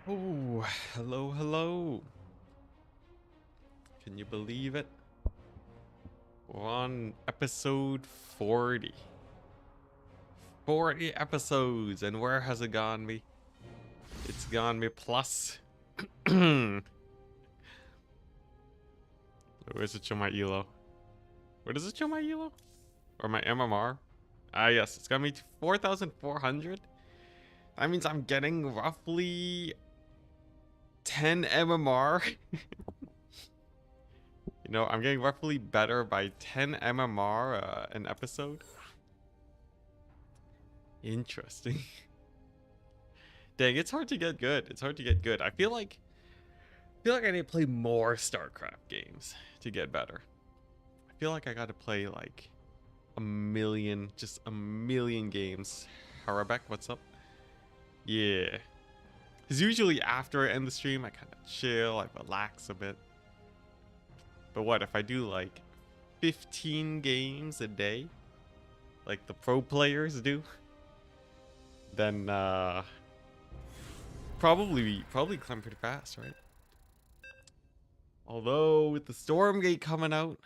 Oh, hello, hello. Can you believe it? We're on episode 40. 40 episodes, and where has it gone me? It's gone me plus. Where does it show my Elo? Where does it show my Elo? Or my MMR? Ah, yes, it's got me to 4,400. That means I'm getting roughly 10 MMR. You know, I'm getting roughly better by 10 MMR an episode. Interesting. Dang, it's hard to get good. It's hard to get good. I feel like I need to play more StarCraft games to get better. I feel like I got to play like just a million games. Harabek, what's up? Yeah. Because usually after I end the stream, I kind of chill, I relax a bit. But what if I do like 15 games a day? Like the pro players do? Then probably climb pretty fast, right? Although with the Stormgate coming out,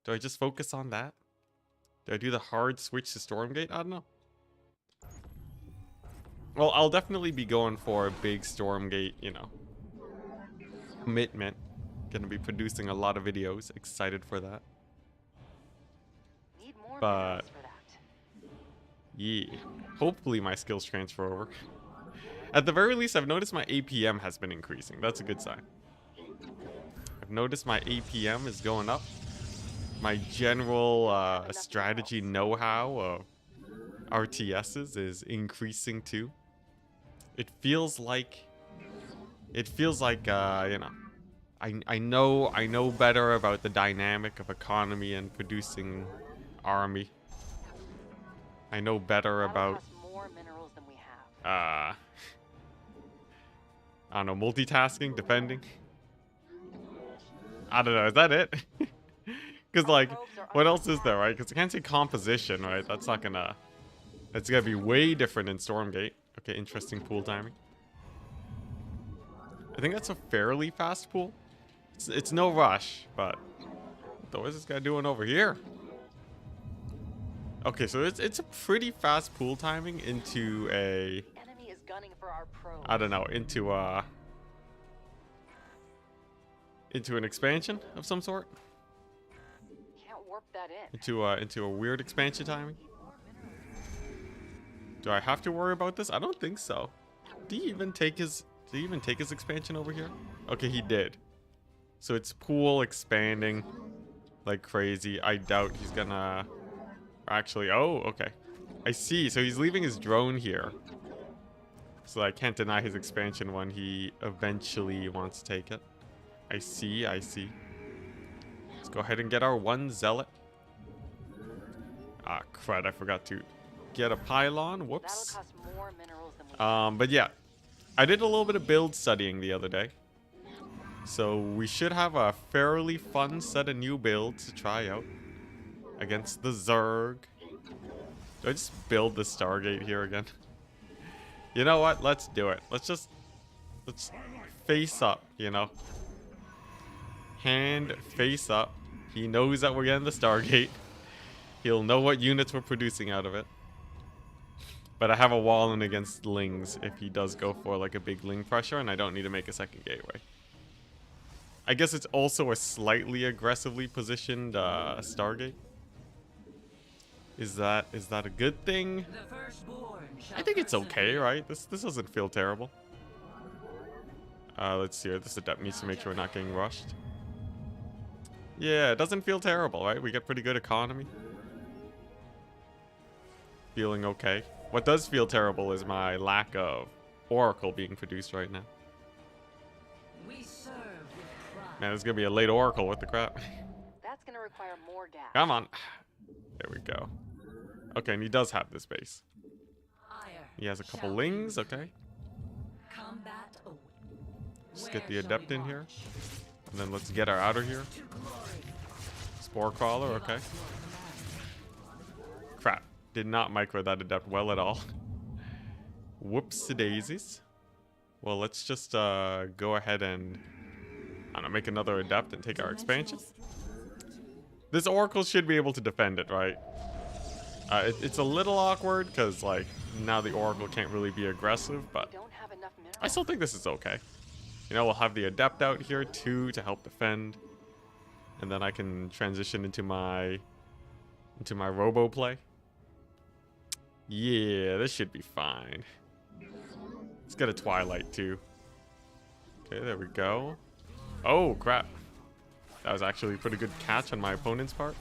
do I just focus on that? Do I do the hard switch to Stormgate? I don't know. Well, I'll definitely be going for a big Stormgate, you know, commitment. Gonna be producing a lot of videos. Excited for that. Need more But for that. yeah, hopefully my skills transfer over. At the very least, I've noticed my APM has been increasing. That's a good sign. I've noticed my APM is going up. My general strategy know-how of RTSs is increasing too. It feels like you know, I know better about the dynamic of economy and producing army. I know better about more minerals than we have. I don't know, multitasking, defending. I don't know, is that it? Because like, what else is there, right? Because I can't say composition, right? That's gonna be way different in Stormgate. Okay, interesting pool timing. I think that's a fairly fast pool. It's no rush, but what is this guy doing over here? Okay, so it's a pretty fast pool timing into a Enemy is gunning for our probes. I don't know, into an expansion of some sort. Can't warp that in. Into a weird expansion timing. Do I have to worry about this? I don't think so. Did he even take his expansion over here? Okay, he did. So it's pool expanding like crazy. I doubt he's gonna actually. Oh, okay. I see. So he's leaving his drone here. So I can't deny his expansion when he eventually wants to take it. I see. Let's go ahead and get our one zealot. Ah, crud. I forgot to get a pylon. Whoops. That'll cost more minerals than we But yeah. I did a little bit of build studying the other day. So we should have a fairly fun set of new builds to try out against the Zerg. Do I just build the Stargate here again? You know what? Let's do it. Let's face up, you know. Hand face up. He knows that we're getting the Stargate. He'll know what units we're producing out of it. But I have a wall in against Lings if he does go for like a big Ling pressure, and I don't need to make a second gateway. I guess it's also a slightly aggressively positioned Stargate. Is that a good thing? I think it's okay, right? This doesn't feel terrible. Let's see here. This adept needs to make sure we're not getting rushed. Yeah, it doesn't feel terrible, right? We get pretty good economy. Feeling okay. What does feel terrible is my lack of Oracle being produced right now. Man, there's gonna be a late Oracle with the crap. That's gonna require more gas. Come on. There we go. Okay, and he does have this base. He has a couple Lings, okay. Just get the adept in here. And then let's get our outer here. Spore crawler, okay. Crap. Did not micro that adept well at all. Whoops daisies. Well, let's just go ahead and, I don't know, make another adept and take our expansion. This Oracle should be able to defend it, right? It's a little awkward because, like, now the Oracle can't really be aggressive, but I still think this is okay. You know, we'll have the adept out here too to help defend, and then I can transition into my robo play. Yeah, this should be fine. Let's get a Twilight too. Okay, there we go. Oh crap, that was actually a pretty good catch on my opponent's part.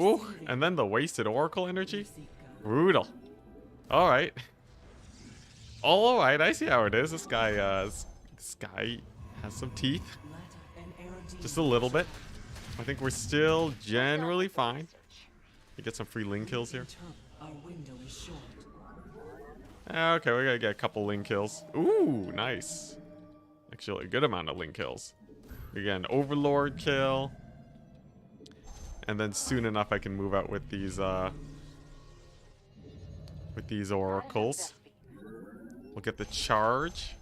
Ooh, and then the wasted Oracle energy. Brutal. All right. All right, I see how it is. This guy has some teeth. Just a little bit. I think we're still generally fine. We get some free Ling kills here. Okay, we gotta get a couple Ling kills. Ooh, nice. Actually, a good amount of Ling kills. We get an Overlord kill. And then soon enough I can move out with these oracles. We'll get the charge.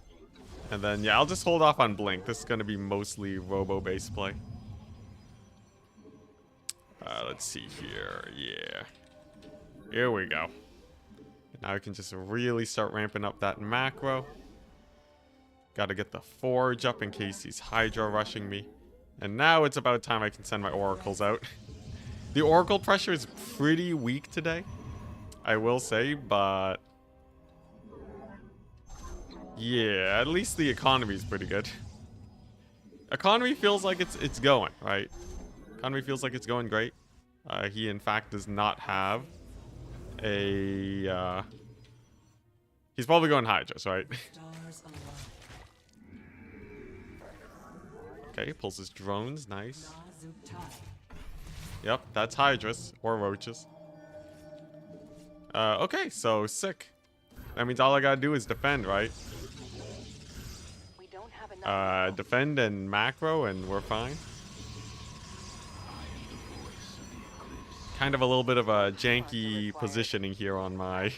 And then yeah, I'll just hold off on Blink. This is gonna be mostly robo-based play. Let's see here. Yeah. Here we go. Now I can just really start ramping up that macro. Gotta get the Forge up in case he's Hydra rushing me. And now it's about time I can send my oracles out. The Oracle pressure is pretty weak today, I will say, but yeah, at least the economy is pretty good. Economy feels like it's going, right? Economy feels like it's going great. He in fact does not have a he's probably going Hydras, right? Okay, pulls his drones, nice. Yep, that's Hydras or Roaches. Okay, so sick. That means all I gotta do is defend, right? Defend and macro and we're fine. Kind of a little bit of a janky positioning here on my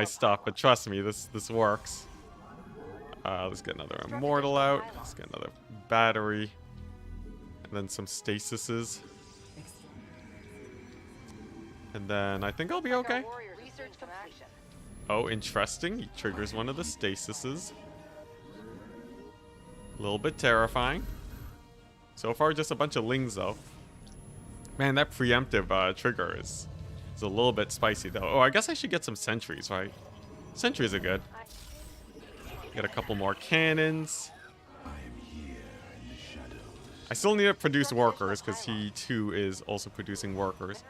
stuff, but trust me, this works. Let's get another Immortal out. Let's get another battery. And then some stasises. And then I think I'll be okay. Oh, interesting. He triggers one of the stasises. A little bit terrifying. So far, just a bunch of Lings, though. Man, that preemptive trigger is a little bit spicy, though. Oh, I guess I should get some sentries, right? Sentries are good. Get a couple more cannons. I still need to produce workers, because he, too, is also producing workers.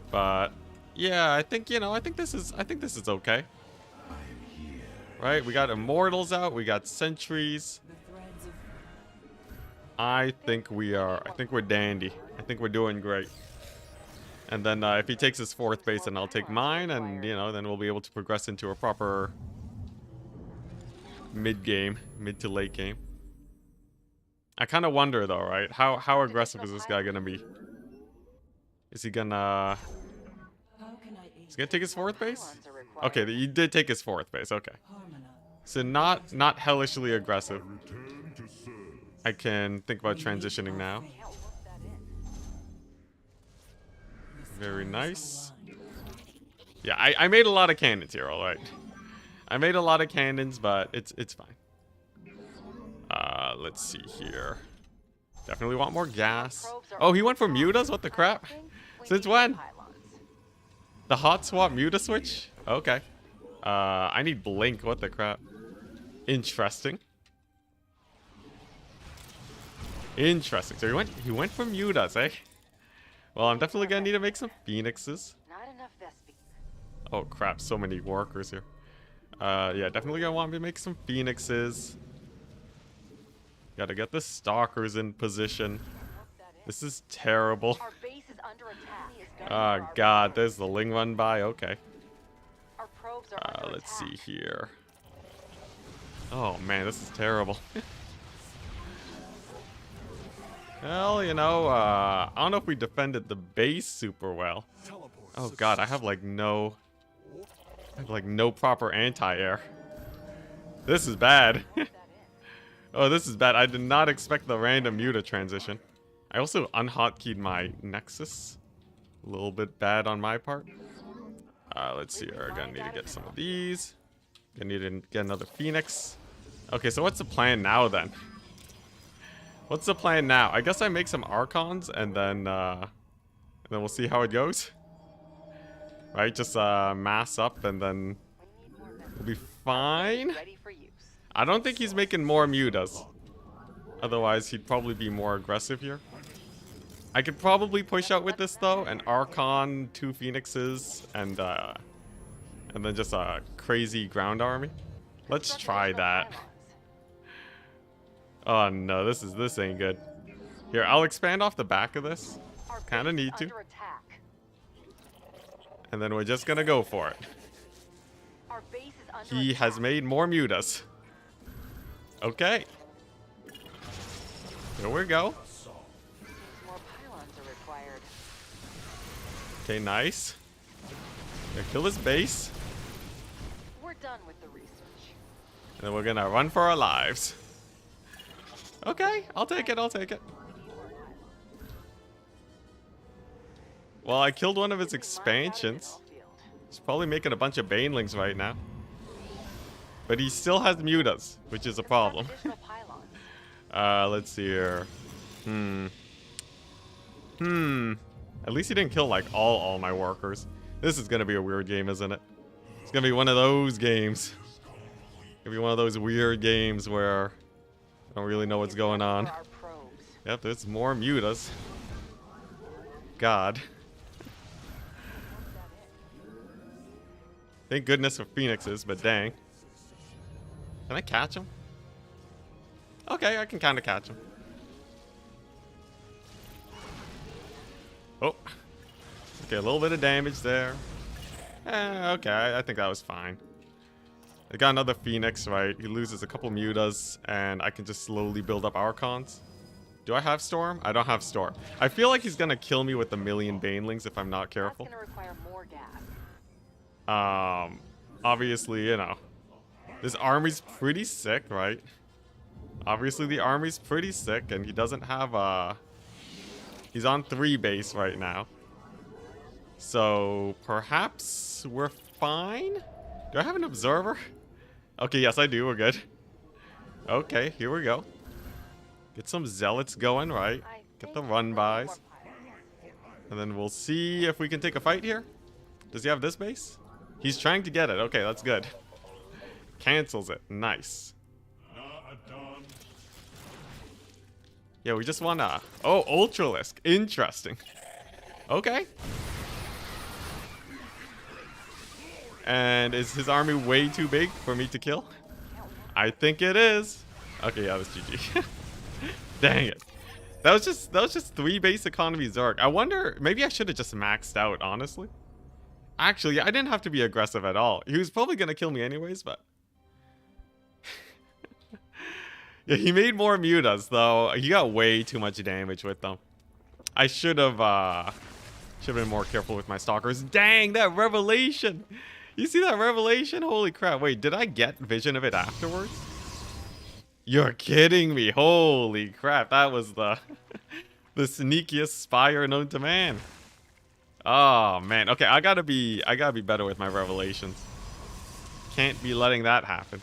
But yeah, I think this is okay. Right? We got Immortals out, we got sentries. I think we're dandy. I think we're doing great. And then if he takes his 4th base, then I'll take mine, and then we'll be able to progress into a proper mid to late game. I kind of wonder though, right? How aggressive is this guy gonna be? Is he gonna take his 4th base? Okay, he did take his 4th base. Okay, so not hellishly aggressive. I can think about transitioning now. Very nice. Yeah, I made a lot of cannons here. All right, I made a lot of cannons, but it's fine. Let's see here. Definitely want more gas. Oh, he went for mutas? What the crap? Since when? The hot swap muta switch? Okay. I need blink. What the crap? Interesting. Interesting. So he went for mutas, eh? Well, I'm definitely gonna need to make some phoenixes. Oh crap! So many workers here. Yeah, definitely gonna want me to make some phoenixes. Gotta get the stalkers in position. This is terrible. Oh god, there's the Ling run by. Okay. Let's see here. Oh man, this is terrible. Well, I don't know if we defended the base super well. Oh god, I have like no proper anti-air. This is bad. Warp that in. Oh, this is bad. I did not expect the random muta transition. I also unhotkeyed my Nexus. A little bit bad on my part. Let's see here. I'm gonna need to get some of these. Gonna need to get another Phoenix. Okay, so what's the plan now then? What's the plan now? I guess I make some Archons and then we'll see how it goes. Right, just mass up and then we'll be fine. Ready for use. I don't think he's making more mutas. Otherwise, he'd probably be more aggressive here. I could probably push out with this though, an Archon, 2 Phoenixes, and then just a crazy ground army. Let's try that. Oh no, this ain't good. Here, I'll expand off the back of this. Kinda need to. And then we're just gonna go for it. He has made more mutas. Okay. Here we go. More pylons are required. Okay, nice. Gonna kill his base. We're done with the research. And then we're gonna run for our lives. Okay, I'll take it, I'll take it. Well, I killed one of his expansions. He's probably making a bunch of banelings right now. But he still has mutas, which is a problem. Let's see here. At least he didn't kill like all my workers. This is gonna be a weird game, isn't it? It's gonna be one of those games. Gonna be one of those weird games where I don't really know what's going on. Yep, there's more mutas. God. Thank goodness for Phoenixes, but dang. Can I catch him? Okay, I can kind of catch him. Oh. Okay, a little bit of damage there. Okay, I think that was fine. I got another Phoenix, right? He loses a couple mutas, and I can just slowly build up Archons. Do I have Storm? I don't have Storm. I feel like he's gonna kill me with a million Banelings if I'm not careful. That's gonna require more gas. Obviously, you know, this army's pretty sick, right? Obviously, the army's pretty sick, and he doesn't have he's on 3 base right now. So, perhaps we're fine? Do I have an observer? Okay, yes, I do. We're good. Okay, here we go. Get some zealots going, right? Get the run-bys. And then we'll see if we can take a fight here. Does he have this base? He's trying to get it. Okay, that's good. Cancels it. Nice. Yeah, we just want to... Oh, Ultralisk. Interesting. Okay. And is his army way too big for me to kill? I think it is. Okay, yeah, that's GG. Dang it. That was just 3 base economy Zerg. I wonder, maybe I should have just maxed out, honestly. Actually, I didn't have to be aggressive at all. He was probably going to kill me anyways, but... Yeah, he made more mutas, though. He got way too much damage with them. I should have been more careful with my stalkers. Dang, that revelation! You see that revelation? Holy crap. Wait, did I get vision of it afterwards? You're kidding me. Holy crap. That was the the sneakiest spire known to man. Oh man. Okay, I gotta be better with my revelations. Can't be letting that happen.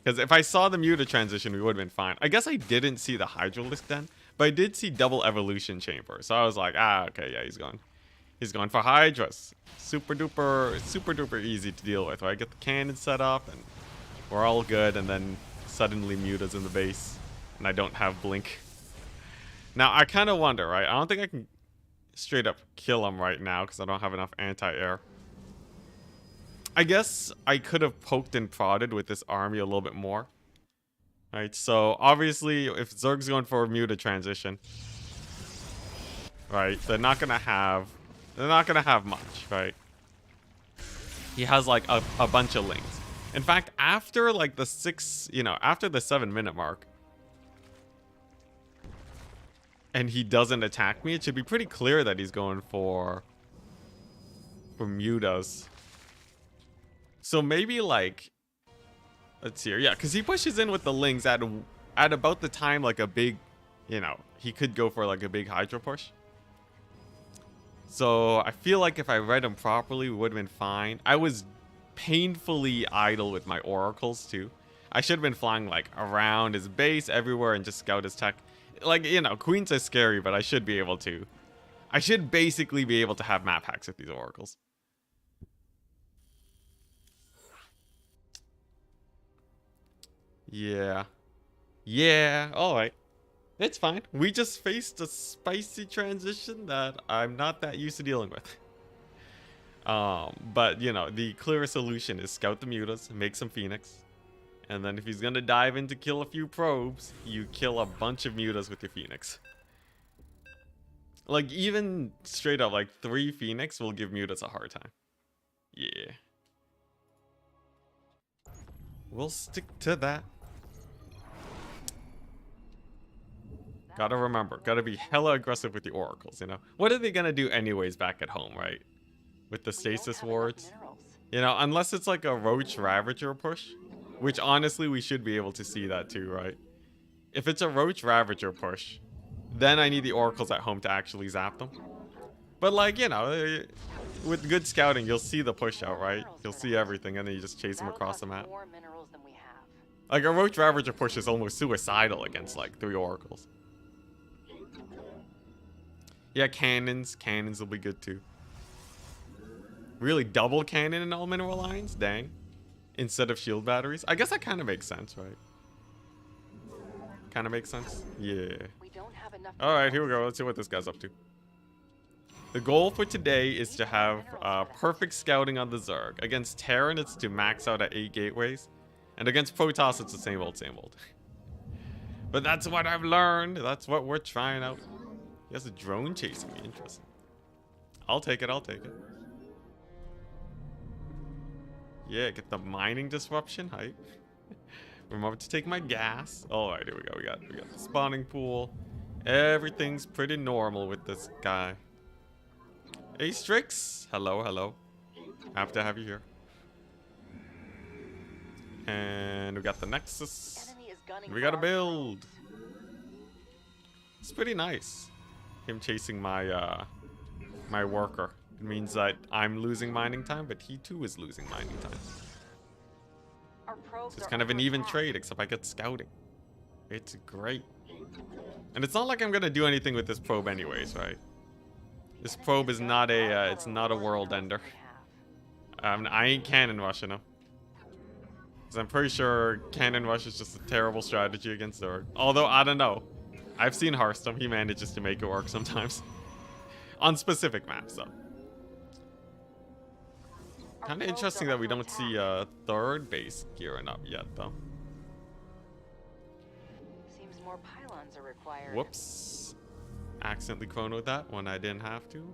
Because if I saw the muta transition, we would have been fine. I guess I didn't see the Hydralisk then, but I did see double evolution chamber. So I was like, okay, yeah, he's gone. He's going for Hydras. Super duper easy to deal with, right? Get the cannon set up and we're all good, and then suddenly mutas in the base and I don't have blink. Now I kind of wonder, right? I don't think I can straight up kill him right now because I don't have enough anti-air. I guess I could have poked and prodded with this army a little bit more. Right, so obviously if Zerg's going for a muta transition, right, they're not gonna have much, right? He has like a bunch of links. In fact, after like the 7-minute mark, and he doesn't attack me, it should be pretty clear that he's going for mutas. So maybe like Let's see here. Yeah, because he pushes in with the Lings at about the time like a big, you know, he could go for like a big Hydra push. So I feel like if I read him properly, we would have been fine. I was painfully idle with my oracles too. I should have been flying like around his base everywhere and just scout his tech. Like, you know, queens are scary, but I should be able to. I should basically be able to have map hacks with these oracles. Yeah. Yeah, alright. It's fine. We just faced a spicy transition that I'm not that used to dealing with. But, you know, the clear solution is scout the mutas, make some Phoenix. And then if he's gonna dive in to kill a few probes, you kill a bunch of mutas with your Phoenix. Like, even straight up, like, 3 Phoenix will give mutas a hard time. Yeah. We'll stick to that. Gotta remember, gotta be hella aggressive with the oracles, you know? What are they gonna do anyways back at home, right? With the stasis wards? You know, unless it's like a Roach Ravager push. Which honestly, we should be able to see that too, right? If it's a Roach Ravager push, then I need the oracles at home to actually zap them. But like, you know, with good scouting, you'll see the push out, right? You'll see everything and then you just chase them across the map. Like a Roach Ravager push is almost suicidal against like 3 oracles. Yeah, cannons. Cannons will be good too. Really, double cannon in all mineral lines? Dang. Instead of shield batteries? I guess that kind of makes sense, right? Kind of makes sense? Yeah. Alright, here we go. Let's see what this guy's up to. The goal for today is to have perfect scouting on the Zerg. Against Terran, it's to max out at 8 gateways. And against Protoss, it's the same old, same old. But that's what I've learned. That's what we're trying out. He has a drone chasing me. Interesting. I'll take it. I'll take it. Yeah, get the mining disruption. Hype. Remember to take my gas. Alright, here we go. We got the spawning pool. Everything's pretty normal with this guy. Hey, Strix. Hello, hello. Happy to have you here. And we got the Nexus. We got a build. It's pretty nice. Him chasing my my worker. It means that I'm losing mining time, but he too is losing mining time. So it's kind of an even trade, except I get scouting. It's great. And it's not like I'm gonna do anything with this probe anyways, right? This probe is not a it's not a world ender. I ain't cannon rushing him. Because I'm pretty sure cannon rush is just a terrible strategy against Zerg. Although, I don't know. I've seen Hearthstone. He manages to make it work sometimes. On specific maps, though. Kind of interesting that we don't see a third base gearing up yet, though. Seems more pylons are required. Whoops. Accidentally chronoed that when I didn't have to.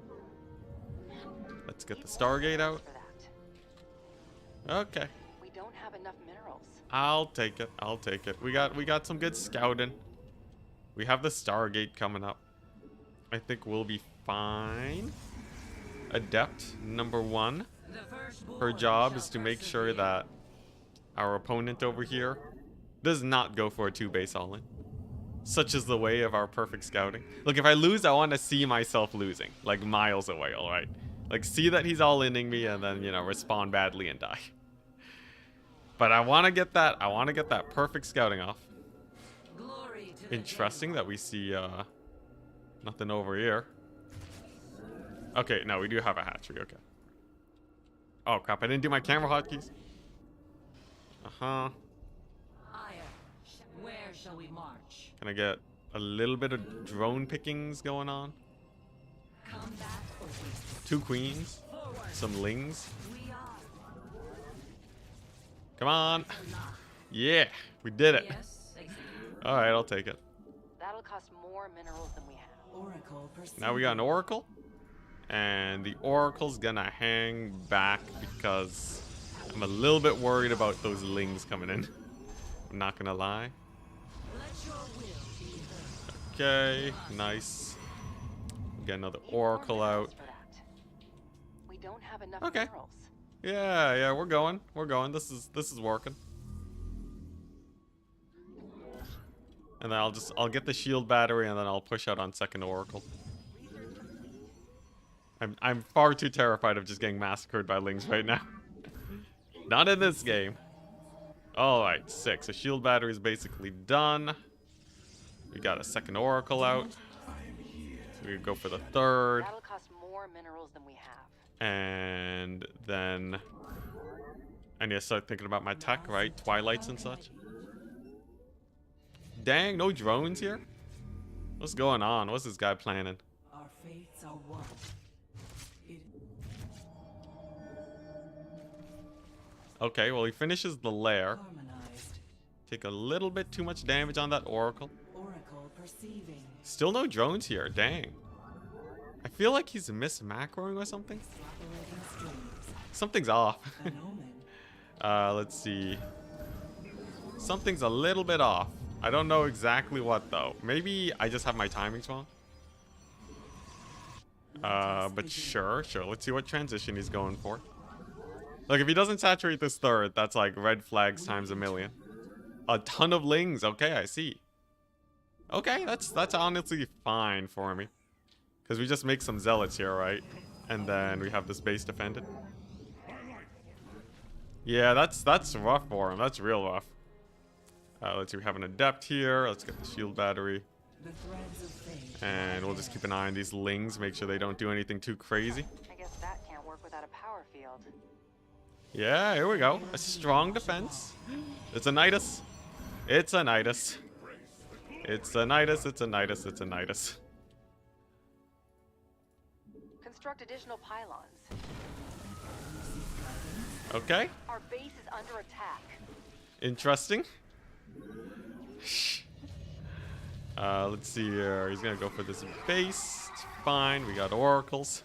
Let's get the Stargate out. Okay. We don't have enough minerals. I'll take it. I'll take it. We got some good scouting. We have the Stargate coming up. I think we'll be fine. Adept number 1. Her job is to make sure that our opponent over here does not go for a 2-base all-in. Such is the way of our perfect scouting. Look, if I lose, I want to see myself losing. Like miles away, alright? Like see that he's all-inning me and then, you know, respond badly and die. But I want to get that perfect scouting off. Interesting that we see nothing over here. Okay, no, we do have a hatchery, okay. Oh crap, I didn't do my camera hotkeys. Uh-huh. Where shall we march? Can I get a little bit of drone pickings going on? 2 queens. Some lings. Come on. Yeah, we did it. Alright, I'll take it. That'll cost more minerals than we have. Now we got an oracle. And the oracle's gonna hang back because I'm a little bit worried about those lings coming in. I'm not gonna lie. Okay, nice. Get another oracle out. We don't have enough Okay. minerals. Yeah, we're going. We're going. This is working. And then I'll get the shield battery and then I'll push out on second Oracle. I'm far too terrified of just getting massacred by lings right now. Not in this game. Alright, 6. The shield battery is basically done. We got a second Oracle out. So we go for the third. That'll cost more minerals than we have. And then I need to start thinking about my tech, right? Twilights and such. Dang, no drones here? What's going on? What's this guy planning? Our fates are one. Okay, well he finishes the lair. Harmonized. Take a little bit too much damage on that Oracle. Oracle perceiving. Still no drones here, dang. I feel like he's mismacroing or something. Extrapolating strings. Something's off. An omen. Let's see. Something's a little bit off. I don't know exactly what though. Maybe I just have my timings wrong. But sure. Let's see what transition he's going for. Look, if he doesn't saturate this third, that's like red flags times a million. A ton of lings. Okay, I see. Okay, that's honestly fine for me. Because we just make some zealots here, right? And then we have this base defended. Yeah, that's rough for him. That's real rough. Let's see, we have an adept here. Let's get the shield battery. The threads of fate. And we'll just keep an eye on these lings, make sure they don't do anything too crazy. I guess that can't work without a power field. Yeah, here we go. A strong defense. It's a Nidus. It's a Nidus. It's a Nidus, it's a Nidus, it's a Nidus. Construct additional pylons. Okay. Our base is under attack. Interesting. Let's see here. He's gonna go for this base. It's fine. We got oracles.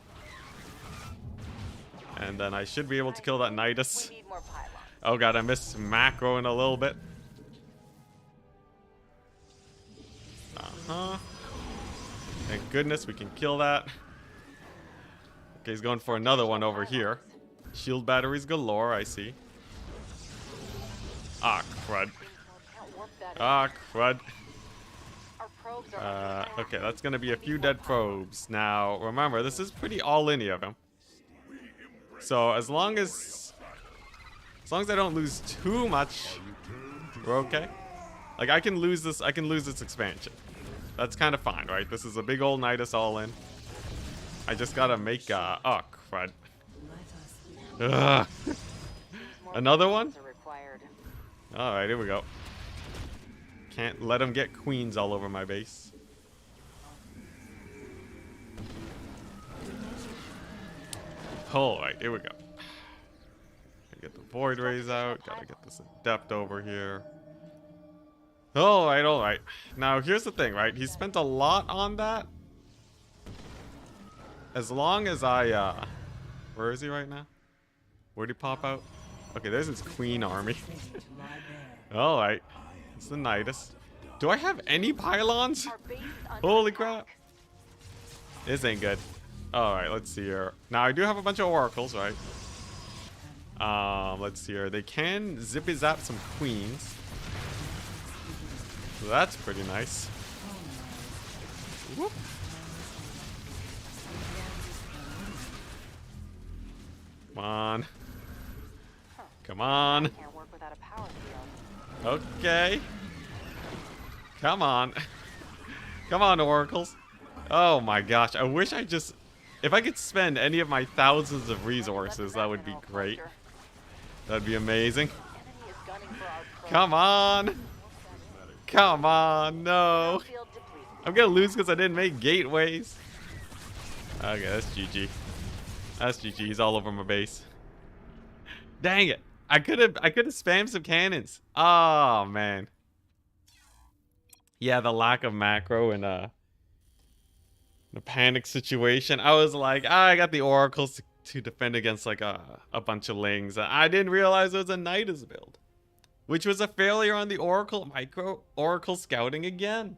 And then I should be able to kill that Nidus. We need more pylons. Oh god, I missed macroing a little bit. Thank goodness we can kill that. Okay, he's going for another one over here. Shield batteries galore, I see. Ah, crud. Can't warp that Ah, crud. Our probes are under attack. Okay, that's gonna be a few dead probes. Now, remember, this is pretty all-in of him. So as long as I don't lose too much, we're okay. Like I can lose this expansion. That's kind of fine, right? This is a big old Nidus all-in. I just gotta make oh crud. Ugh. More Another pylons one? are required. All right, here we go. Can't let him get queens all over my base. All right, here we go. Gotta get the void rays out. Gotta get this adept over here. All right. Now here's the thing, right? He spent a lot on that. As long as I, where is he right now? Where'd he pop out? Okay, there's his queen army. All right, it's the Nidus. Do I have any pylons? Our base is under Holy attack. crap! This ain't good. All right, let's see here. Now I do have a bunch of oracles, right? Let's see here. They can zippy zap some queens. So that's pretty nice. Whoop. Come on. Come on. Can't work without a power field. Okay. Come on. Come on, oracles. Oh my gosh. I wish I just... If I could spend any of my thousands of resources, that would be great. That'd be amazing. Enemy is gunning for our probes. Come on. Come on. No. Field depleted. I'm gonna lose because I didn't make gateways. Okay, that's GG. That's GG. He's all over my base. Dang it. I could have spammed some cannons. Oh man. Yeah, the lack of macro and the panic situation. I was like, I got the oracles to defend against like a bunch of lings. I didn't realize it was a Nidus build, which was a failure on the oracle scouting again.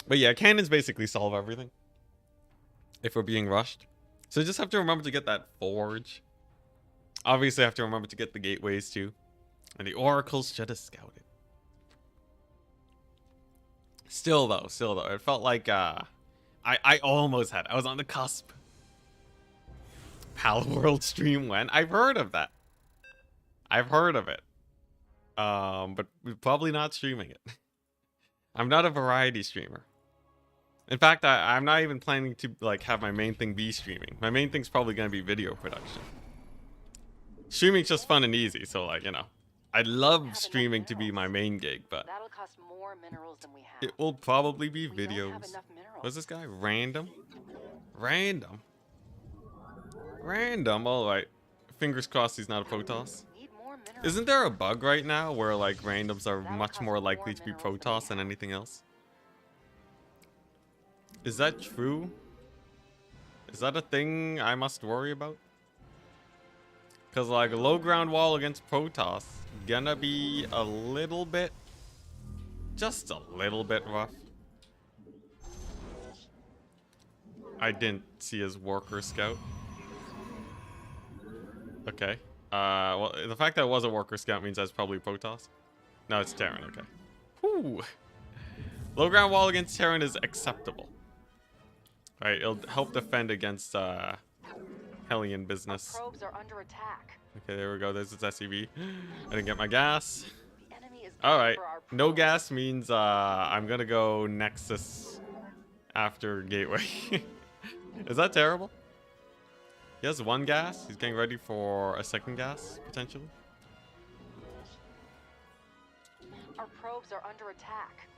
But yeah, cannons basically solve everything if we're being rushed. So I just have to remember to get that forge. Obviously, I have to remember to get the gateways too. And the oracles should have scouted. Still though, it felt like I almost had. I was on the cusp. Pal World stream when? I've heard of that. I've heard of it. But we're probably not streaming it. I'm not a variety streamer. In fact, I'm not even planning to like have my main thing be streaming. My main thing's probably gonna be video production. Streaming's just fun and easy, so like, you know. I'd love streaming to be my main gig, but That'll cost more minerals than we have. it will probably be We don't have videos. enough minerals. What's this guy? Random? Random? Random, alright. Fingers crossed he's not a Protoss. Need more minerals. Isn't there a bug right now where like randoms are much more likely to be Protoss than anything else? Is that true? Is that a thing I must worry about? Because like a low ground wall against Protoss gonna be a little bit, just a little bit rough. I didn't see his worker scout. Okay. Well, the fact that it was a worker scout means that's probably Protoss. No, it's Terran. Okay. Whew. Low ground wall against Terran is acceptable. All right, it'll help defend against Hellion business. Our probes are under attack. Okay, there we go. There's its SUV. I didn't get my gas. The enemy is All gunning right. for our No probes. gas means I'm gonna go Nexus after Gateway. Is that terrible? He has one gas. He's getting ready for a second gas, potentially. Our probes are under attack.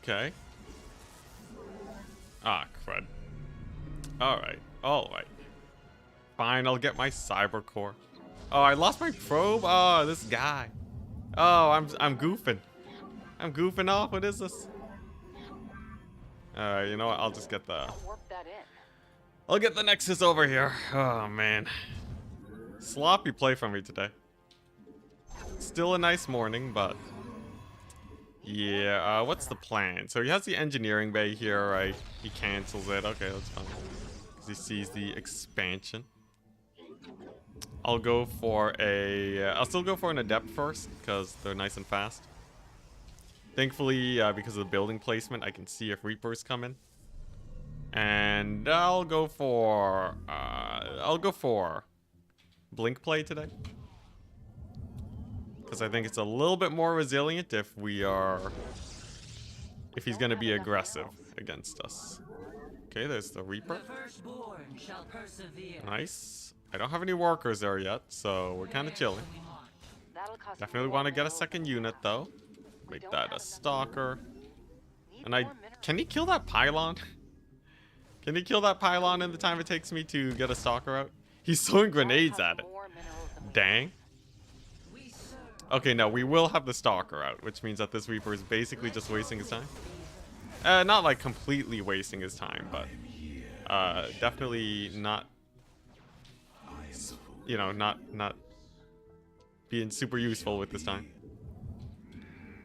Okay. Ah, crud. Alright. Alright. Fine, I'll get my cyber core. Oh, I lost my probe? Oh, this guy. Oh, I'm goofing. I'm goofing off. What is this? Alright, you know what? I'll just get the... I'll warp that in. I'll get the Nexus over here. Oh, man. Sloppy play from me today. Still a nice morning, but... Yeah, what's the plan? So he has the engineering bay here, right? He cancels it. Okay, that's fine. Because he sees the expansion. I'll go for a... I'll still go for an Adept first, because they're nice and fast. Thankfully, because of the building placement, I can see if Reapers come in. And I'll go for Blink Play today. Because I think it's a little bit more resilient if he's going to be aggressive against us. Okay, there's the Reaper. Firstborn shall persevere. Nice. I don't have any workers there yet, so we're kind of chilling. That'll cost Definitely more want to get a minerals second than we unit have. though. We Make don't that have a enough stalker. Need And more minerals. can he kill that pylon? Can he kill that pylon in the time it takes me to get a stalker out? He's throwing That'll grenades cost at it. more minerals than we Dang. We serve. Okay, no, we will have the stalker out, which means that this Reaper is basically just wasting his time. Not like completely wasting his time, but definitely not, you know, not being super useful with this time.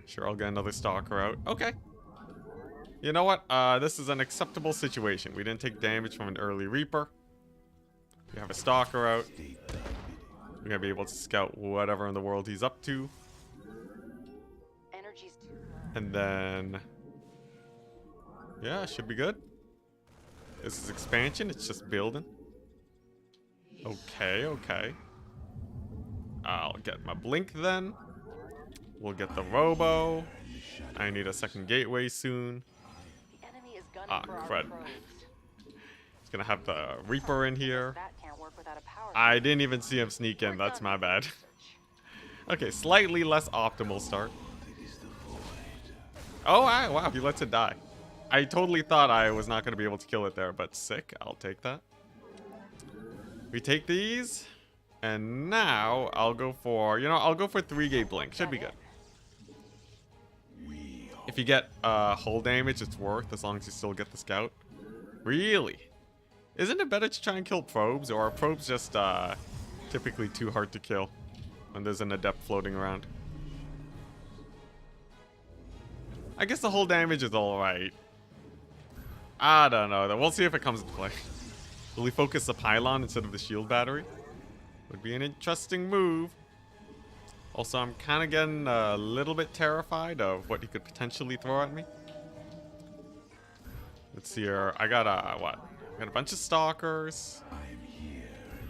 Sure, I'll get another stalker out. Okay. You know what? This is an acceptable situation. We didn't take damage from an early Reaper. We have a stalker out. We're gonna be able to scout whatever in the world he's up to. Energy's And then... yeah, should be good. This is expansion. It's just building. Okay, okay. I'll get my Blink then. We'll get the Robo. I need a second gateway soon. The enemy is gunning Ah, for our crud. probes. It's gonna have the Reaper in here. That can't work without a power I grid. didn't even see him sneak in. We're That's done my with bad. research. Okay, slightly less optimal start. Oh, wow, he lets it die. I totally thought I was not going to be able to kill it there, but sick. I'll take that. We take these. And now I'll go for, you know, I'll go for 3-gate Blink. Should be good. If you get hull damage, it's worth as long as you still get the scout. Really? Isn't it better to try and kill probes, or are probes just typically too hard to kill when there's an adept floating around? I guess the hull damage is alright. I don't know though. We'll see if it comes into play. Will he focus the pylon instead of the shield battery? Would be an interesting move. Also, I'm kind of getting a little bit terrified of what he could potentially throw at me. Let's see here. I got a, what? I got a bunch of stalkers.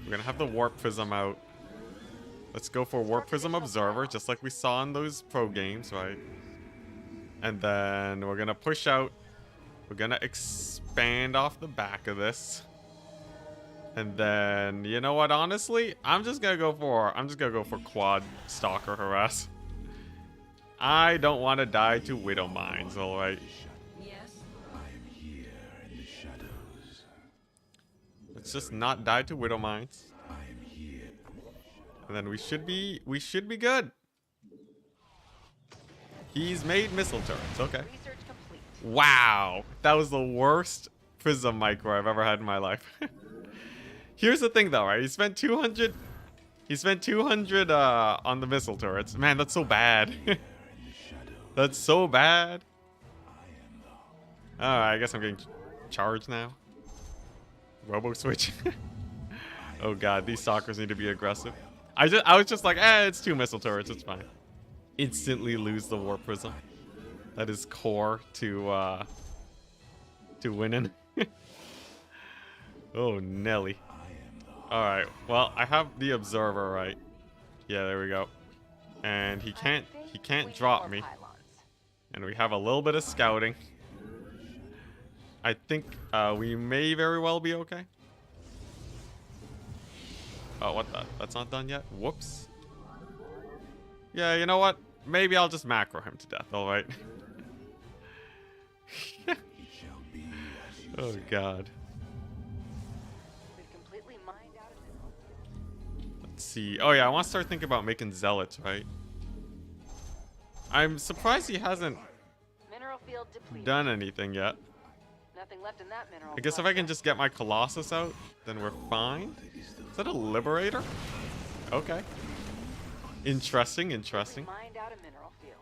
We're gonna have the warp prism out. Let's go for warp prism observer, just like we saw in those pro games, right? And then we're gonna push out. We're gonna expand off the back of this. And then, you know what, honestly? I'm just gonna go for quad stalker harass. I don't want to die to widow mines, alright? Yes. Let's just not die to widow mines. And then we should be good. He's made missile turrets, okay. Research complete. Wow, that was the worst prism micro I've ever had in my life. Here's the thing though, right? He spent 200 on the missile turrets. Man, that's so bad. That's so bad. Alright, I guess I'm getting charged now. Robo switch. Oh god, these stalkers need to be aggressive. I was just like, it's 2 missile turrets, it's fine. Instantly lose the warp prism. That is core to winning. Oh Nelly. Alright, well, I have the observer, right? Yeah, there we go. And he can't drop me. And we have a little bit of scouting. I think we may very well be okay. Oh, what the? That's not done yet? Whoops. Yeah, you know what? Maybe I'll just macro him to death, alright? Oh god. Let's see. Oh yeah, I want to start thinking about making zealots, right? I'm surprised he hasn't Mineral field depleted. done anything yet. Nothing left in that mineral. I guess if I can just get my Colossus out, then we're fine. Is that a Liberator? Okay. Interesting, interesting. Mined out a mineral field.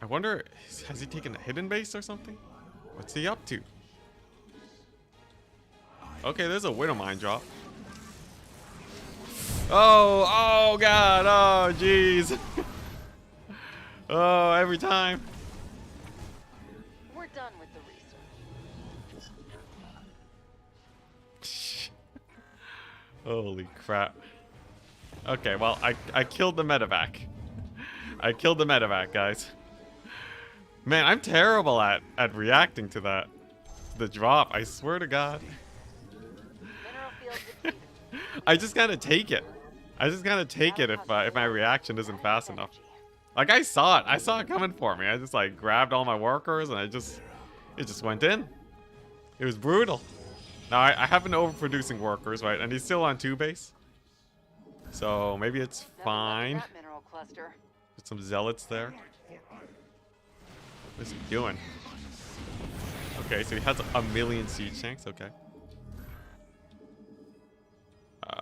I wonder, has he taken a hidden base or something? What's he up to? Okay, there's a widow mine drop. Oh god, oh jeez. Oh, every time. We're done with the research. Holy crap. Okay, well, I killed the medevac. I killed the medevac, guys. Man, I'm terrible at reacting to that. The drop, I swear to God. Mineral field depleted. I just gotta take it. I just gotta take it if my reaction isn't fast enough. Like, I saw it coming for me. I just like grabbed all my workers and it just went in. It was brutal. Now I have been overproducing workers, right? And he's still on 2 base. So maybe it's fine. That mineral cluster. Put some zealots there. What is he doing? Okay, so he has a million siege tanks. Okay.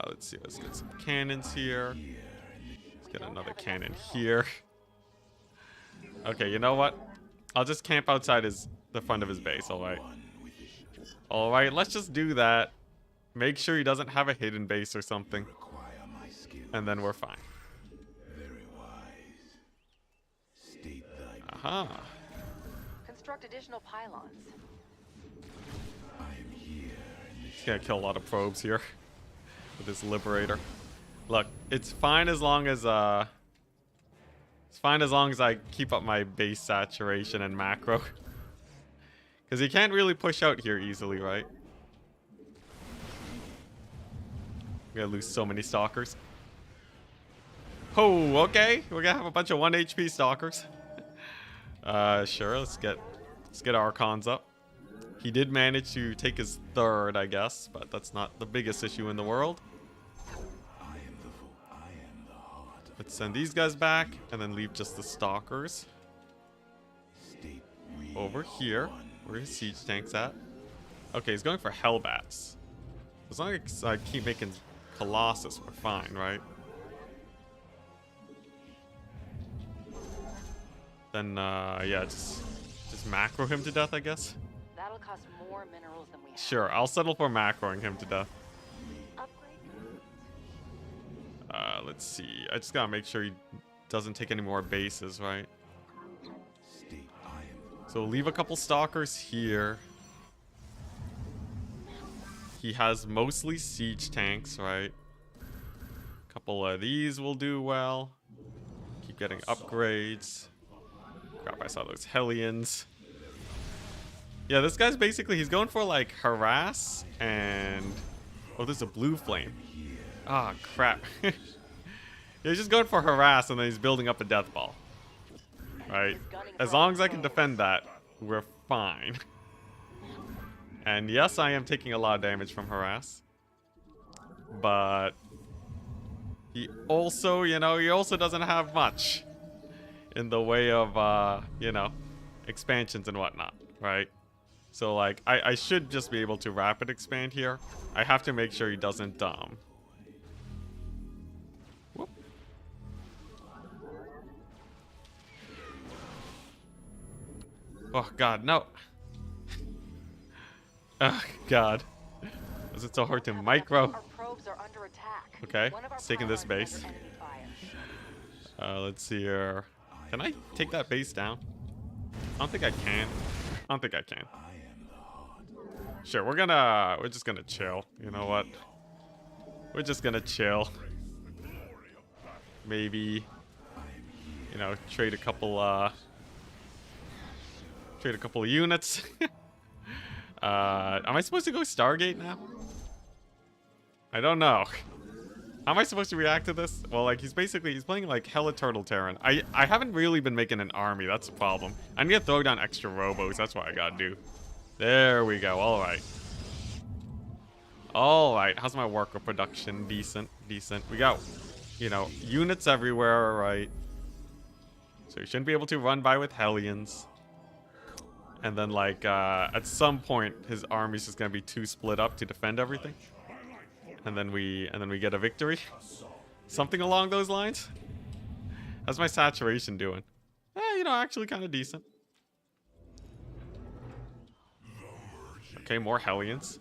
Let's see. Let's get some cannons here. Let's get another cannon here. Okay, you know what? I'll just camp outside the front of his base. All right. All right. Let's just do that. Make sure he doesn't have a hidden base or something, and then we're fine. Aha. Construct additional pylons. He's gonna kill a lot of probes here with this liberator. Look, it's fine as long as I keep up my base saturation and macro. Because he can't really push out here easily, right? I'm gonna lose so many stalkers. Oh, okay. We're gonna have a bunch of 1 HP stalkers. Sure, let's get Archons up. He did manage to take his 3rd, I guess, but that's not the biggest issue in the world. Let's send these guys back and then leave just the stalkers over here. Where his siege tanks at? Okay, he's going for Hellbats. As long as I keep making Colossus, we're fine, right? Then, yeah, just macro him to death, I guess. That'll cost more minerals than we have. Sure, I'll settle for macroing him to death. Let's see. I just gotta make sure he doesn't take any more bases, right? So leave a couple stalkers here. He has mostly siege tanks, right? A couple of these will do well. Keep getting upgrades. Crap, I saw those Hellions. Yeah, this guy's basically, he's going for like harass and... Oh, there's a blue flame. Ah, crap. Yeah, he's just going for harass and then he's building up a death ball. Right? As long as I can defend that, we're fine. And yes, I am taking a lot of damage from harass. But he also, you know, he also doesn't have much in the way of, you know, expansions and whatnot, right? So, like, I should just be able to rapid expand here. I have to make sure he doesn't, whoop. Oh, God, no. Oh, God. Is it so hard to micro? Our probes are under attack. Okay, One of our it's taking this pylons is base. under enemy fire. Let's see here. Can I take that base down? I don't think I can. I don't think I can. Sure, we're just gonna chill. You know what? We're just gonna chill. Maybe, you know, trade a couple of units. Am I supposed to go Stargate now? I don't know. How am I supposed to react to this? Well, like, he's playing like hella turtle Terran. I haven't really been making an army. That's the problem. I need to throw down extra robos. That's what I gotta do. There we go. All right. All right. How's my worker production? Decent. Decent. We got, you know, units everywhere, right? So you shouldn't be able to run by with Hellions. And then, like, at some point, his army's just gonna be too split up to defend everything. And then we get a victory. Something along those lines. How's my saturation doing? You know, actually kind of decent. Okay, more Hellions.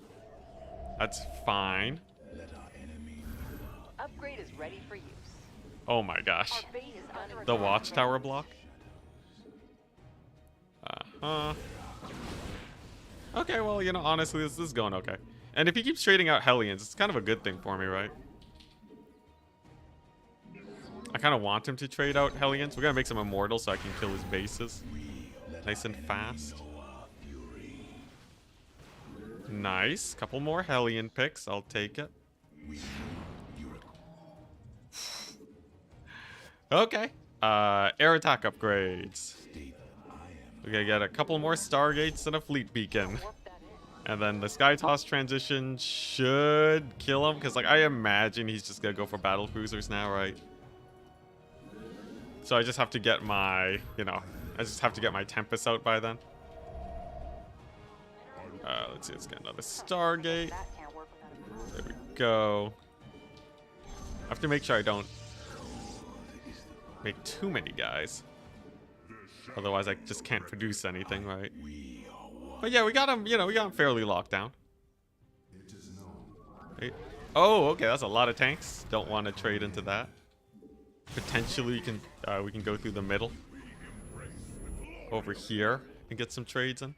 That's fine. Upgrade is ready for use. Oh my gosh. Our base is under The attack. watchtower block. Okay, well, you know, honestly, this is going okay. And if he keeps trading out Hellions, it's kind of a good thing for me, right? I kind of want him to trade out Hellions. We're gonna make some immortals so I can kill his bases. Nice and fast. Nice. Couple more Hellion picks. I'll take it. Okay. Air attack upgrades. We're gonna get a couple more Stargates and a fleet beacon. And then the Sky Toss transition should kill him. Because, like, I imagine he's just gonna go for battle cruisers now, right? So I just have to get my, you know, I just have to get my Tempest out by then. Let's see, let's get another Stargate. That can't work without a There we go. I have to make sure I don't make too many guys. Otherwise, I just can't produce anything, right? But yeah, we got him, you know, we got him fairly locked down. Wait. Oh, okay, that's a lot of tanks. Don't want to trade into that. Potentially, we can go through the middle. Over here and get some trades in.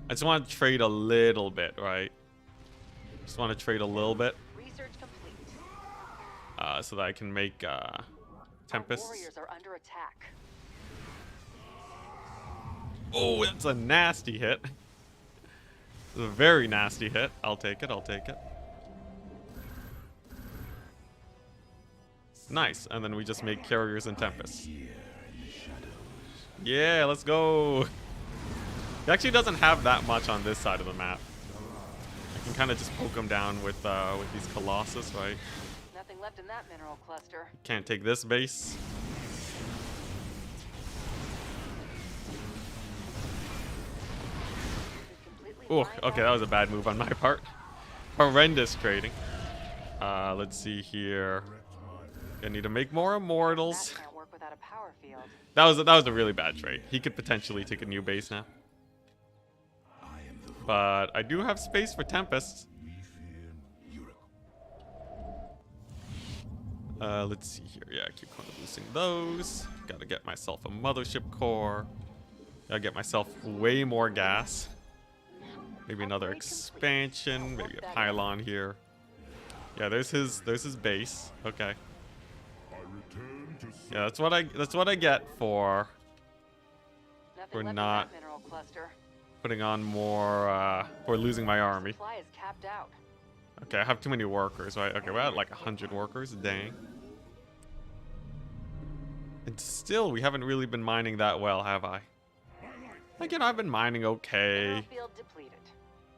I just want to trade a little bit, right? Just want to trade a little bit. research complete. So that I can make Our Tempests. warriors are under attack. Oh, that's a nasty hit. It's a very nasty hit. I'll take it. I'll take it. Nice. And then we just make carriers and tempests. Yeah, let's go. He actually doesn't have that much on this side of the map. I can kind of just poke him down with these Colossus, right? Nothing left in that mineral cluster. Can't take this base. Oh, okay, that was a bad move on my part. Horrendous trading. Let's see here. I need to make more immortals. That can't work without a power field. That was a really bad trade. He could potentially take a new base now. But I do have space for Tempests. Let's see here. Yeah, keep kind of boosting those. Gotta get myself a mothership core. Gotta get myself way more gas. Maybe another expansion. Maybe a pylon here. Yeah, there's his base. Okay. Yeah, that's what I get for not putting on more for losing my army. Okay, I have too many workers, right? Okay, we're at like 100 workers. Dang. And still, we haven't really been mining that well, have I? Like, you know, I've been mining okay.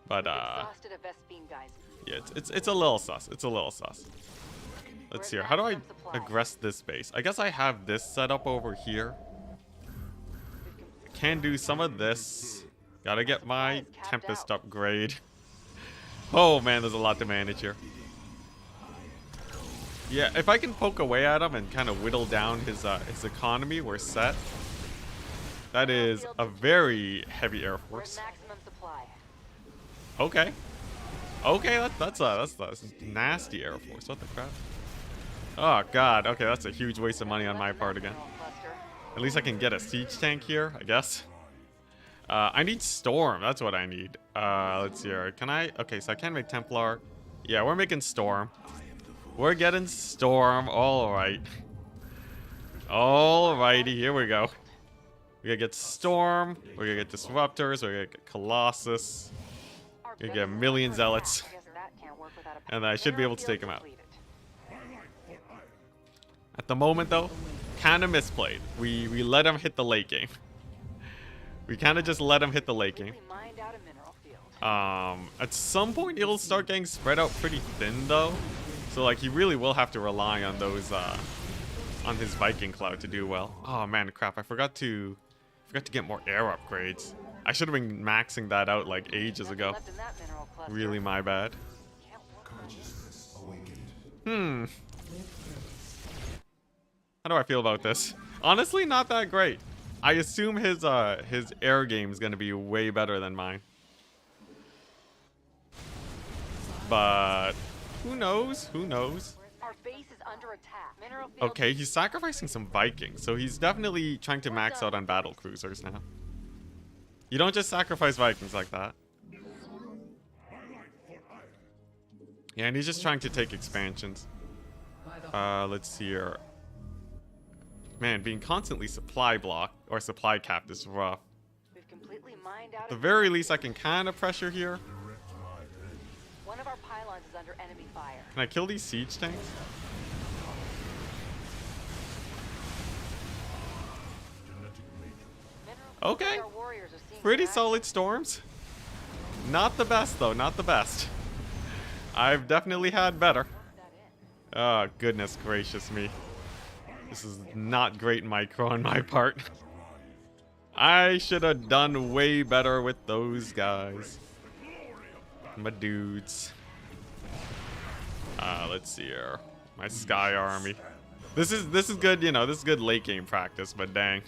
But, yeah, it's a little sus. It's a little sus. Let's see here. How do I aggress this base? I guess I have this set up over here. I can do some of this. Gotta get my Tempest upgrade. Oh, man, there's a lot to manage here. Yeah, if I can poke away at him and kind of whittle down his economy, we're set. That is a very heavy air force. Okay. Okay, that's a nasty air force. What the crap? Oh god. Okay, that's a huge waste of money on my part again. At least I can get a siege tank here, I guess. I need Storm. That's what I need. Let's see here. Can I? Okay, so I can't make Templar. Yeah, we're making Storm. We're getting Storm. All right. Alrighty, here we go. We're gonna get Storm. We're gonna get Disruptors. We're gonna get Colossus. We're gonna get a million Zealots. And I should be able to take him out. At the moment, though, kind of misplayed. We let him hit the late game. We kind of just let him hit the late game. At some point, it'll start getting spread out pretty thin, though. So, like, he really will have to rely on those, on his Viking Cloud to do well. Oh, man, crap. I forgot to get more air upgrades. I should have been maxing that out, like, ages ago. Really my bad. How do I feel about this? Honestly, not that great. I assume his air game is going to be way better than mine. But who knows? Who knows? Our base is under attack. Okay, he's sacrificing some Vikings, so he's definitely trying to max out on battle cruisers now. You don't just sacrifice Vikings like that. Yeah, and he's just trying to take expansions. Let's see here. Man, being constantly supply blocked or supply capped is rough. At the very least, I can kind of pressure here. One of our pylons is under enemy fire. Can I kill these siege tanks? Okay. Pretty solid storms. Not the best, though. Not the best. I've definitely had better. Oh, goodness gracious me. This is not great micro on my part. I should have done way better with those guys. My dudes. Let's see here. My Sky Army. This is good, you know, this is good late game practice, but dang.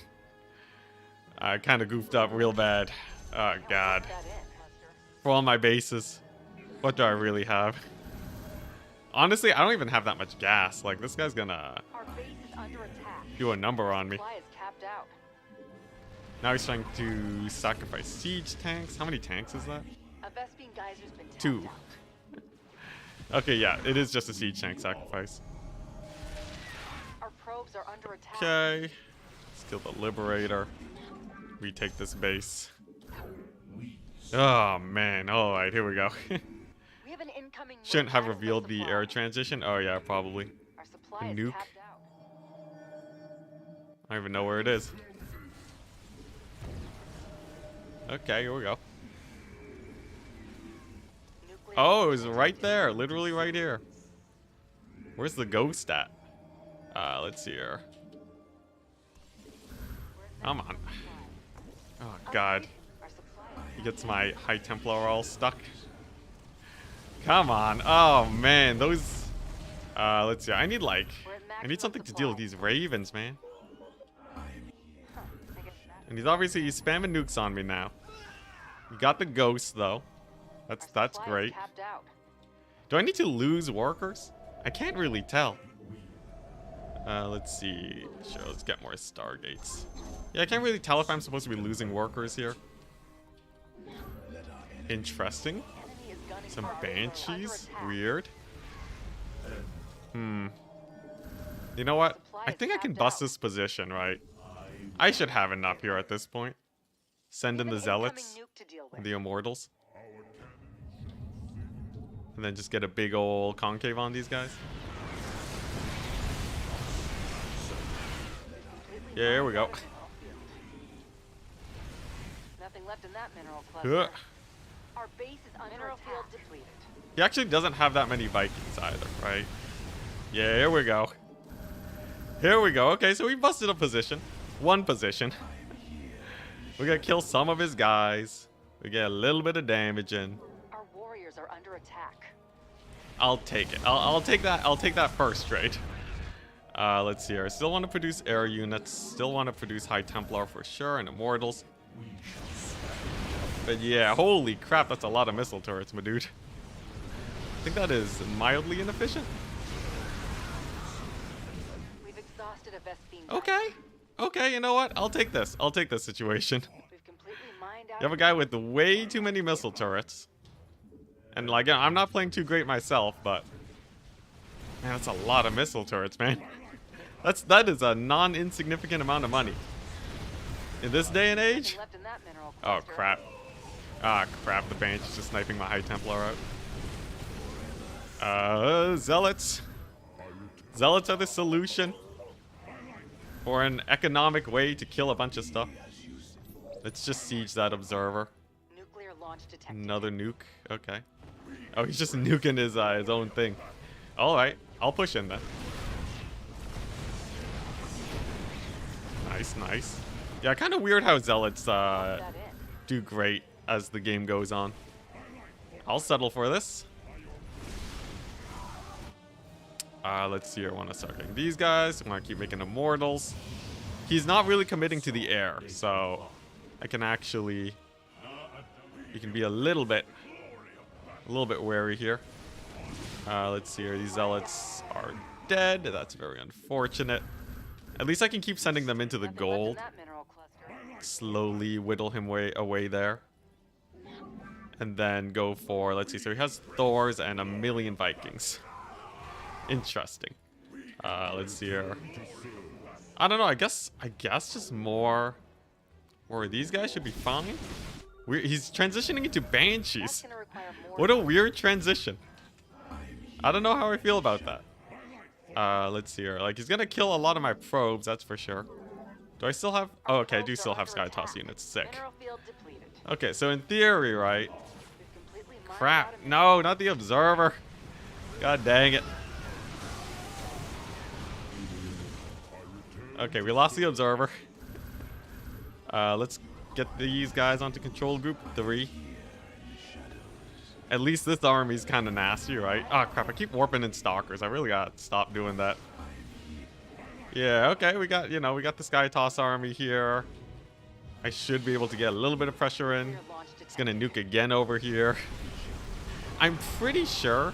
I kind of goofed up real bad. Oh, God. For all my bases. What do I really have? Honestly, I don't even have that much gas. Like, this guy's gonna do a number on me. Now he's trying to sacrifice siege tanks. How many tanks is that? 2. Okay, yeah, it is just a siege tank sacrifice. Okay. Let's kill the Liberator. Retake this base. Oh, man. Alright, here we go. Shouldn't have revealed the air transition. Oh, yeah, probably. A nuke. I don't even know where it is. Okay, here we go. Oh, it was right there. Literally right here. Where's the ghost at? Let's see here. Come on. Oh, God. He gets my High Templar all stuck. Come on. Oh, man. Those... let's see. I need something to deal with these ravens, man. And he's spamming nukes on me now. He got the ghost, though. That's great. Do I need to lose workers? I can't really tell. Let's see. Sure, let's get more Stargates. Yeah, I can't really tell if I'm supposed to be losing workers here. Interesting. Some Banshees. Weird. You know what? I think I can bust this position, right? I should have enough here at this point. Send in the Zealots. The Immortals. And then just get a big ol' concave on these guys. Yeah, here we go. Nothing left in that mineral cluster. Ugh. Our base is under mineral field depleted. He actually doesn't have that many Vikings either, right? Yeah, here we go. Here we go. Okay, so we busted a position. One position. We gotta kill some of his guys. We get a little bit of damage in. Our warriors are under attack. I'll take it. I'll take that. I'll take that first trade. Let's see here. I still want to produce air units. Still want to produce High Templar for sure and Immortals. But yeah, holy crap, that's a lot of missile turrets, my dude. I think that is mildly inefficient. We've exhausted a Vespine. Okay. Okay, you know what? I'll take this. I'll take this situation. We've completely mined out. You have a guy with way too many missile turrets. And like, I'm not playing too great myself, but man, that's a lot of missile turrets, man. That is a non-insignificant amount of money. In this day and age? Left in that mineral Oh cluster. crap. Ah crap, the Banshee is just sniping my High Templar out. Zealots. Zealots are the solution. For an economic way to kill a bunch of stuff. Let's just siege that observer. Nuclear launch detected. Another nuke. Okay. Oh, he's just nuking his own thing. Alright, I'll push in then. Nice, nice. Yeah, kind of weird how Zealots do great as the game goes on. I'll settle for this. Let's see here. I want to start getting these guys. I want to keep making Immortals. He's not really committing to the air, so I can actually... You can be a little bit wary here. Let's see here. These Zealots are dead. That's very unfortunate. At least I can keep sending them into the gold. Slowly whittle him away there. And then go for, let's see, so he has Thors and a million Vikings. Interesting. Let's see here. I don't know, I guess just more of these guys should be fine. He's transitioning into Banshees. What a weird transition. I don't know how I feel about that. Let's see here. Like, he's gonna kill a lot of my probes, that's for sure. Do I still have... Oh, okay, I do still have Sky Toss units. Sick. Okay, so in theory, right? Crap. No, not the Observer. God dang it. Okay, we lost the Observer. Let's get these guys onto Control Group 3. At least this army's kind of nasty, right? Oh, crap, I keep warping in Stalkers. I really gotta stop doing that. Yeah, okay, we got the Sky Toss army here. I should be able to get a little bit of pressure in. It's gonna nuke again over here. I'm pretty sure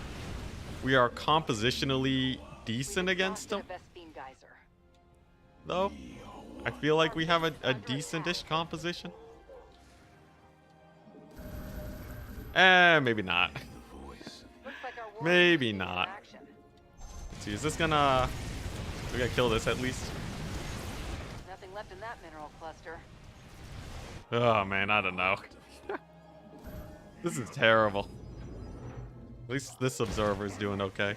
we are compositionally decent against them. Though, I feel like we have a decent-ish composition. Maybe not. Maybe not. Let's see, is this gonna... We gotta kill this at least. Nothing left in that mineral cluster. Oh man, I don't know. This is terrible. At least this observer is doing okay.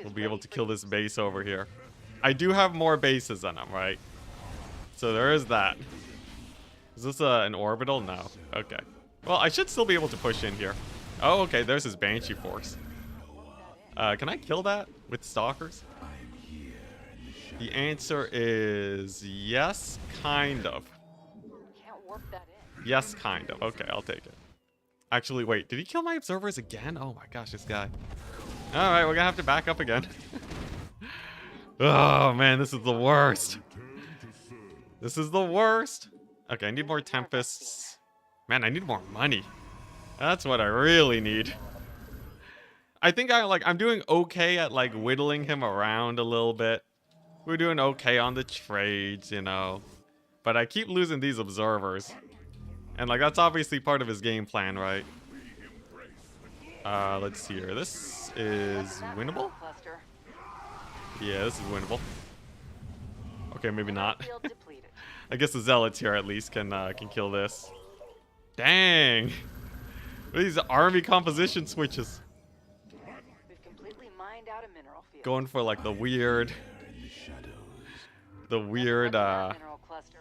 We'll be able to kill this base over here. I do have more bases than him, right? So there is that. Is this an orbital? No. Okay. Well, I should still be able to push in here. Oh, okay. There's his Banshee force. Can I kill that with Stalkers? The answer is yes, kind of. Yes, kind of. Okay, I'll take it. Actually, wait. Did he kill my observers again? Oh my gosh, this guy. Alright, we're gonna have to back up again. Oh man, this is the worst. This is the worst. Okay, I need more Tempests. Man, I need more money. That's what I really need. I think I'm doing okay at like whittling him around a little bit. We're doing okay on the trades, you know. But I keep losing these observers. And like that's obviously part of his game plan, right? Let's see here. This is winnable? Yeah, this is winnable. Okay, maybe not. I guess the zealots here at least can kill this. Dang! What are these army composition switches? We've completely mined out a mineral field. Going for like the weird Mineral cluster.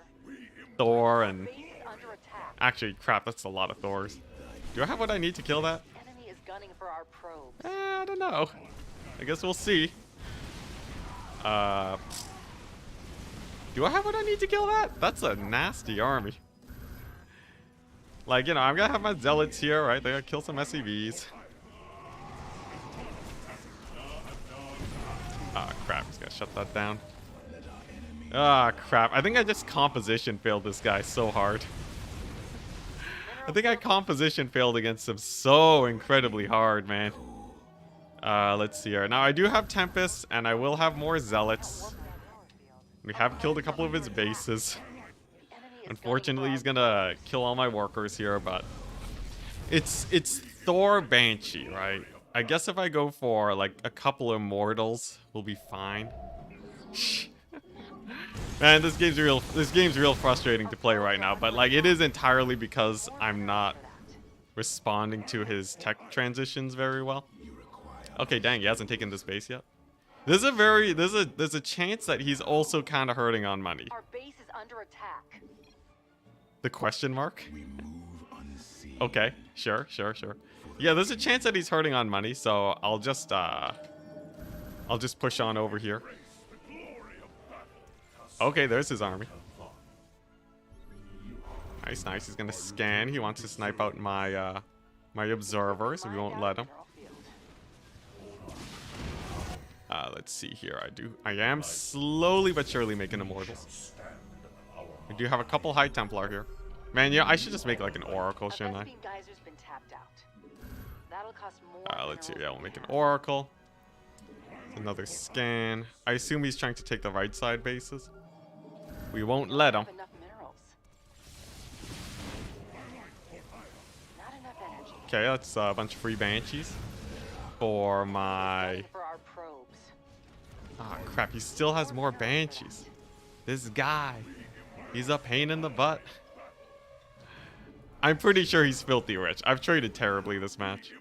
Thor and Base is under attack. actually crap, that's a lot of Thors. Do I have what I need to kill that? Enemy is gunning for our probes. I don't know. I guess we'll see. Do I have what I need to kill that? That's a nasty army. Like, you know, I'm gonna have my zealots here, right? They gotta kill some SCVs. Ah, crap. He's gonna shut that down. Ah, crap. I think I just composition failed this guy so hard. I think I composition failed against him so incredibly hard, man. Let's see here. Now, I do have Tempest, and I will have more Zealots. We have killed a couple of his bases. Unfortunately, he's gonna kill all my workers here, but... It's Thor Banshee, right? I guess if I go for, like, a couple Immortals, we'll be fine. Man, this game's real frustrating to play right now, but like it is entirely because I'm not responding to his tech transitions very well. Okay, dang, he hasn't taken this base yet. There's a chance that he's also kind of hurting on money. Our base is under attack. The question mark? Okay, sure. Yeah, there's a chance that he's hurting on money, so I'll just push on over here. Okay, there's his army. Nice. He's gonna scan. He wants to snipe out my my observers. We won't let him. Let's see here. I am slowly but surely making immortals. We do have a couple High Templar here. Man, yeah, I should just make like an Oracle, shouldn't I? Let's see. Yeah, we'll make an Oracle. Another scan. I assume he's trying to take the right side bases. We won't let him. Okay, that's a bunch of free Banshees for my... Ah, crap. He still has more Banshees. This guy. He's a pain in the butt. I'm pretty sure he's filthy rich. I've traded terribly this match.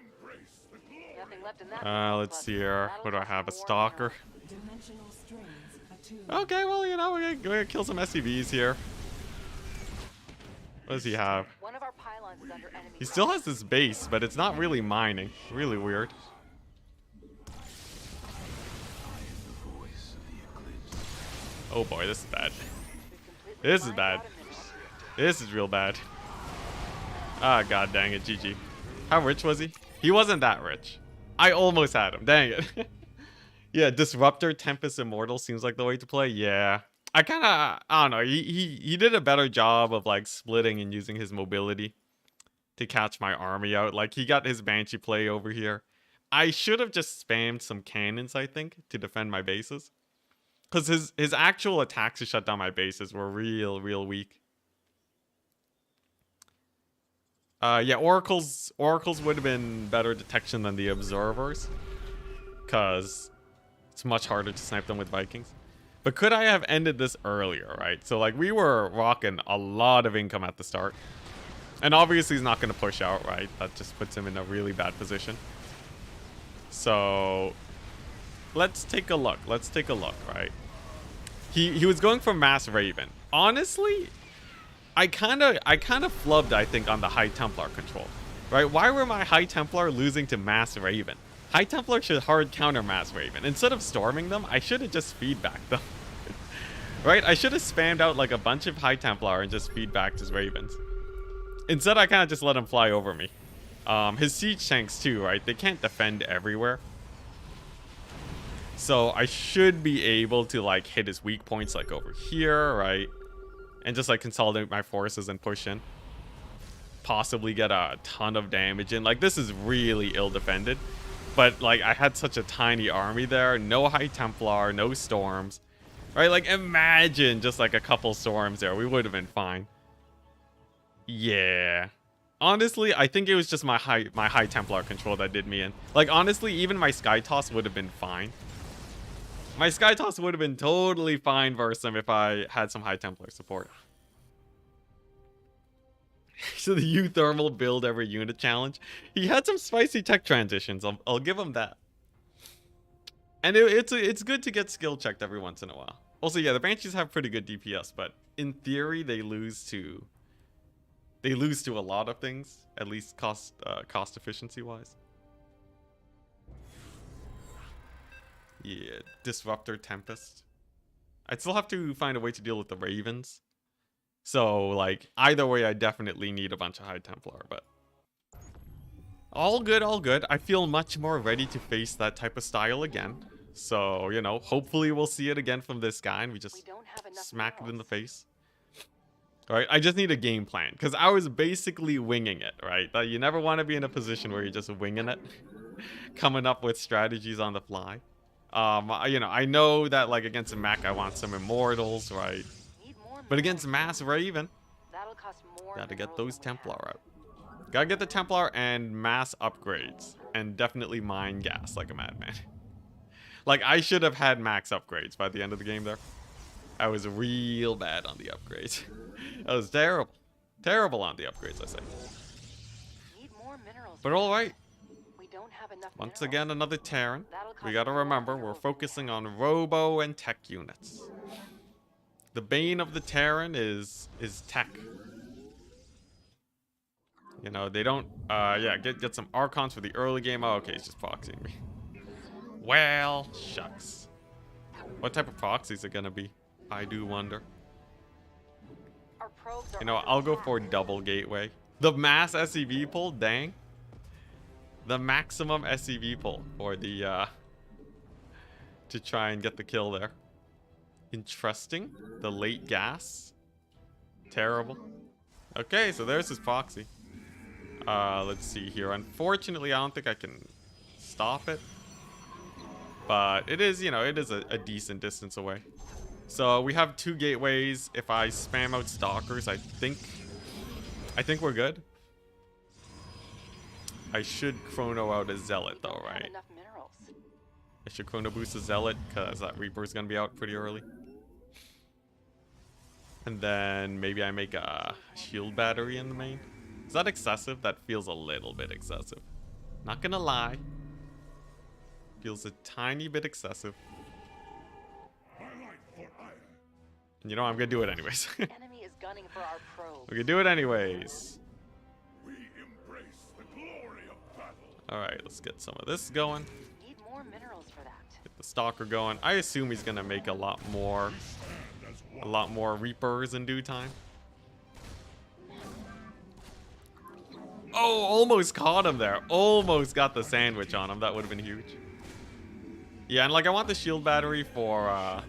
Let's see here. What do I have? A Stalker. Okay, well, you know, we're gonna kill some SCVs here. What does he have? He still has this base, but it's not really mining. Really weird. Oh boy, this is bad. This is bad. This is real bad. Ah, god dang it, GG. How rich was he? He wasn't that rich. I almost had him. Dang it. Yeah, Disruptor, Tempest, Immortal seems like the way to play. Yeah. I don't know. He did a better job of like splitting and using his mobility to catch my army out. Like he got his Banshee play over here. I should have just spammed some cannons, I think, to defend my bases. Because his actual attacks to shut down my bases were real weak. Yeah, Oracles would have been better detection than the Observers. Because it's much harder to snipe them with Vikings. But could I have ended this earlier, right? So, like, we were rocking a lot of income at the start. And obviously he's not going to push out, right? That just puts him in a really bad position. So, let's take a look. Right? He was going for Mass Raven. Honestly, I kind of flubbed, I think, on the High Templar control. Right? Why were my High Templar losing to Mass Raven? High Templar should hard counter Mass Raven. Instead of storming them, I should have just feedbacked them. Right? I should have spammed out like a bunch of High Templar and just feedbacked his Ravens. Instead, I kind of just let him fly over me. His siege tanks too, right? They can't defend everywhere. So I should be able to like hit his weak points like over here, right? And just like consolidate my forces and push in. Possibly get a ton of damage in. Like this is really ill defended. But like I had such a tiny army there, no High Templar, no storms. Right? Like imagine just like a couple storms there. We would have been fine. Yeah. Honestly, I think it was just my high Templar control that did me in. Like honestly, even my Sky Toss would have been fine. My Sky Toss would have been totally fine versus him if I had some High Templar support. So the U-Thermal build every unit challenge. He had some spicy tech transitions. I'll give him that. And it's good to get skill checked every once in a while. Also, yeah, the Banshees have pretty good DPS, but in theory, they lose to a lot of things, at least cost efficiency wise. Yeah, Disruptor Tempest. I'd still have to find a way to deal with the Ravens. So, like, either way, I definitely need a bunch of High Templar, but all good, all good. I feel much more ready to face that type of style again. So, you know, hopefully we'll see it again from this guy and we just smack it in the face. Alright, I just need a game plan, because I was basically winging it, right? You never want to be in a position where you're just winging it. Coming up with strategies on the fly. You know, I know that, like, against a mech, I want some Immortals, right? But against Mass Raven, gotta get those Templar out. Gotta get the Templar and Mass upgrades. And definitely mine gas like a madman. Like, I should have had max upgrades by the end of the game there. I was real bad on the upgrades. I was terrible. Terrible on the upgrades, I say. But alright. Once again, another Terran. We gotta remember, we're focusing on robo and tech units. The bane of the Terran is tech. You know, they don't, yeah, get some Archons for the early game. Oh, okay, it's just proxying me. Well, shucks. What type of proxy is it gonna be? I do wonder. You know, I'll go for double gateway. The mass SCV pull, dang. The maximum SCV pull for the, to try and get the kill there. Interesting. The late gas. Terrible. Okay, so there's his proxy. Let's see here. Unfortunately, I don't think I can stop it. But it is, you know, it is a decent distance away. So we have 2 gateways. If I spam out Stalkers, I think we're good. I should chrono out a Zealot though, right? I should chrono boost a Zealot because that Reaper's gonna be out pretty early. And then maybe I make a shield battery in the main. Is that excessive? That feels a little bit excessive. Not gonna lie. Feels a tiny bit excessive. And you know, I'm gonna do it anyways. Enemy is gunning for our probes. We're gonna do it anyways. We embrace the glory of battle. Alright, let's get some of this going. Need more minerals for that. Get the Stalker going. I assume he's gonna make a lot more Reapers in due time. Oh, almost caught him there. Almost got the sandwich on him. That would have been huge. Yeah, and like I want the shield battery for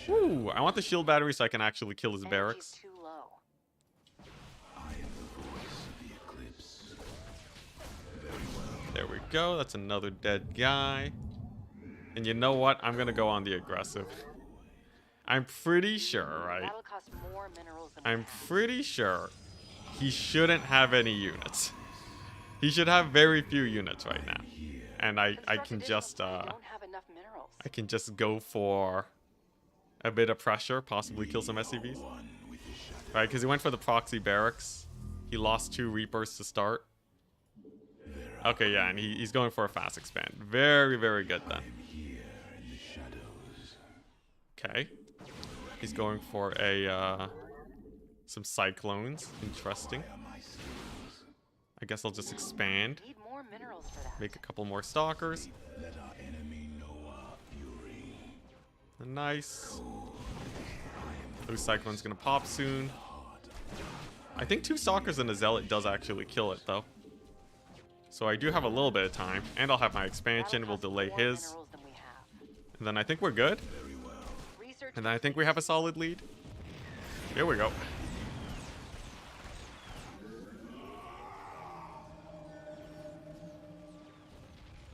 Ooh, I want the shield battery so I can actually kill his barracks. Too low. There we go. That's another dead guy. And you know what? I'm gonna go on the aggressive. I'm pretty sure, right? That'll cost more minerals than I'm pretty sure he shouldn't have any units. He should have very few units right now. And I can just I can just go for a bit of pressure, possibly kill some SCVs. Right, because he went for the proxy barracks. He lost 2 Reapers to start. Okay, yeah, and he's going for a fast expand. Very, very good then. Okay. He's going for a some cyclones. Interesting. I guess I'll just expand. Need more minerals for that. Make a couple more stalkers. Nice. Those cyclones gonna pop soon. I think 2 stalkers and a zealot does actually kill it though. So I do have a little bit of time, and I'll have my expansion. We'll delay his. And then I think we're good. And then I think we have a solid lead. Here we go.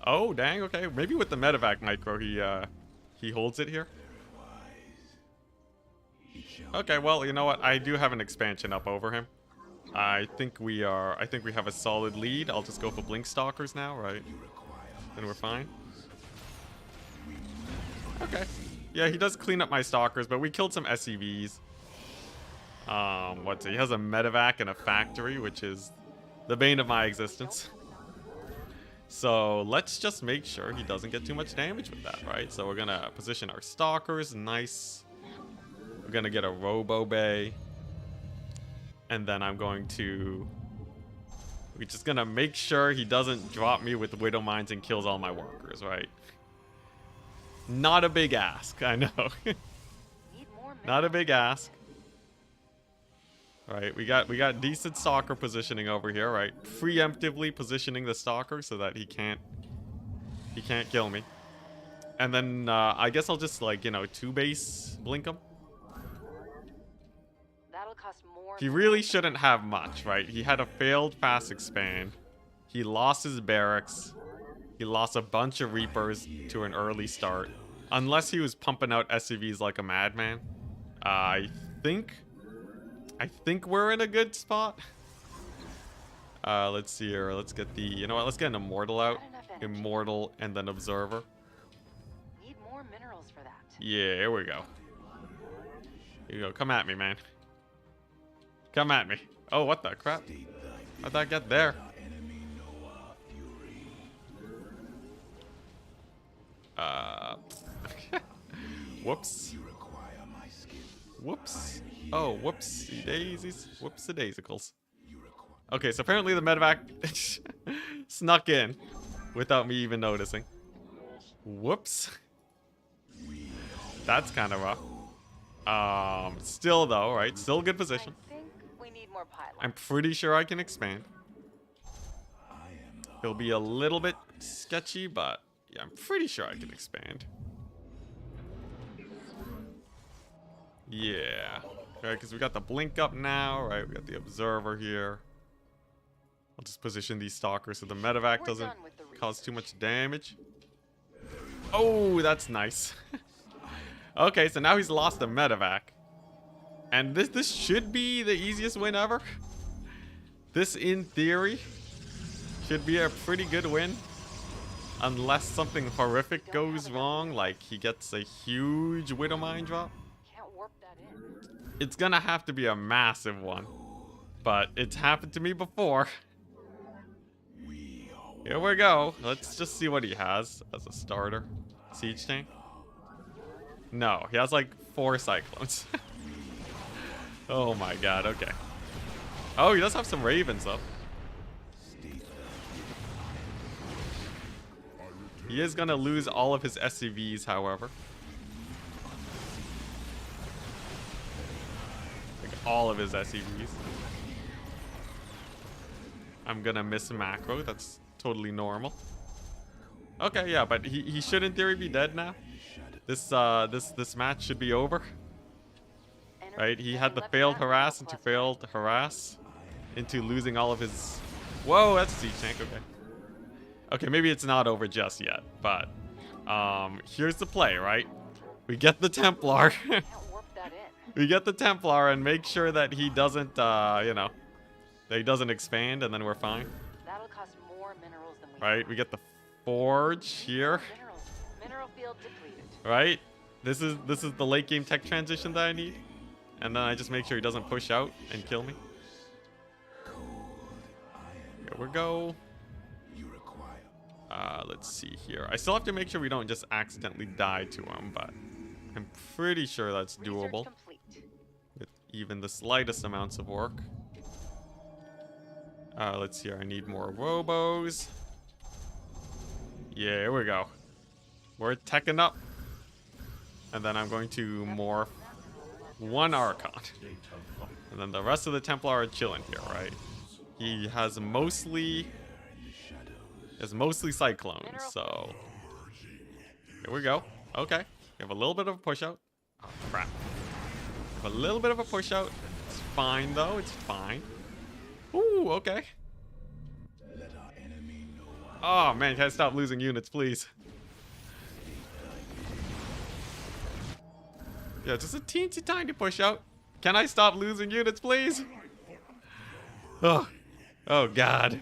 Oh, dang, okay. Maybe with the medevac micro, he holds it here. Okay, well, you know what? I do have an expansion up over him. I think we have a solid lead. I'll just go for Blink Stalkers now, right? Then we're fine. Okay. Yeah, he does clean up my Stalkers, but we killed some SCVs. He has a medevac and a factory, which is the bane of my existence. So let's just make sure he doesn't get too much damage with that, right? So we're gonna position our Stalkers, nice. We're gonna get a Robo Bay. And then we're just gonna make sure he doesn't drop me with Widow Mines and kills all my workers, right? Not a big ask, I know. Not a big ask. Right, we got decent Stalker positioning over here, right? Preemptively positioning the Stalker so that he can't kill me. And then I guess I'll just like, you know, 2-base blink him. That'll cost more. He really shouldn't have much, right? He had a failed fast expand. He lost his barracks. He lost a bunch of Reapers to an early start. Unless he was pumping out SCVs like a madman. I think we're in a good spot. Let's see here. Let's get the, you know what? Let's get an Immortal out. Immortal and then Observer. Need more minerals for that. Yeah, here we go. Here you go. Come at me, man. Come at me. Oh, what the crap? How'd that get there? Whoops. Whoops. Oh, whoopsie daisies. Whoopsie daisicles. Okay, so apparently the medevac snuck in without me even noticing. Whoops. That's kind of rough. Still though, right? Still good position. I think we need more pilots. I'm pretty sure I can expand. It'll be a little bit sketchy, but yeah, I'm pretty sure I can expand. Yeah. Okay, because we got the blink up now, right? We got the observer here. I'll just position these stalkers so the medevac doesn't cause too much damage. Oh, that's nice. Okay, so now he's lost a medevac. And this should be the easiest win ever. This, in theory, should be a pretty good win. Unless something horrific goes wrong, like he gets a huge Widow Mine drop. Can't warp that in. It's gonna have to be a massive one. But it's happened to me before. Here we go. Let's just see what he has as a starter. Siege tank? No, he has like 4 Cyclones. Oh my god, okay. Oh, he does have some Ravens though. He is gonna lose all of his SCVs, however. Like all of his SCVs. I'm gonna miss macro, that's totally normal. Okay, yeah, but he should in theory be dead now. This match should be over. Right? He had the failed harass into failed harass into losing all of his. Whoa, that's a siege tank, okay. Okay, maybe it's not over just yet, but here's the play, right? We get the Templar. Can't warp that in. We get the Templar and make sure that he doesn't you know, that he doesn't expand, and then we're fine. That'll cost more minerals than we Right? have. We get the Forge here. Minerals. Mineral field depleted. Right? This is the late game tech transition that I need. And then I just make sure he doesn't push out and kill me. Here we go. Let's see here. I still have to make sure we don't just accidentally die to him, but I'm pretty sure that's doable. Research complete. With even the slightest amounts of work. Let's see here. I need more robos. Yeah, here we go. We're teching up. And then I'm going to morph 1 Archon. And then the rest of the Templar are chilling here, right? He has mostly Cyclones, so here we go. Okay. We have a little bit of a push out. Oh crap. We have a little bit of a push out. It's fine though, it's fine. Ooh, okay. Oh man, can I stop losing units, please? Yeah, just a teensy tiny push out. Can I stop losing units, please? Oh, oh God.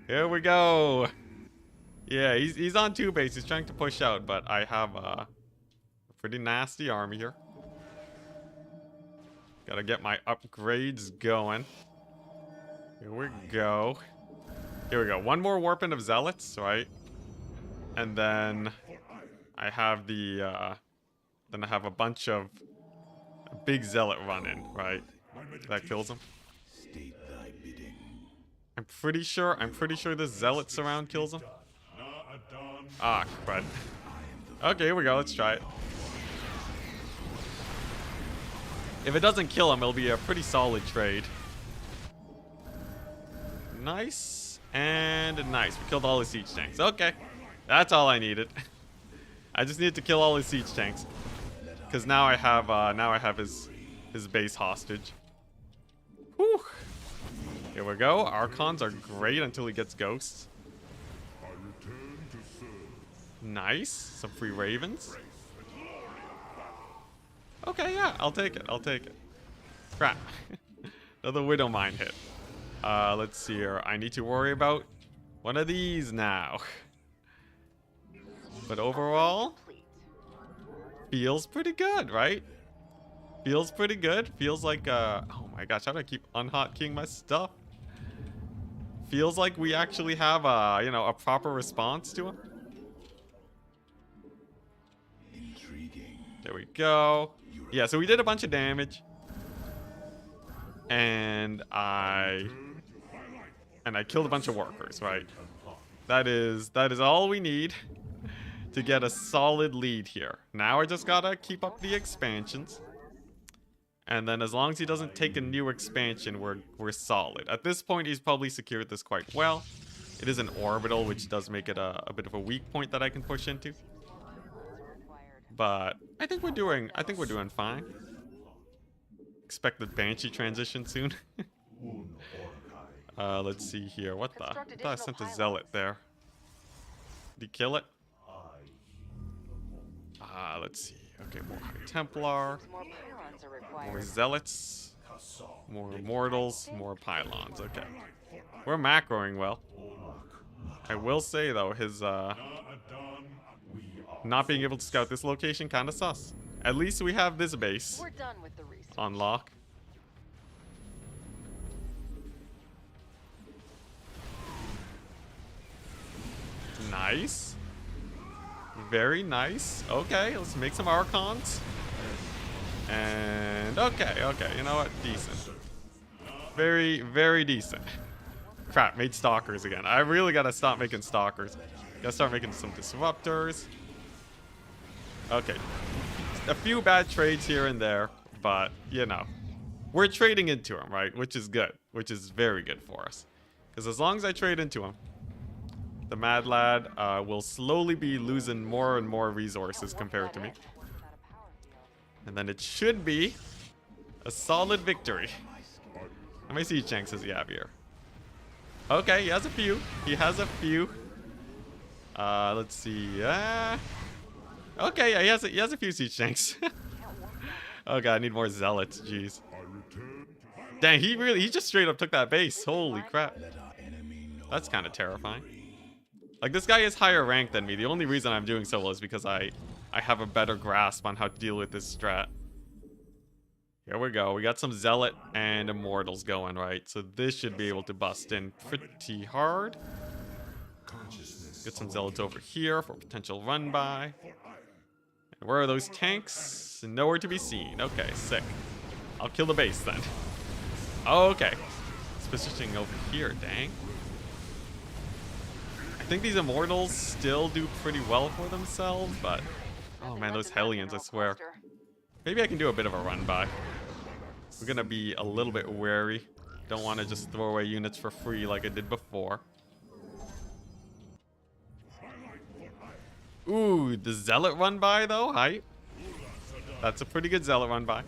Here we go. Yeah, he's on 2 base. He's trying to push out, but I have a pretty nasty army here. Gotta get my upgrades going. Here we go. Here we go. One more warping of zealots, right? And then I have the then I have a bunch of big zealot running, right? That kills him. I'm pretty sure this zealot surround kills him. Ah, crud. Okay, here we go. Let's try it. If it doesn't kill him, it'll be a pretty solid trade. Nice and nice. We killed all his siege tanks. Okay, that's all I needed. I just needed to kill all his siege tanks, because now I have his base hostage. Whew. Here we go. Archons are great until he gets ghosts. Nice. Some free ravens. Okay, yeah, I'll take it. I'll take it. Crap. Another Widow Mine hit. Let's see here. I need to worry about one of these now. But overall, feels pretty good, right? Feels pretty good. Feels like, oh my gosh, how do I keep unhotkeying my stuff? Feels like we actually have a, you know, a proper response to him. There we go. Yeah, so we did a bunch of damage. And I killed a bunch of workers, right? That is all we need to get a solid lead here. Now I just gotta keep up the expansions. And then as long as he doesn't take a new expansion, we're solid. At this point, he's probably secured this quite well. It is an orbital, which does make it a bit of a weak point that I can push into. But I think we're doing fine. Expect the Banshee transition soon. Let's see here. What the? I thought I sent a zealot there. Did he kill it? Let's see. Okay, more High Templar. More zealots. More immortals. More pylons. Okay. We're macroing well. I will say though, his not being able to scout this location kinda sus. At least we have this base on lock. Nice. Very nice. Okay, let's make some Archons. And okay, you know what? Decent. Very, very decent. Crap, made Stalkers again. I really gotta stop making Stalkers. Gotta start making some Disruptors. Okay. A few bad trades here and there, but, you know. We're trading into him, right? Which is good. Which is very good for us. Because as long as I trade into him, the Mad Lad will slowly be losing more and more resources compared to me. And then it should be a solid victory. How many siege tanks does he have here? Okay, he has a few. He has a few. Let's see. Okay, yeah, he has a few siege tanks. Oh god, I need more zealots. Jeez. Dang, he just straight up took that base. Holy crap. That's kind of terrifying. Like, this guy is higher rank than me. The only reason I'm doing so well is because I have a better grasp on how to deal with this strat. Here we go. We got some Zealot and Immortals going, right? So this should be able to bust in pretty hard. Get some Zealots over here for potential run-by. And where are those tanks? Nowhere to be seen. Okay, sick. I'll kill the base then. Okay. It's positioning over here, dang. I think these Immortals still do pretty well for themselves, but... Oh man, those Hellions, I swear. Maybe I can do a bit of a run-by. We're gonna be a little bit wary. Don't want to just throw away units for free like I did before. Ooh, the Zealot run-by though, hype. That's a pretty good Zealot run-by.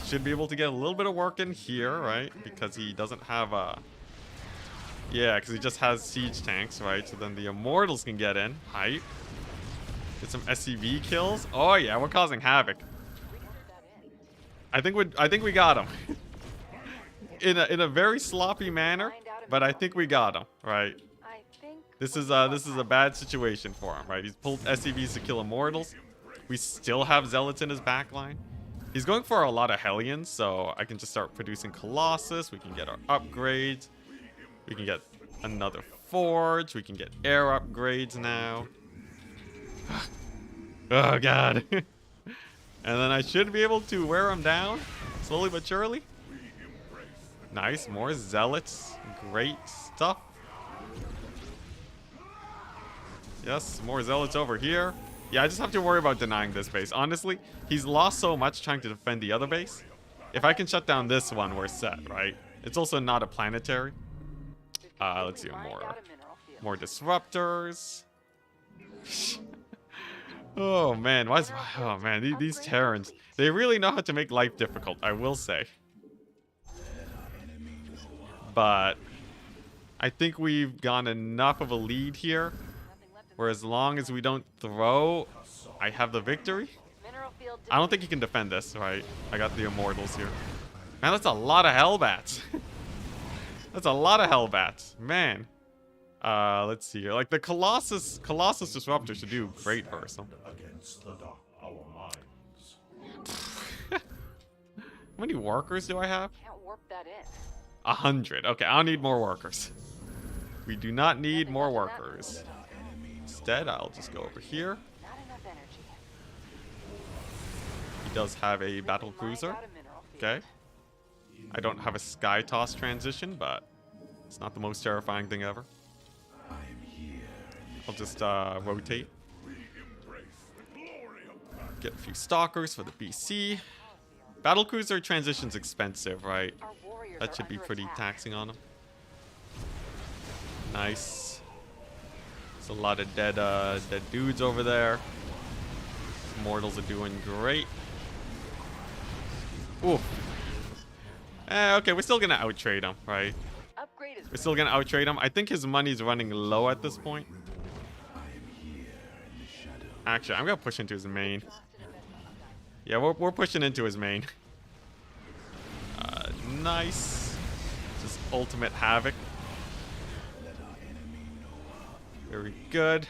Should be able to get a little bit of work in here, right? Because he doesn't have a... Yeah, because he just has siege tanks, right? So then the Immortals can get in. Hype. Get some SCV kills. Oh yeah, we're causing havoc. I think we got him. in a very sloppy manner, but I think we got him, right? This is a bad situation for him, right? He's pulled SCVs to kill Immortals. We still have Zealots in his backline. He's going for a lot of Hellions, so I can just start producing Colossus. We can get our upgrades. We can get another Forge. We can get air upgrades now. Oh, God. And then I should be able to wear him down, slowly but surely. Nice, more Zealots. Great stuff. Yes, more Zealots over here. Yeah, I just have to worry about denying this base. Honestly, he's lost so much trying to defend the other base. If I can shut down this one, we're set, right? It's also not a planetary. Let's see, more disruptors. Oh man, oh man, these Terrans, they really know how to make life difficult, I will say. But I think we've gotten enough of a lead here, where as long as we don't throw, I have the victory. I don't think he can defend this, right? I got the Immortals here. Man, that's a lot of Hellbats. That's a lot of Hellbats, man. Let's see here. Like the Colossus Disruptor should do great for us. How many workers do I have? 100. Okay, I don't need more workers. We do not need more workers. Instead, I'll just go over here. He does have a battle cruiser. Okay. I don't have a Sky Toss transition, but it's not the most terrifying thing ever. I'll just rotate. Get a few Stalkers for the BC. Battlecruiser transition's expensive, right? That should be pretty taxing on him. Nice. There's a lot of dead dudes over there. Immortals are doing great. Ooh. Okay, we're still gonna outtrade him, right? We're still gonna outtrade him. I think his money's running low at this point. Actually, I'm gonna push into his main. Yeah, we're pushing into his main. Nice. Just ultimate havoc. Very good.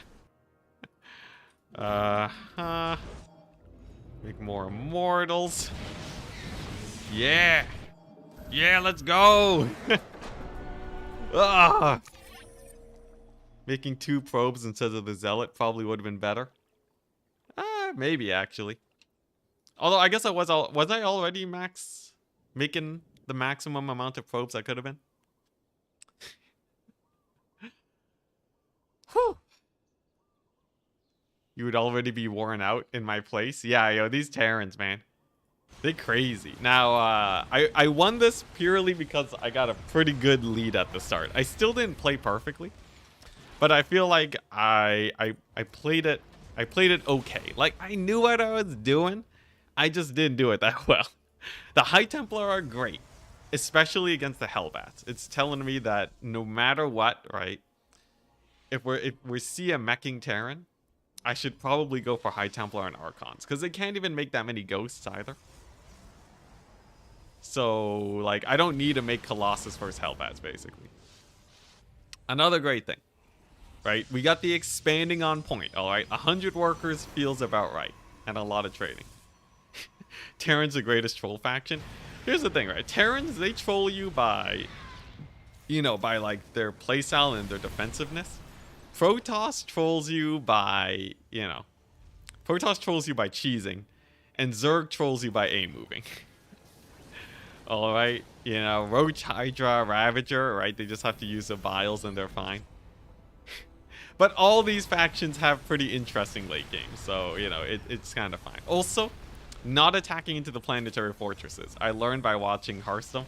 Make more Immortals. Yeah. Yeah, let's go. Making 2 probes instead of the Zealot probably would have been better. Maybe actually. Although I guess I was I already making the maximum amount of probes I could have been? Whew. You would already be worn out in my place? Yeah, yo, these Terrans, man. They're crazy. Now, I won this purely because I got a pretty good lead at the start. I still didn't play perfectly, but I feel like I played it okay. Like, I knew what I was doing. I just didn't do it that well. The High Templar are great, especially against the Hellbats. It's telling me that no matter what, right? If we see a meching Terran, I should probably go for High Templar and Archons, because they can't even make that many ghosts either. So, like, I don't need to make Colossus versus Hellbats, basically. Another great thing, right? We got the expanding on point, all right? 100 workers feels about right, and a lot of trading. Terran's the greatest troll faction. Here's the thing, right? Terrans, they troll you by, by, like, their playstyle and their defensiveness. Protoss trolls you by, Protoss trolls you by cheesing, and Zerg trolls you by A-moving. Alright, Roach, Hydra, Ravager, right? They just have to use the vials and they're fine. But all these factions have pretty interesting late games, so, it's kind of fine. Also, not attacking into the planetary fortresses. I learned by watching Hearthstone.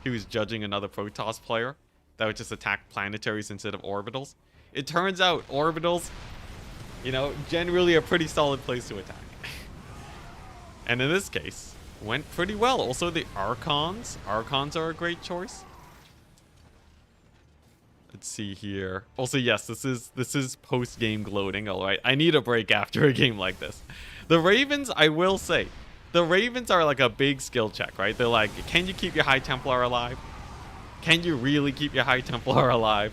He was judging another Protoss player that would just attack planetaries instead of orbitals. It turns out orbitals, generally a pretty solid place to attack. And in this case, went pretty well. Also, the Archons. Archons are a great choice. Let's see here. Also, yes, this is post-game gloating, all right? I need a break after a game like this. The Ravens, I will say, the Ravens are like a big skill check, right? They're like, can you keep your High Templar alive? Can you really keep your High Templar alive?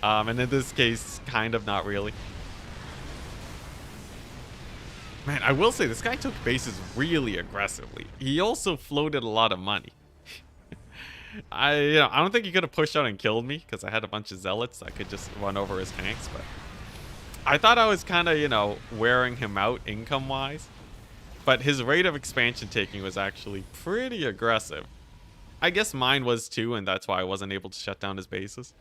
And in this case, kind of not really. Man, I will say this guy took bases really aggressively. He also floated a lot of money. I don't think he could have pushed out and killed me because I had a bunch of zealots. I could just run over his tanks, but I thought I was kind of, wearing him out income-wise. But his rate of expansion taking was actually pretty aggressive. I guess mine was too, and that's why I wasn't able to shut down his bases.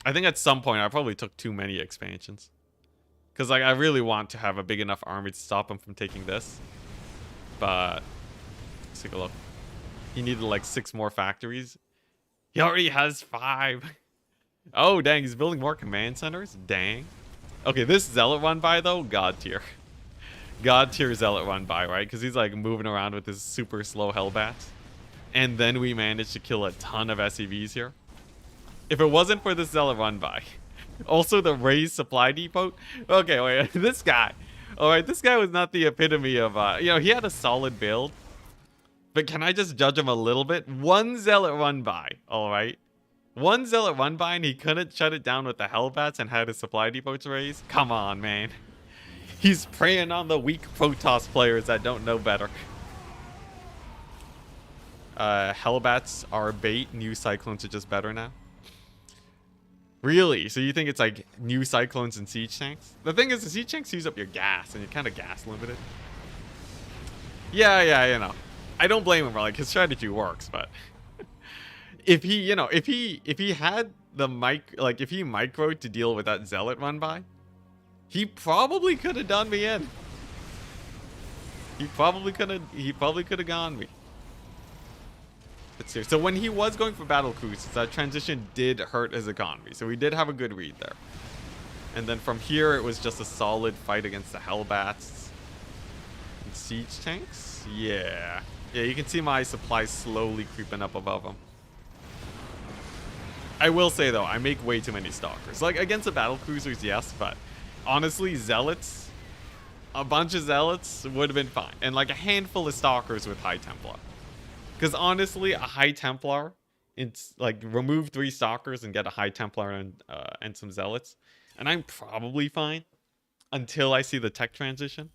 I think at some point I probably took too many expansions. Because like I really want to have a big enough army to stop him from taking this. But let's take a look. He needed like 6 more factories. He already has 5. Oh, dang. He's building more command centers? Dang. Okay, this Zealot run by, though, God tier. God tier Zealot run by, right? Because he's like moving around with his super slow Hellbats. And then we managed to kill a ton of SCVs here. If it wasn't for this Zealot run by. Also, the raised supply depot. Okay, wait. This guy. Alright, this guy was not the epitome of... he had a solid build. But can I just judge him a little bit? One Zealot run by, alright? One Zealot run by and he couldn't shut it down with the Hellbats and had his supply depots raised? Come on, man. He's preying on the weak Protoss players that don't know better. Hellbats are bait. New Cyclones are just better now. Really? So you think it's like new Cyclones and Siege Tanks? The thing is, the Siege Tanks use up your gas and you're kind of gas limited. Yeah, I don't blame him, like his strategy works, but if he, if he had the if he microed to deal with that Zealot run by, he probably could have done me in. He probably could have gone me. Let's see. So when he was going for battle cruises, that transition did hurt his economy. So we did have a good read there. And then from here, it was just a solid fight against the Hellbats and Siege Tanks. Yeah. Yeah, you can see my supplies slowly creeping up above them. I will say, though, I make way too many Stalkers. Like, against the battle cruisers, yes, but honestly, Zealots, a bunch of Zealots would have been fine. And, like, a handful of Stalkers with High Templar. Because, honestly, a High Templar, it's, like, remove 3 Stalkers and get a High Templar and some Zealots. And I'm probably fine until I see the tech transition.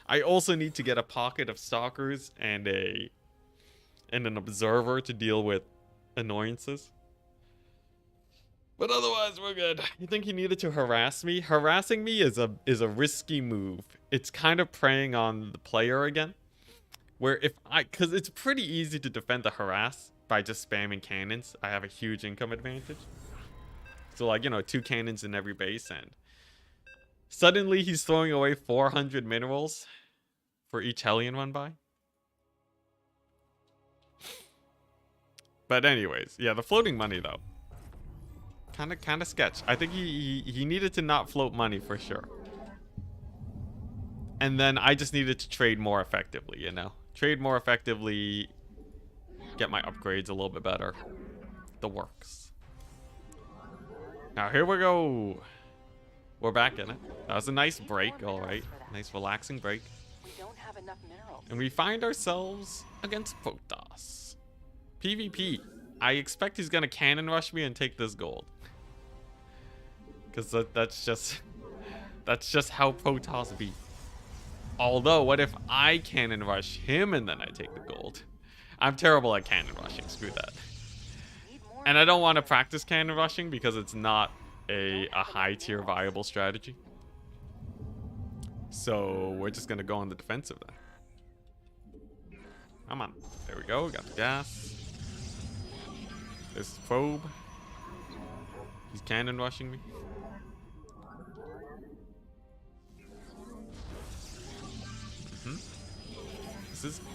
I also need to get a pocket of Stalkers and an Observer to deal with annoyances. But otherwise, we're good. You think he needed to harass me? Harassing me is a risky move. It's kind of preying on the player again. Where because it's pretty easy to defend the harass by just spamming cannons. I have a huge income advantage. So like, 2 cannons in every base, and suddenly he's throwing away 400 minerals for each Hellion run by. But anyways, yeah, the floating money though. Kind of sketch. I think he needed to not float money for sure. And then I just needed to trade more effectively, Trade more effectively, get my upgrades a little bit better. The works. Now here we go. We're back in it. That was a nice break, alright. Nice relaxing break. We don't have enough minerals. And we find ourselves against Protoss. PvP. I expect he's gonna cannon rush me and take this gold. Because that's just how Protoss be. Although, what if I cannon rush him and then I take the gold? I'm terrible at cannon rushing. Screw that. And I don't want to practice cannon rushing because it's not a high tier viable strategy. So we're just gonna go on the defensive then. Come on. There we go. Got the gas. There's the probe. He's cannon rushing me.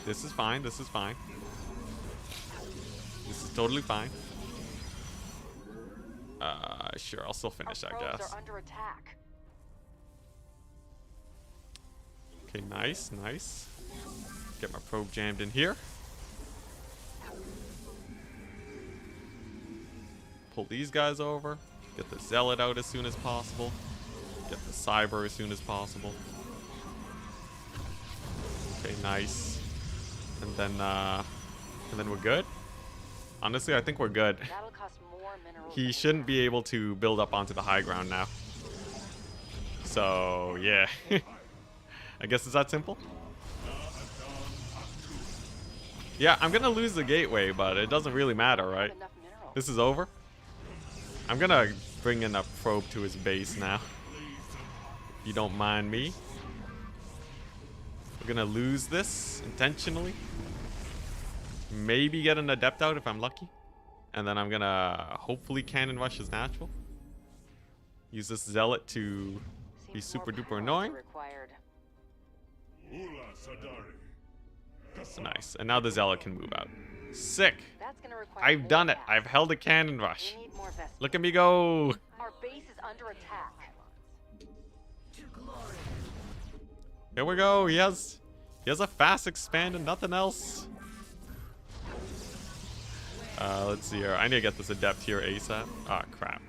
This is fine. This is fine. This is totally fine. Sure, I'll still finish, I guess. Are under attack. Okay, nice, nice. Get my probe jammed in here. pull these guys over. Get the Zealot out as soon as possible. Get the Cyber as soon as possible. Okay, nice. And then we're good. Honestly, I think we're good. That'll cost more minerals He than shouldn't be able to build up onto the high ground now. So, yeah. I guess it's that simple. Yeah, I'm gonna lose the gateway, but it doesn't really matter, right? enough minerals. This is over. I'm gonna bring in a probe to his base now. If you don't mind me. We're gonna lose this intentionally. Maybe get an adept out if I'm lucky. And then I'm gonna hopefully cannon rush his natural. Use this zealot to be Seems super more duper pylons annoying. are required. Ula Sadari. Nice. And now the zealot can move out. Sick. That's gonna require I've more done it. gas. I've held a cannon rush. We need more vessels. Look at me go. Our base is under attack. To glory. Here we go. He has a fast expand and nothing else. Let's see here. I need to get this adept here ASAP. Ah, crap.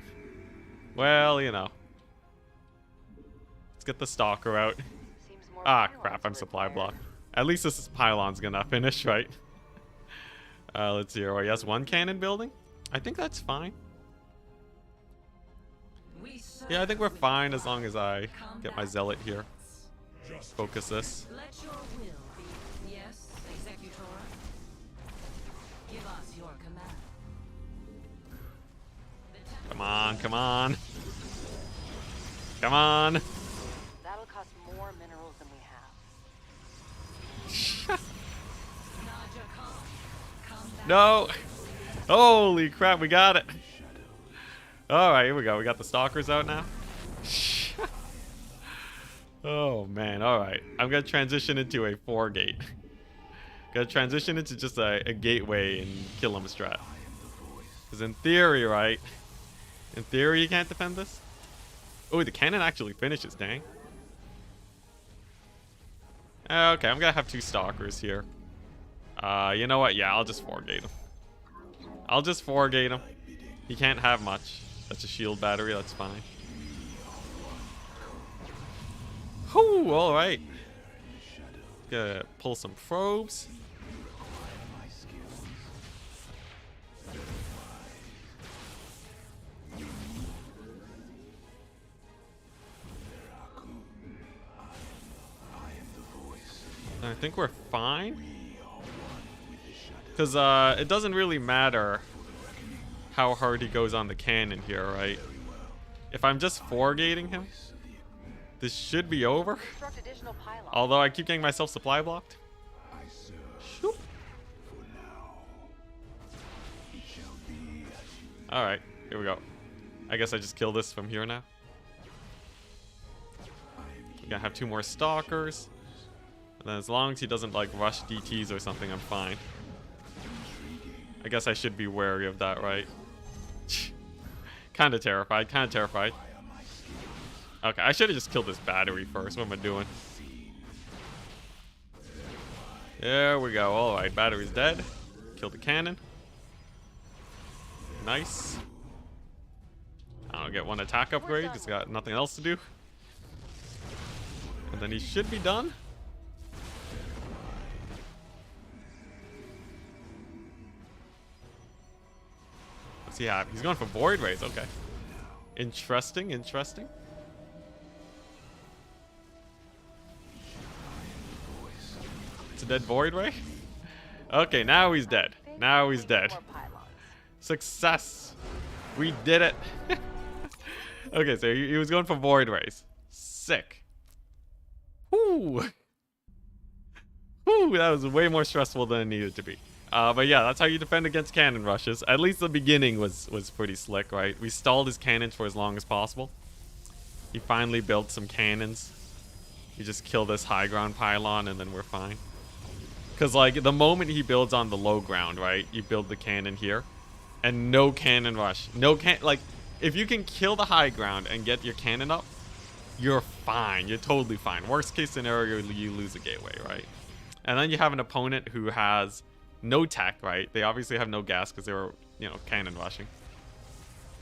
Well, you know. Let's get the stalker out. Seems more Ah, pylons crap. I'm are supply required. block. At least this pylon's gonna finish, right? Let's see here. Oh, he has one cannon building? I think that's fine. We serve Yeah, I think we're with fine as long as I combat get my zealot here. Just Focus this. Let your will be. Yes, Executor. Give us your command. The Come on, come on. Come on. That'll cost more minerals than we have. Naja come back. No. Holy crap, we got it. Alright, here we go. We got the stalkers out now. Oh, man. Alright. I'm going to transition into a 4-gate. Going to transition into just a gateway and kill him strat. Because in theory, right? In theory, you can't defend this. Oh, the cannon actually finishes, dang. Okay, I'm going to have 2 stalkers here. You know what? Yeah, I'll just 4-gate him. I'll just 4-gate him. He can't have much. That's a shield battery. That's fine. Whew, alright. Gonna pull some probes. I think we're fine. Because it doesn't really matter how hard he goes on the cannon here, right? If I'm just 4-gating him, this should be over. Construct additional pylons. Although I keep getting myself supply blocked. Shoop. Alright, here we go. I guess I just kill this from here now. We're gonna have 2 more stalkers. And then as long as he doesn't like rush DTs or something, I'm fine. I guess I should be wary of that, right? Kinda terrified, kinda terrified. Okay, I should have just killed this battery first. What am I doing? There we go. Alright, battery's dead. Kill the cannon. Nice. I'll get 1 attack upgrade. He's got nothing else to do. And then he should be done. What's he have? He's going for Void Rays. Okay. Interesting, interesting. It's a dead Void Ray? Okay, now he's dead. Now he's dead. More pylons. Success. We did it. Okay, so he was going for Void Rays. Sick. Whoo. Whoo, that was way more stressful than it needed to be. But yeah, that's how you defend against cannon rushes. At least the beginning was pretty slick, right? We stalled his cannons for as long as possible. He finally built some cannons. You just kill this high ground pylon and then we're fine. Because, like, the moment he builds on the low ground, right? You build the cannon here. And no cannon rush. Like, if you can kill the high ground and get your cannon up, you're fine. You're totally fine. Worst case scenario, you lose a gateway, right? And then you have an opponent who has no tech, right? They obviously have no gas because they were, you know, cannon rushing.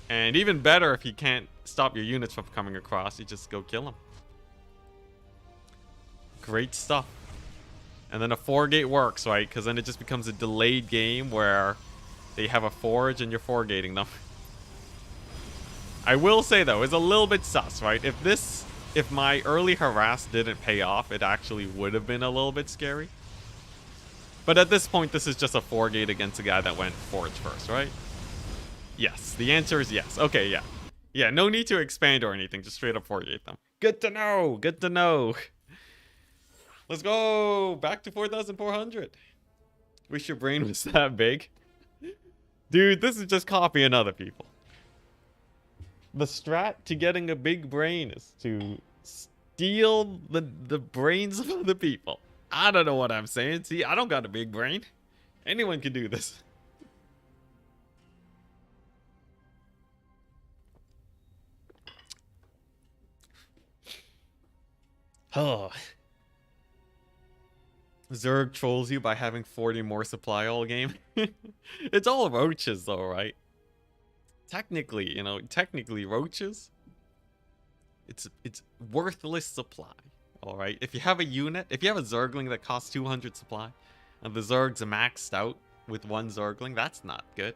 And even better, if he can't stop your units from coming across, you just go kill him. Great stuff. And then a 4-gate works, right? Because then it just becomes a delayed game where they have a forge and you're 4-gating them. I will say, though, it's a little bit sus, right? If my early harass didn't pay off, it actually would have been a little bit scary. But at this point, this is just a 4-gate against a guy that went forge first, right? Yes. The answer is yes. Okay, yeah. Yeah, no need to expand or anything. Just straight up 4-gate them. Good to know. Good to know. Let's go. Back to 4,400. Wish your brain was that big. Dude, this is just copying other people. The strat to getting a big brain is to steal the brains of other people. I don't know what I'm saying. See, I don't got a big brain. Anyone can do this. Oh. Zerg trolls you by having 40 more supply all game. It's all roaches though, right? Technically, you know, roaches, it's worthless supply. All right, if you have a unit, if you have a Zergling that costs 200 supply, and the Zerg's maxed out with one Zergling, that's not good.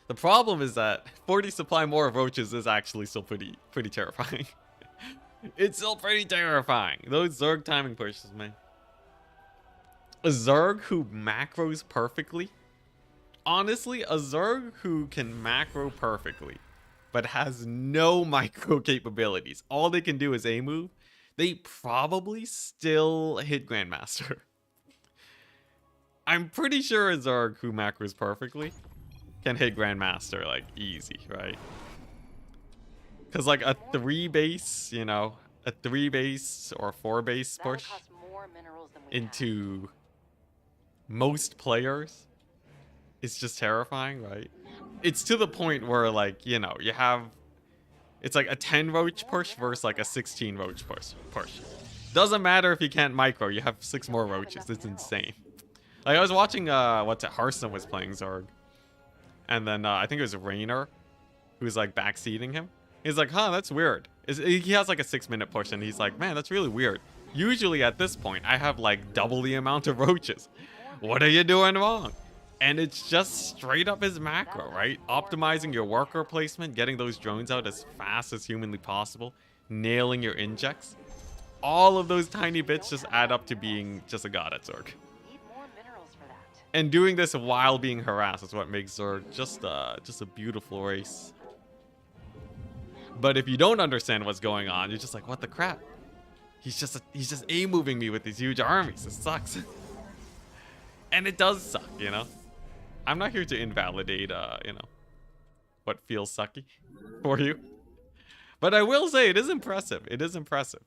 The problem is that 40 supply more of roaches is actually still pretty terrifying. It's still pretty terrifying. Those Zerg timing pushes, man. A Zerg who macros perfectly. Honestly, a Zerg who can macro perfectly, but has no micro capabilities. All they can do is A move. They probably still hit Grandmaster. I'm pretty sure a Zerg who macros perfectly can hit Grandmaster, like, easy, right? Because, like, a 3 base, you know, a 3 base or 4 base push into most players is just terrifying, right? It's to the point where, like, you know, you have... It's like a 10 roach push versus, like, a 16 roach push. Doesn't matter if you can't micro, you have 6 more roaches. It's insane. Like, I was watching, Hearthstone was playing Zerg. And then, I think it was Raynor who's, like, backseating him. He's like, huh, that's weird. He has like a 6-minute push and he's like, man, that's really weird. Usually at this point, I have like double the amount of roaches. What are you doing wrong? And it's just straight up his macro, right? Optimizing your worker placement, getting those drones out as fast as humanly possible, nailing your injects. All of those tiny bits just add up to being just a god at Zerg. And doing this while being harassed is what makes Zerg just a beautiful race. But if you don't understand what's going on, you're just like, what the crap? He's just A-moving me with these huge armies. It sucks. And it does suck, you know? I'm not here to invalidate, you know, what feels sucky for you. But I will say it is impressive. It is impressive.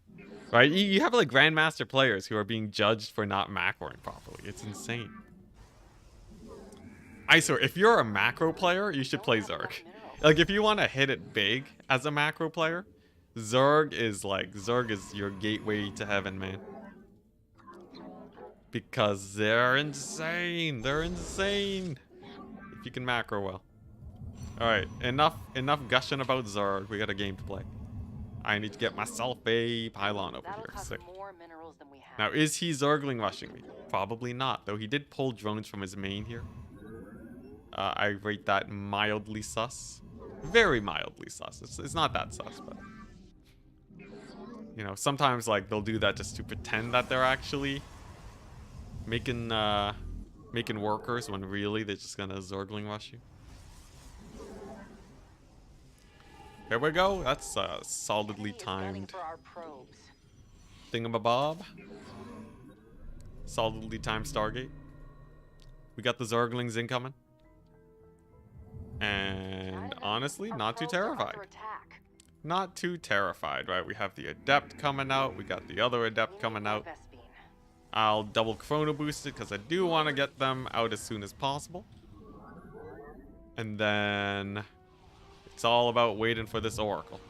Right? You have, like, Grandmaster players who are being judged for not macroing properly. It's insane. I swear, if you're a macro player, you should play Zerg. Like, if you want to hit it big as a macro player, Zerg is your gateway to heaven, man. Because they're insane. They're insane. If you can macro well. Alright, enough gushing about Zerg. We got a game to play. I need to get myself a pylon over here. Sick. Now, is he Zergling rushing me? Probably not, though he did pull drones from his main here. I rate that mildly sus. Very mildly sus. It's not that sus, but... You know, sometimes, like, they'll do that just to pretend that they're actually making workers when really they're just gonna Zergling rush you. Here we go. That's a solidly timed thingamabob. Solidly timed Stargate. We got the Zerglings incoming. And honestly, not too terrified. Not too terrified, right? We have the Adept coming out. We got the other Adept coming out. I'll double Chrono Boost it because I do want to get them out as soon as possible. And then it's all about waiting for this Oracle.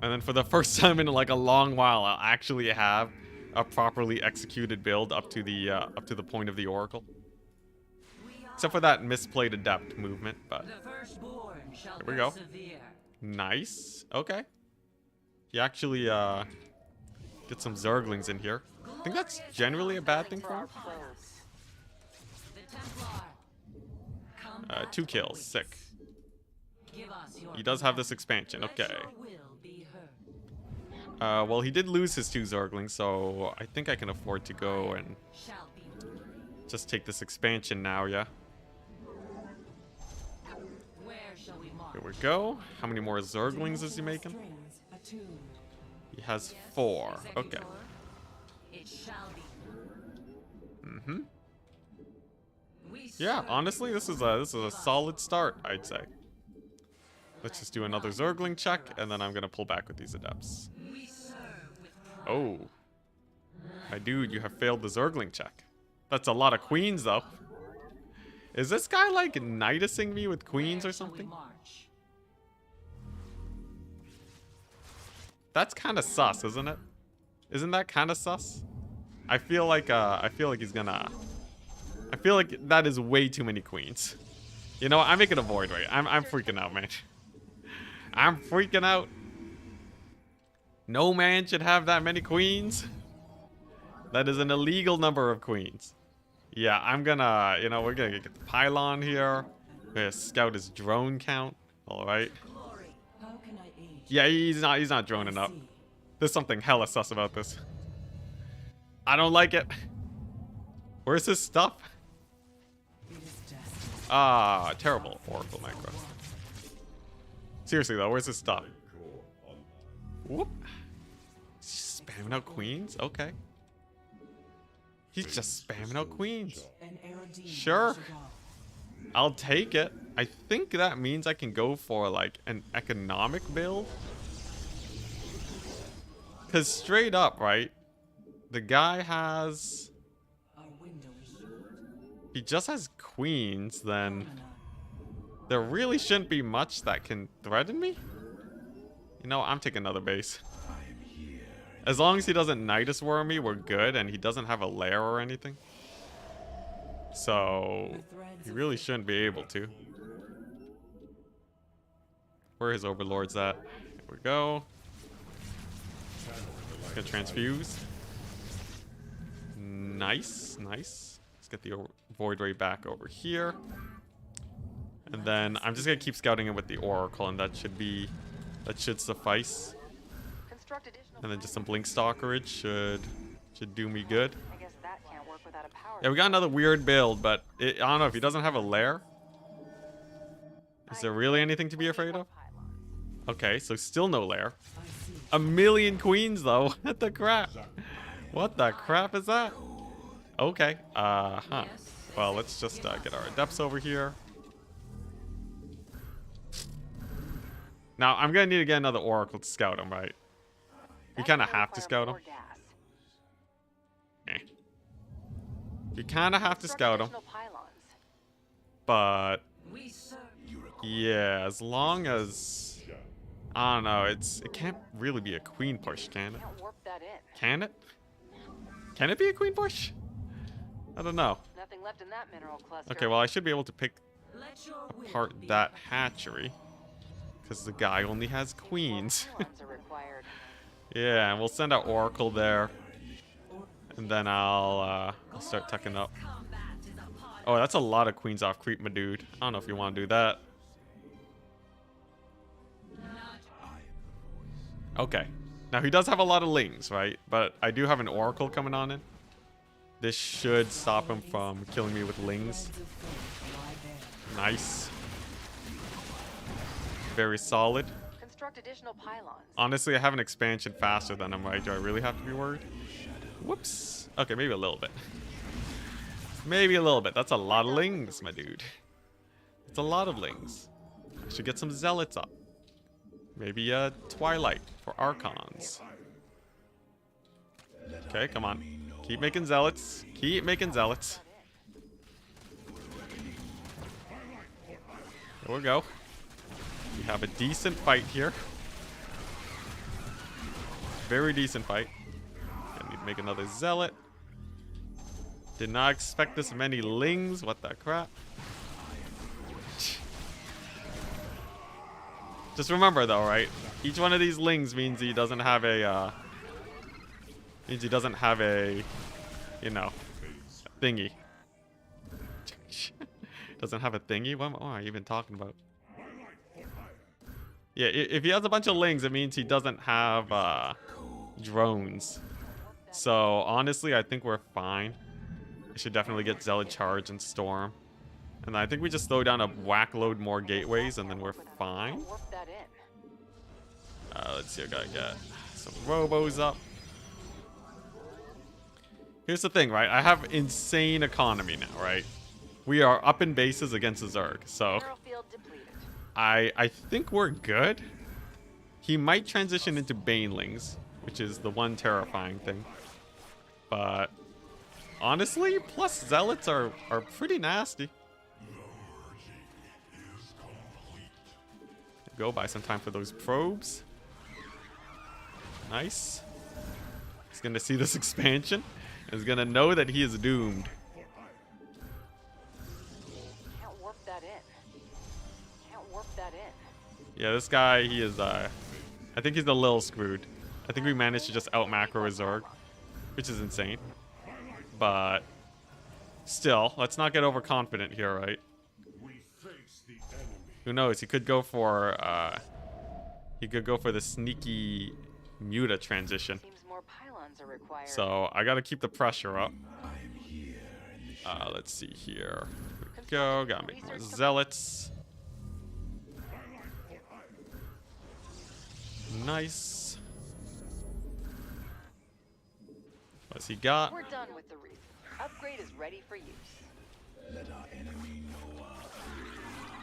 And then for the first time in like a long while, I'll actually have a properly executed build up to the point of the Oracle. Except for that misplayed adept movement, but The firstborn shall here we go. persevere. Nice. Okay. He actually get some Zerglings in here. I think that's generally a bad thing for him. The Templar. 2 kills. Sick. Give us your He does have this expansion. Let Okay. your will be heard. Well, he did lose his 2 Zerglings, so I think I can afford to go and Shall be. just take this expansion now, yeah. Where shall we march? Here we go. How many more Zerglings is he making? He has 4. Okay. Executor, it shall be. Mm-hmm. We Yeah, serve honestly, this is a solid start, I'd say. Let's just do another Zergling check, and then I'm gonna pull back with these adepts. We serve with pride. Oh. My dude, you have failed the Zergling check. That's a lot of queens, though. Is this guy, like, Nidusing me with queens or Where shall we something? march? That's kind of sus, isn't it? Isn't that kind of sus? I feel like he's gonna... I feel like that is way too many queens. You know what? I'm making a void right. I'm freaking out, man. I'm freaking out. No man should have that many queens. That is an illegal number of queens. Yeah, I'm gonna, you know, we're gonna get the pylon here. We're gonna scout his drone count. All right. Glory. How can I aid? Yeah, he's not droning up. There's something hella sus about this. I don't like it. Where's his stuff? Ah, terrible Oracle macro. Seriously though, where's his stuff? Whoop. Just spamming out queens? Okay. He's just spamming out queens. Sure. I'll take it. I think that means I can go for like an economic build. Cause straight up, right? The guy has... He just has queens, then there really shouldn't be much that can threaten me. You know, I'm taking another base. As long as he doesn't Nidus worm me, we're good, and he doesn't have a lair or anything. So, he really shouldn't be able to. Where are his overlords at? Here we go. Let's get transfused. Nice, nice. Let's get the Void Ray back over here. And then I'm just gonna keep scouting it with the Oracle, and that should suffice. And then just some Blink Stalkerage should do me good. I guess that can't work without a power. Yeah, we got another weird build, but I don't know if he doesn't have a lair. Is there really anything to be afraid of? Okay, so still no lair. 1,000,000 queens though. What the crap? What the crap is that? Okay. Well, let's just get our adepts over here. Now, I'm gonna need to get another Oracle to scout him, right? We kind of have to scout him. Eh. You kind of have to scout him. But We serve. yeah, as long as I don't know, it can't really be a queen push, can it? Can it? Can it be a queen push? I don't know. Nothing left in that mineral cluster. Okay, well I should be able to pick Let your will apart be that heard. hatchery because the guy only has queens. Pylons are required. Yeah, and we'll send out Oracle there, and then I'll start tucking up. Combat is upon Oh, that's a lot of queens off creep, my dude. I don't know if you want to do that. Okay. Now, he does have a lot of lings, right? But I do have an Oracle coming on in. This should stop him from killing me with lings. Nice. Very solid. Construct additional pylons. Honestly, I have an expansion faster than him, right? Do I really have to be worried? Whoops. Okay, maybe a little bit. Maybe a little bit. That's a lot of lings, my dude. It's a lot of lings. I should get some zealots up. Maybe a Twilight for Archons. Okay, come on. Keep making zealots. Keep making zealots. There we go. We have a decent fight here. Very decent fight. Gonna need to make another zealot. Did not expect this many lings. What the crap? Just remember though, right? Each one of these lings means he doesn't have a, you know, thingy. Doesn't have a thingy? What am I even talking about? Yeah, if he has a bunch of lings, it means he doesn't have, drones. So, honestly, I think we're fine. I should definitely get Zealot Charge and Storm. And I think we just throw down a whack load more gateways and then we're fine. Let's see, I gotta get some robos up. Here's the thing, right? I have insane economy now, right? We are up in bases against the Zerg, so I think we're good. He might transition into Banelings, which is the one terrifying thing. But honestly, plus Zealots are pretty nasty. Go buy some time for those probes. Nice. He's gonna see this expansion and is gonna know that he is doomed. Can't warp that in. Can't warp that in. Yeah, this guy, he is I think he's a little screwed. I think we managed to just out macro his Zerg, which is insane. But still, let's not get overconfident here, right? Who knows? He could go for the sneaky Muta transition. Seems more pylons are required. So I gotta keep the pressure up. Let's see here. Here we go. Gotta make more zealots. Nice. What's he got? We're done with the reef. Upgrade is ready for use.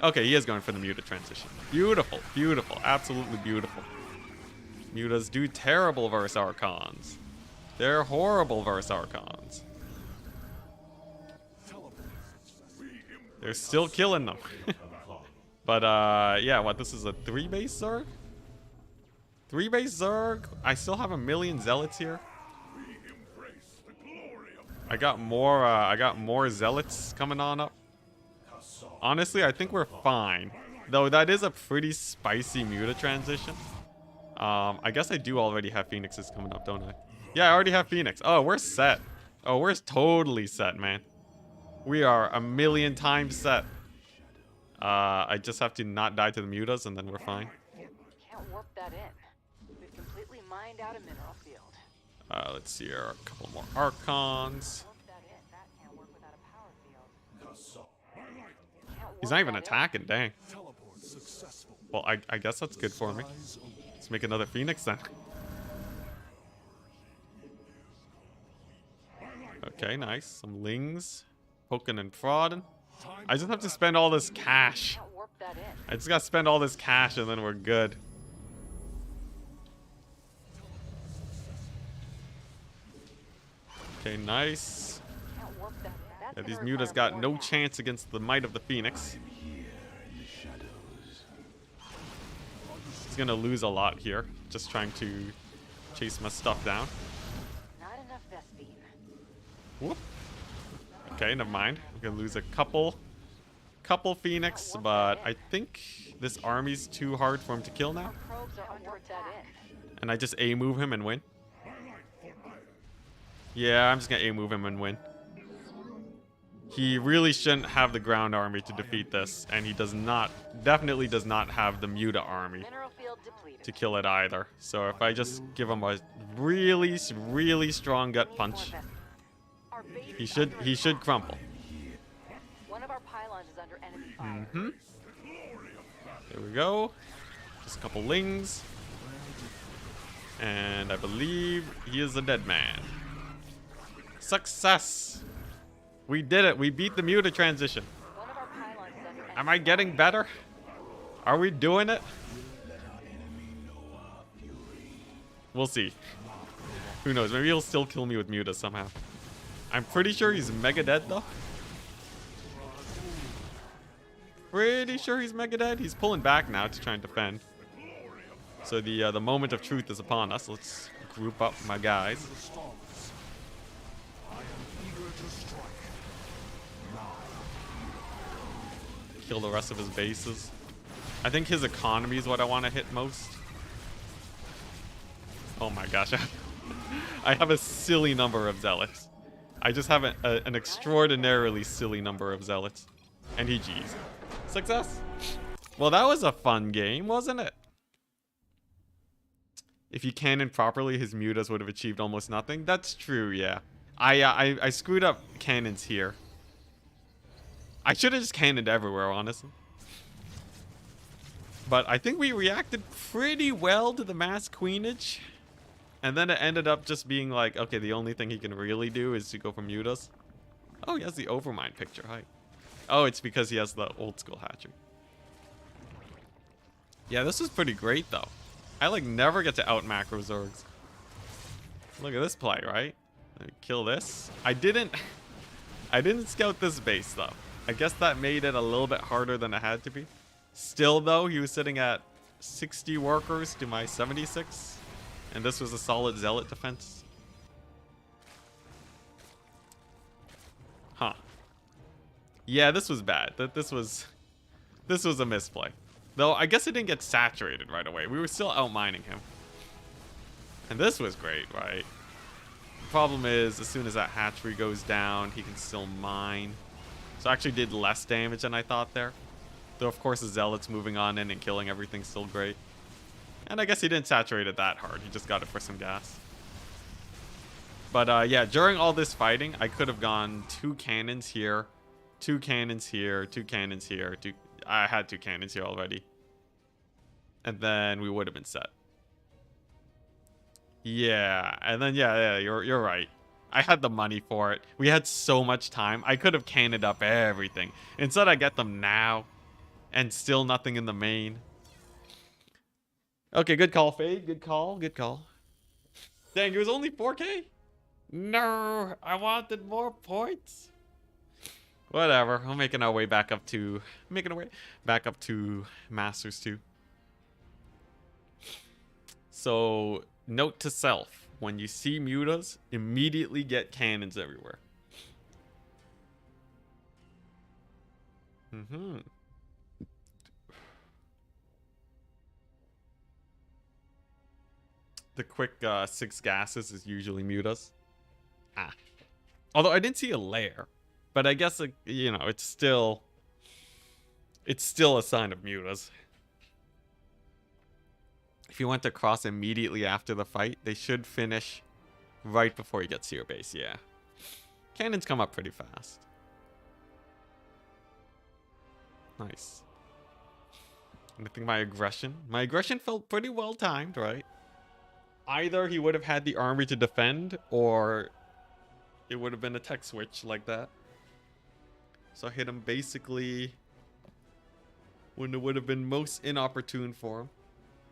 Okay, he is going for the Muta transition. Beautiful, beautiful, absolutely beautiful. Mutas do terrible versus Archons. They're horrible versus Archons. They're still killing them. But, yeah, what, this is a 3-base Zerg? 3-base Zerg? I still have 1 million Zealots here. I got more Zealots coming on up. Honestly, I think we're fine. Though that is a pretty spicy Muta transition. I guess I do already have Phoenixes coming up, don't I? Yeah, I already have Phoenix. Oh, we're set. Oh, we're totally set, man. We are 1 million times set. I just have to not die to the Mutas and then we're fine. Can't warp that in. We've completely mined out a mineral field. Let's see here. A couple more Archons. Warp that in. That can't work without a power field. He's not even attacking, dang. Well, I guess that's good for me. Let's make another Phoenix then. Okay, nice. Some Lings. Poking and prodding. I just have to spend all this cash. Can't warp that in. I just gotta spend all this cash and then we're good. Okay, nice. Can't warp that in. That's Yeah, these gonna Mutas require got more no cash. chance against the might of the Phoenix. He's gonna lose a lot here, just trying to chase my stuff down. Not enough Vespine. Whoop. Okay, never mind. I'm gonna lose a couple Phoenix, but I think this army's too hard for him to kill now. Probes are under attack. And I just A-move him and win. Yeah, I'm just gonna A-move him and win. He really shouldn't have the ground army to defeat this, and he definitely does not have the Muta army Mineral field depleted. to kill it either. So if I just give him a really, really strong gut punch, Our base he is should under crumple. One of our pylons is under enemy fire. Mm-hmm. There we go. Just a couple Lings. And I believe he is a dead man. Success! We did it. We beat the Muta transition. One of our pylons is under enemy Am I getting better? Are we doing it? We'll see. Who knows? Maybe he'll still kill me with Muta somehow. I'm pretty sure he's mega dead though. Pretty sure he's mega dead. He's pulling back now to try and defend. So the moment of truth is upon us. Let's group up my guys. Kill the rest of his bases. I think his economy is what I want to hit most. Oh my gosh. I have a silly number of zealots. I just have an extraordinarily silly number of zealots. And GG's. Success. Well, that was a fun game, wasn't it? If you cannon properly, his mutas would have achieved almost nothing. That's true, yeah. I screwed up cannons here. I should have just cannoned everywhere, honestly. But I think we reacted pretty well to the mass queenage. And then it ended up just being like, okay, the only thing he can really do is to go for mutas. Oh, he has the Overmind picture. Hi. Oh, it's because he has the old school hatchery. Yeah, this was pretty great, though. I, like, never get to out macro Zergs. Look at this play, right? Let me kill this. I didn't scout this base, though. I guess that made it a little bit harder than it had to be. Still, though, he was sitting at 60 workers to my 76. And this was a solid zealot defense. Huh. Yeah, this was bad. This was a misplay. Though, I guess it didn't get saturated right away. We were still outmining him. And this was great, right? The problem is, as soon as that hatchery goes down, he can still mine. So I actually did less damage than I thought there. Though, of course, the zealots moving on in and killing everything's still great. And I guess he didn't saturate it that hard. He just got it for some gas. But, yeah, during all this fighting, I could have gone 2 cannons here, 2 cannons here, 2 cannons here, I had 2 cannons here already. And then we would have been set. Yeah, and then, yeah, you're right. I had the money for it. We had so much time. I could have cannoned up everything. Instead, I get them now. And still nothing in the main. Okay, good call, Fade. Good call, good call. Dang, it was only 4K? No, I wanted more points. Whatever, we're making our way back up to... Masters 2. So, note to self. When you see mutas, immediately get cannons everywhere. The quick 6 gases is usually mutas. Although I didn't see a lair. But I guess, you know, it's still a sign of mutas. If you want to cross immediately after the fight, they should finish right before you get to your base, yeah. Cannons come up pretty fast. Nice. And I think my aggression felt pretty well timed, right? Either he would have had the army to defend, or it would have been a tech switch like that. So I hit him basically when it would have been most inopportune for him.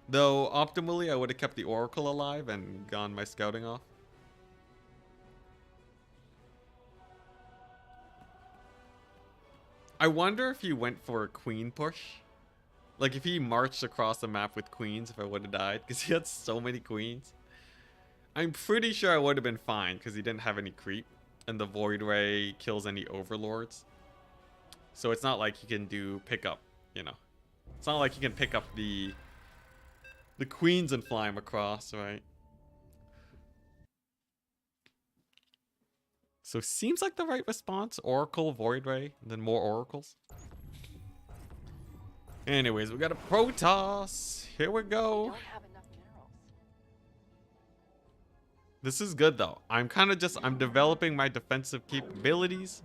Though, optimally, I would have kept the Oracle alive and gone my scouting off. I wonder if he went for a queen push. Like, if he marched across the map with queens, if I would have died. Because he had so many queens. I'm pretty sure I would have been fine, because he didn't have any creep. And the Void Ray kills any overlords. So it's not like he can do pickup, you know. It's not like he can pick up the queens and fly them across, right? So seems like the right response. Oracle, Void Ray, and then more oracles. Anyways, we got a Protoss. Here we go. Don't have enough minerals. This is good though. I'm developing my defensive capabilities.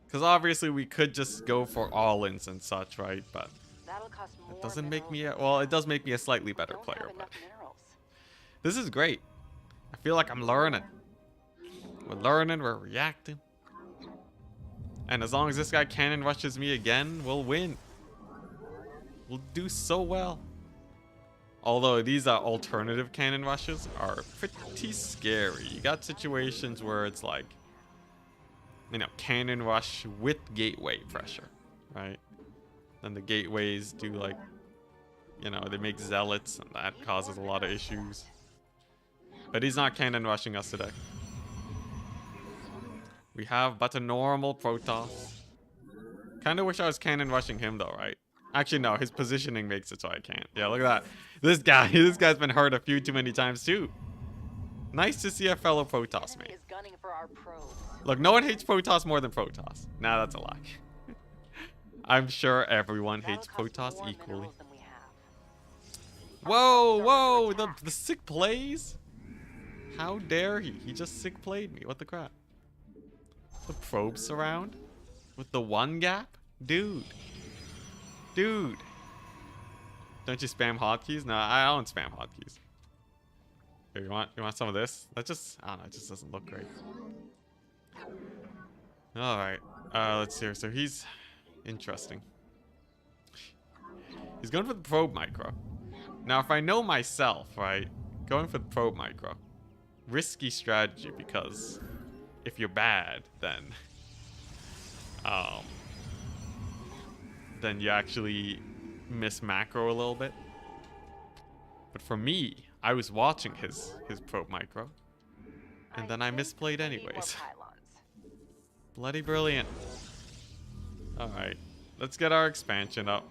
Because obviously we could just go for all-ins and such, right? But That'll cost more it doesn't make me minerals well, than it does make me a slightly better don't player, have but enough minerals. this is great. I feel like I'm learning. We're learning, we're reacting. And as long as this guy cannon rushes me again, we'll win. We'll do so well. Although these alternative cannon rushes are pretty scary. You got situations where it's like, you know, cannon rush with gateway pressure, right? Then the gateways do like, you know, they make zealots and that causes a lot of issues. But he's not cannon rushing us today. We have but a normal Protoss. Kind of wish I was cannon rushing him though, right? Actually, no. His positioning makes it so I can't. Yeah, look at that. This guy, this guy's been hurt a few too many times too. Nice to see a fellow Protoss mate. Is gunning for our probes. Look, no one hates Protoss more than Protoss. Nah, that's a lie. I'm sure everyone hates That'll cost Protoss more equally. minerals than we have. Whoa, whoa, the sick plays? How dare he? He just sick played me. What the crap? The probe surround? With the one gap? Dude. Dude. Don't you spam hotkeys? No, I don't spam hotkeys. Here, you want some of this? That just, I don't know, it just doesn't look great. Alright. Let's see here. So he's interesting. He's going for the probe micro. Now, if I know myself, right, going for the probe micro, risky strategy because if you're bad, then you actually miss macro a little bit. But for me, I was watching his probe micro, and then I misplayed anyways. Bloody brilliant. Alright, let's get our expansion up.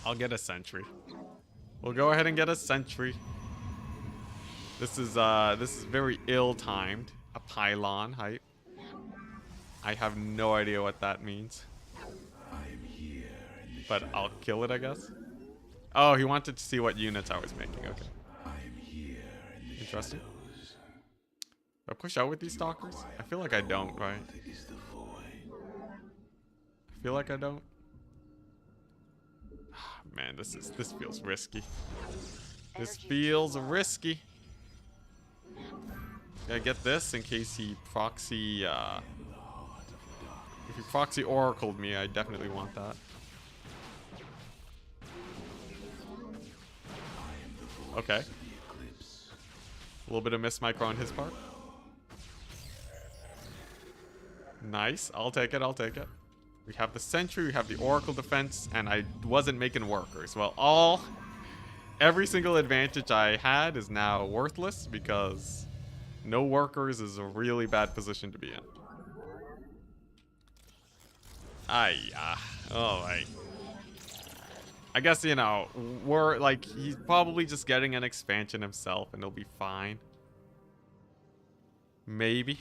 I'll get a sentry. We'll go ahead and get a sentry. This is very ill-timed. A pylon hype. I have no idea what that means. But I'll kill it, I guess. Oh, he wanted to see what units I was making. Okay. Interesting. Do I push out with these stalkers? I feel like I don't, right? I feel like I don't. Man, this feels risky. This feels risky. Gotta get this in case he proxy, if he proxy oracled me, I definitely want that. Okay. A little bit of miss micro on his part. Nice. I'll take it. I'll take it. We have the sentry, we have the oracle defense, and I wasn't making workers. Well, every single advantage I had is now worthless because no workers is a really bad position to be in. Alright. I guess, you know, we're like, he's probably just getting an expansion himself and he'll be fine. Maybe.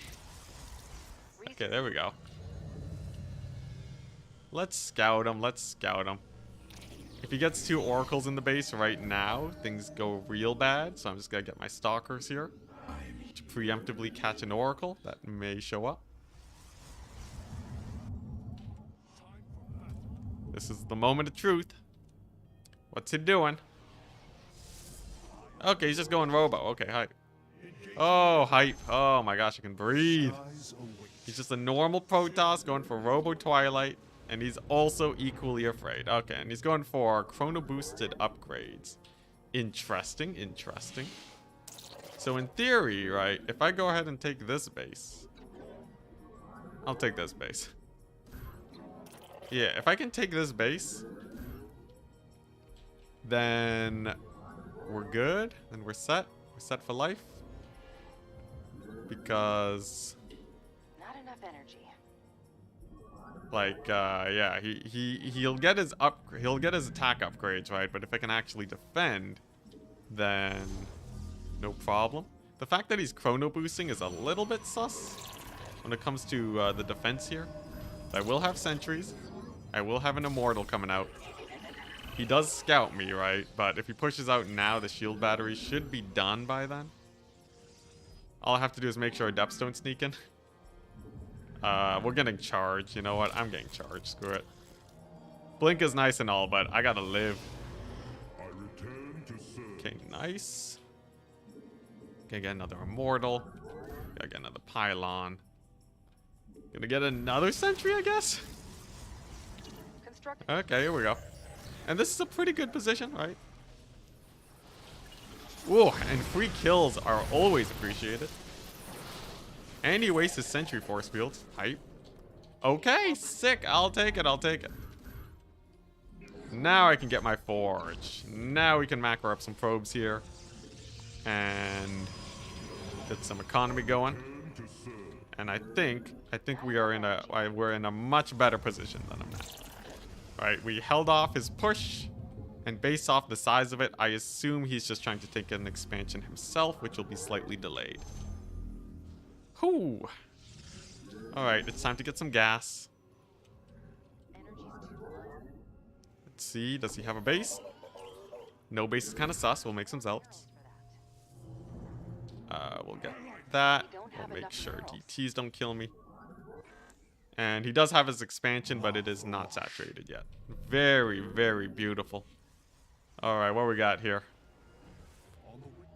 Okay, there we go. Let's scout him. Let's scout him. If he gets 2 oracles in the base right now, things go real bad. So I'm just going to get my stalkers here to preemptively catch an oracle that may show up. This is the moment of truth. What's he doing? Okay, he's just going robo. Okay, hype. Oh, hype. Oh my gosh, I can breathe. He's just a normal Protoss going for robo Twilight. And he's also equally afraid. Okay, and he's going for chrono boosted upgrades. Interesting, interesting. So in theory, right, if I go ahead and take this base. I'll take this base. Yeah, if I can take this base, then we're good. Then we're set. We're set for life. Because Not enough energy. like, yeah, he'll get his attack upgrades, right? But if I can actually defend, then no problem. The fact that he's chrono boosting is a little bit sus when it comes to the defense here. I will have sentries. I will have an immortal coming out. He does scout me, right? But if he pushes out now, the shield battery should be done by then. All I have to do is make sure adepts don't sneak in. We're getting charged. You know what? I'm getting charged. Screw it. Blink is nice and all, but I gotta live. Okay, nice. Gonna get another immortal. Gotta get another pylon. Gonna get another sentry, I guess? Okay, here we go. And this is a pretty good position, right? Whoa, and free kills are always appreciated. And he wastes his sentry force fields. Hype. Okay, sick. I'll take it. I'll take it. Now I can get my forge. Now we can macro up some probes here. And get some economy going. And I think we're in a much better position than him now. Right, we held off his push, and based off the size of it, I assume he's just trying to take an expansion himself, which will be slightly delayed. Whew. Alright, it's time to get some gas. Let's see, does he have a base? No base is kind of sus, we'll make some zealots. We'll get that. We'll make sure DTs don't kill me. And he does have his expansion, but it is not saturated yet. Very, very beautiful. Alright, what we got here?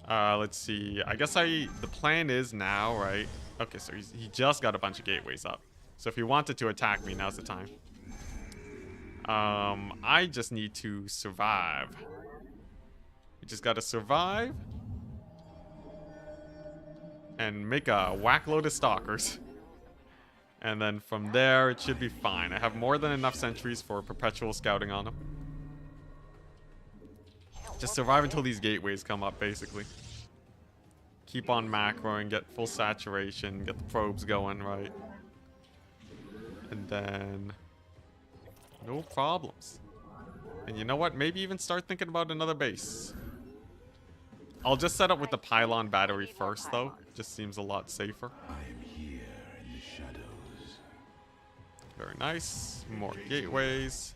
Let's see. I guess the plan is now, right? Okay, so he just got a bunch of gateways up. So if he wanted to attack me, now's the time. I just need to survive. We just gotta survive. And make a whack load of stalkers. And then from there, it should be fine. I have more than enough sentries for perpetual scouting on them. Just survive until these gateways come up, basically. Keep on macroing, get full saturation, get the probes going, right? And then... no problems. And you know what? Maybe even start thinking about another base. I'll just set up with the pylon battery first, though. Just seems a lot safer. Very nice. More gateways.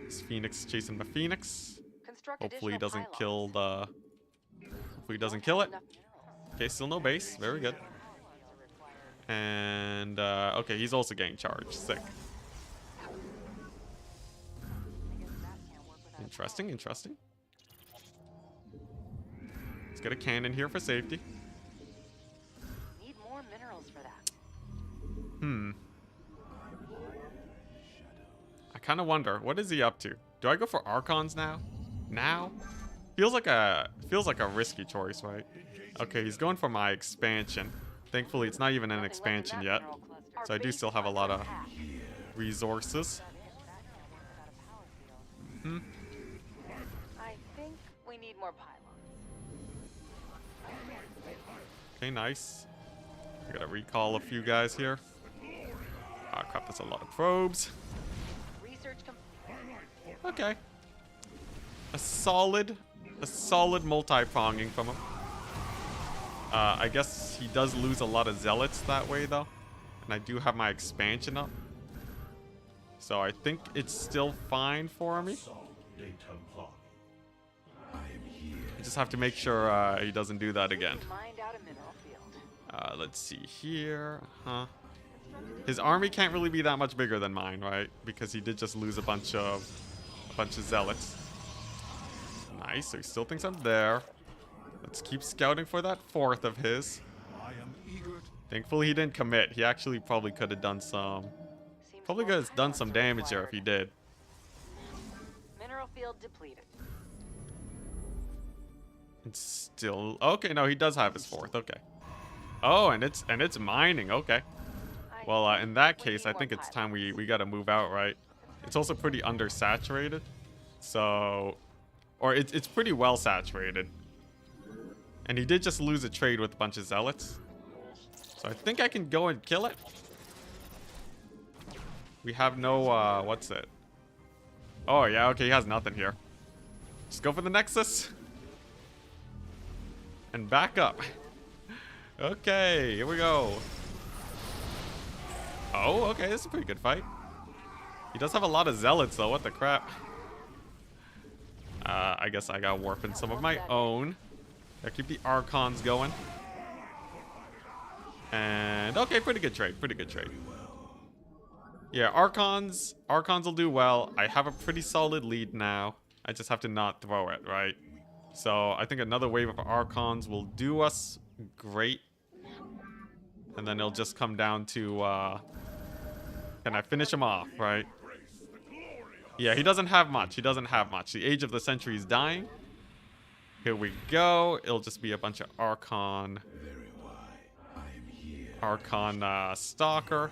This Phoenix chasing the Phoenix. Hopefully he doesn't kill the... hopefully he doesn't kill it. Okay, still no base. Very good. And, okay, he's also getting charged. Sick. Interesting, interesting. Let's get a cannon here for safety. Need more minerals for that. I kind of wonder, what is he up to? Do I go for Archons now? Now? Feels like a risky choice, right? Okay, he's going for my expansion. Thankfully, it's not even an expansion yet. So I do still have a lot of resources. I think we need more pylons. Okay, nice. I gotta recall a few guys here. Ah, crap, that's a lot of probes. Research complete. Okay. A solid multi-pronging from him. I guess he does lose a lot of zealots that way, though. And I do have my expansion up. So I think it's still fine for me. I just have to make sure he doesn't do that again. Mined out a mineral field. Let's see here. His army can't really be that much bigger than mine, right? Because he did just lose a bunch of zealots. Nice, so he still thinks I'm there. Let's keep scouting for that fourth of his. Thankfully he didn't commit. He actually probably could have done some... probably could have done some damage there if he did. Mineral field depleted. It's still... okay, no, he does have his fourth. Okay. Oh, and it's mining. Okay. Well, in that case, I think it's time we gotta move out, right? It's also pretty undersaturated. So... or it's pretty well saturated. And he did just lose a trade with a bunch of zealots. So I think I can go and kill it. We have no, what's it? Oh, yeah, okay, he has nothing here. Just go for the Nexus. And back up. Okay, here we go. Oh, okay, this is a pretty good fight. He does have a lot of zealots, though. What the crap? I guess I got warping some of my own. Gotta keep the Archons going. And, okay, pretty good trade. Pretty good trade. Yeah, Archons will do well. I have a pretty solid lead now. I just have to not throw it, right? So, I think another wave of Archons will do us great. And then it'll just come down to, can I finish him off, right? Yeah, he doesn't have much. He doesn't have much. The Age of the Century is dying. Here we go. It'll just be a bunch of Archon Stalker.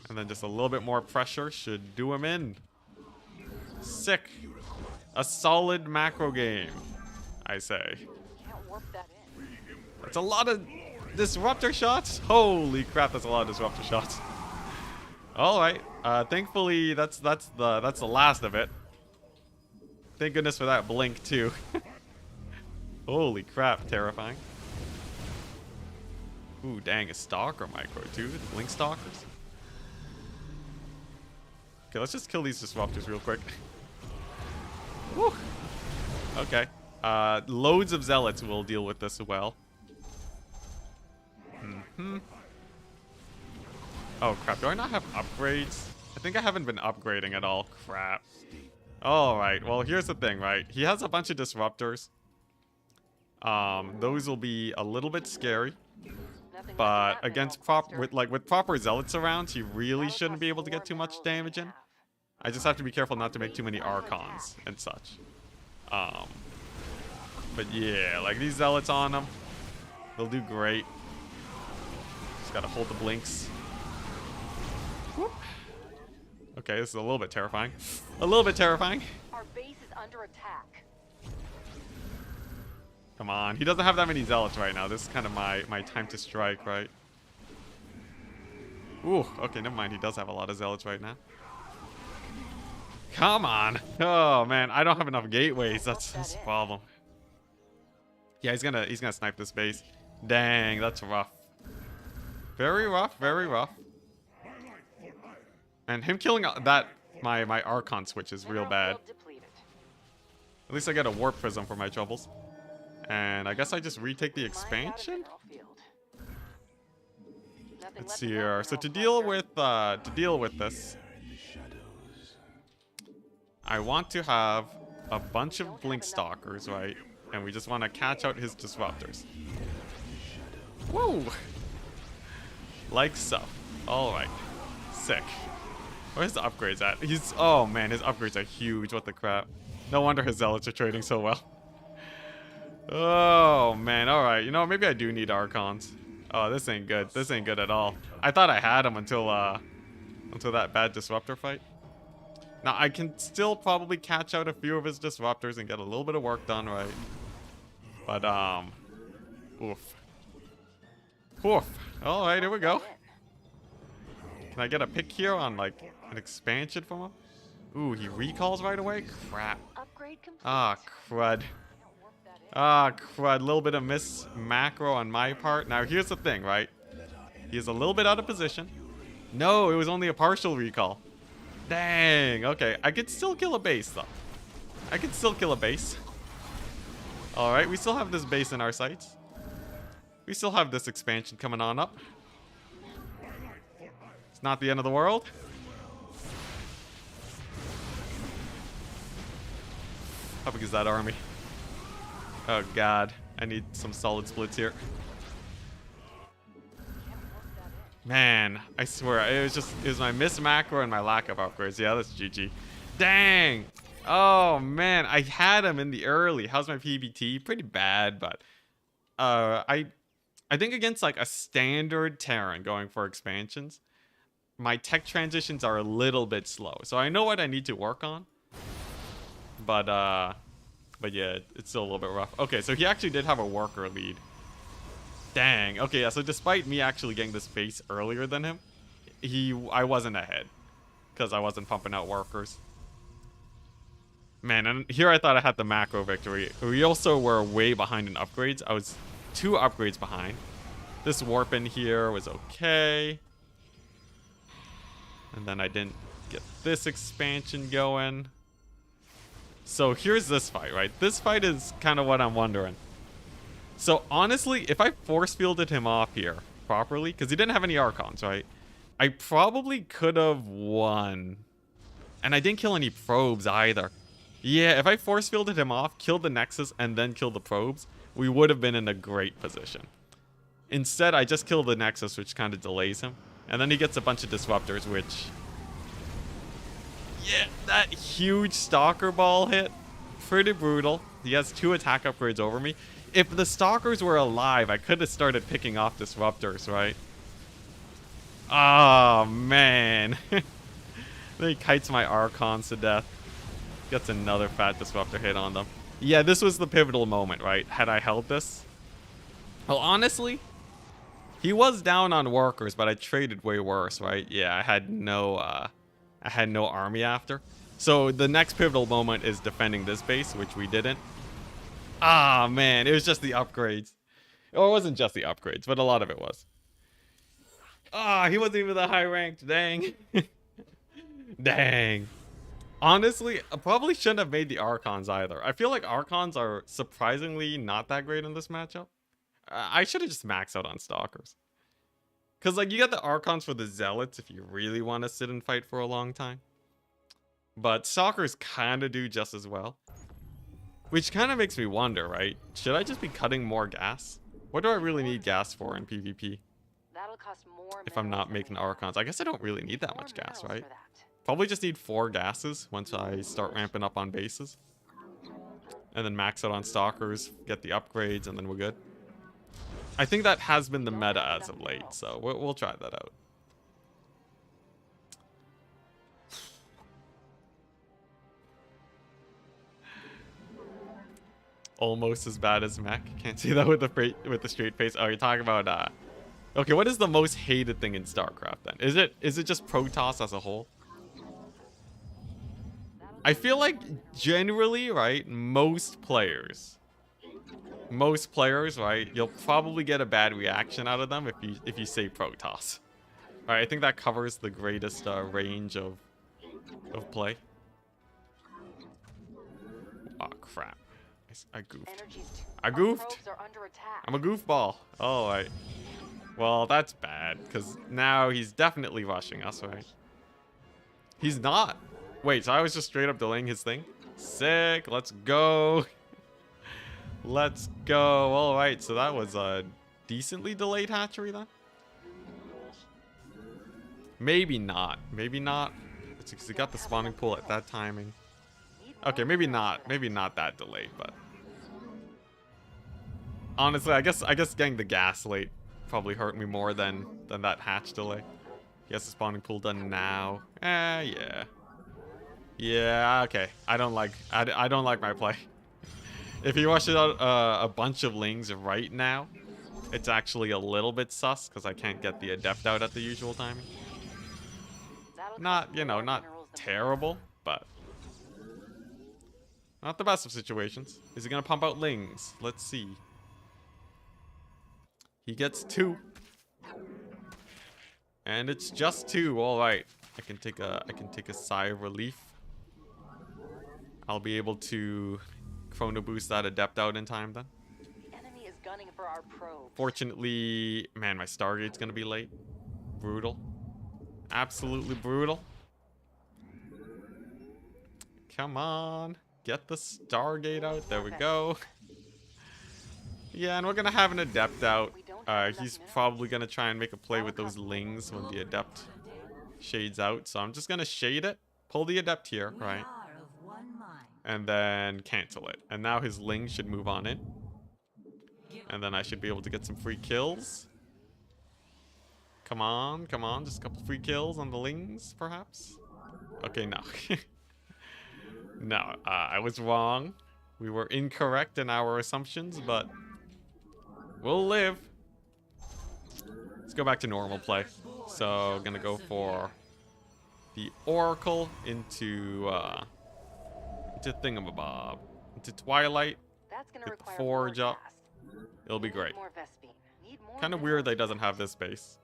And then just a little bit more pressure should do him in. Sick. A solid macro game, I say. Can't warp that in. That's a lot of disruptor shots. Holy crap, that's a lot of disruptor shots. All right. Thankfully, that's the last of it. Thank goodness for that blink too. Holy crap, terrifying. Ooh, dang, a stalker micro too. The blink stalkers. Okay, let's just kill these disruptors real quick. Woo. Okay. Loads of zealots will deal with this as well. Oh crap, do I not have upgrades? I think I haven't been upgrading at all. Crap. Alright, well here's the thing, right? He has a bunch of disruptors. Those will be a little bit scary. But against with proper zealots around, he really shouldn't be able to get too much damage in. I just have to be careful not to make too many archons and such. But yeah, like these zealots on them, they'll do great. Just gotta hold the blinks. Whoop. Okay, this is a little bit terrifying. A little bit terrifying. Our base is under attack. Come on, he doesn't have that many zealots right now. This is kind of my time to strike, right? Ooh, okay, never mind. He does have a lot of zealots right now. Come on. Oh man, I don't have enough gateways. That's the problem. Yeah, he's gonna snipe this base. Dang, that's rough. Very rough, very rough. And him killing that my Archon switch is real bad. At least I get a warp prism for my troubles. And I guess I just retake the expansion. Let's see here. So to deal with this, I want to have a bunch of blink stalkers, right? And we just want to catch out his disruptors. Whoa! Like so. All right. Sick. Where's the upgrades at? Oh man, his upgrades are huge. What the crap? No wonder his zealots are trading so well. Oh man, all right. You know, maybe I do need archons. Oh, this ain't good. This ain't good at all. I thought I had him until that bad disruptor fight. Now I can still probably catch out a few of his disruptors and get a little bit of work done, right? But oof. Oof. All right, here we go. Can I get a pick here on like an expansion from him? Ooh, he recalls right away? Crap. Ah, crud. Ah, crud. A little bit of miss macro on my part. Now, here's the thing, right? He's a little bit out of position. No, it was only a partial recall. Dang. Okay, I could still kill a base, though. I could still kill a base. All right, we still have this base in our sights. We still have this expansion coming on up. It's not the end of the world. How big is that army? Oh god, I need some solid splits here. Man, I swear, it was my miss macro and my lack of upgrades. Yeah, that's GG. Dang! Oh man, I had him in the early. How's my PBT? Pretty bad, but I think against like a standard Terran going for expansions, my tech transitions are a little bit slow. So I know what I need to work on. But yeah, it's still a little bit rough. Okay, so he actually did have a worker lead. Dang. Okay, yeah, so despite me actually getting this base earlier than him, I wasn't ahead. Because I wasn't pumping out workers. Man, and here I thought I had the macro victory. We also were way behind in upgrades. I was 2 upgrades behind. This warp in here was okay. And then I didn't get this expansion going. So here's this fight, right? This fight is kind of what I'm wondering. So honestly, if I force fielded him off here properly, because he didn't have any Archons, right? I probably could have won. And I didn't kill any probes either. Yeah, if I force fielded him off, killed the Nexus, and then killed the probes, we would have been in a great position. Instead, I just killed the Nexus, which kind of delays him. And then he gets a bunch of disruptors, which... yeah, that huge Stalker Ball hit. Pretty brutal. He has 2 attack upgrades over me. If the Stalkers were alive, I could have started picking off disruptors, right? Oh, man. Then he kites my Archons to death. Gets another fat disruptor hit on them. Yeah, this was the pivotal moment, right? Had I held this? Well, honestly, He was down on workers, but I traded way worse, right? Yeah, I had no army after. So the next pivotal moment is defending this base, which we didn't. Ah, man, it was just the upgrades. Or it wasn't just the upgrades, but a lot of it was. Ah, he wasn't even that high ranked. Dang. Dang. Honestly, I probably shouldn't have made the Archons either. I feel like Archons are surprisingly not that great in this matchup. I should have just maxed out on Stalkers. Because, like, you got the Archons for the Zealots if you really want to sit and fight for a long time. But Stalkers kind of do just as well. Which kind of makes me wonder, right? Should I just be cutting more gas? What do I really need gas for in PvP? That'll cost more If I'm not minerals making than we have. Archons. I guess I don't really need that More much gas, minerals right? for that. Probably just need 4 gases once I start ramping up on bases. And then max out on Stalkers, get the upgrades, and then we're good. I think that has been the meta as of late, so we'll try that out. Almost as bad as mech. Can't see that with the straight face. Oh, you're talking about okay, what is the most hated thing in StarCraft then? Is it just Protoss as a whole? I feel like generally, right, most players, right, you'll probably get a bad reaction out of them if you say Protoss. All right, I think that covers the greatest range of play. Oh crap! I goofed. I goofed. I'm a goofball. All right. Well, that's bad because now he's definitely rushing us, right? He's not. Wait, so I was just straight up delaying his thing? Sick. Let's go. Let's go. All right, so that was a decently delayed hatchery then. Maybe not. Maybe not. It's because he got the spawning pool at that timing. Okay, maybe not. Maybe not that delayed, but honestly, I guess getting the gas late probably hurt me more than that hatch delay. He has the spawning pool done now. Yeah. Yeah, okay. I don't like my play. If he rushes out a bunch of lings right now, it's actually a little bit sus because I can't get the adept out at the usual timing. Not, not terrible, but not the best of situations. Is he gonna pump out lings? Let's see. He gets 2. And it's just 2. All right. I can take a sigh of relief. I'll be able to chrono boost that adept out in time then. Enemy is gunning for our probes. Fortunately, man, my Stargate's gonna be late. Brutal. Absolutely brutal. Come on. Get the Stargate out. There we go. Yeah, and we're gonna have an adept out. He's probably gonna try and make a play with those lings when the adept shades out. So I'm just gonna shade it, pull the adept here, right? And then cancel it. And now his ling should move on in. And then I should be able to get some free kills. Come on, come on. Just a couple free kills on the lings, perhaps? Okay, no. No, I was wrong. We were incorrect in our assumptions, but we'll live. Let's go back to normal play. So, gonna go for the Oracle into Thingamabob. Into Twilight. That's gonna Get the require Forge more up. gas. It'll be great. More Vespine. Need more Kind of minerals weird that he for doesn't have this base.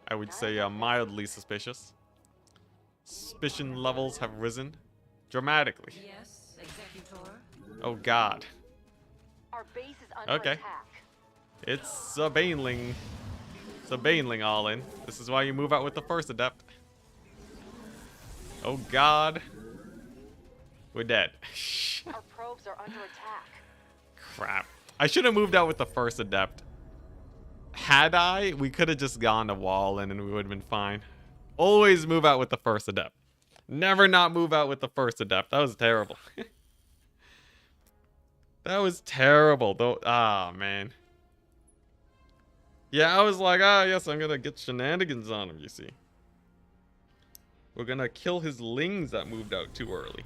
I would say mildly suspicious. Suspicion levels have risen dramatically. Yes, Executor. Oh god. Our base is under Okay. attack. It's a Baneling. It's a Baneling all in. This is why you move out with the first adept. Oh god. We're dead. Our probes are under attack. Crap. I should have moved out with the first adept. Had I, we could have just gone to wall in and we would have been fine. Always move out with the first adept. Never not move out with the first adept. That was terrible. That was terrible, though. Ah, man. Yeah, I was like, yes, I'm gonna get shenanigans on him, you see. We're gonna kill his lings that moved out too early.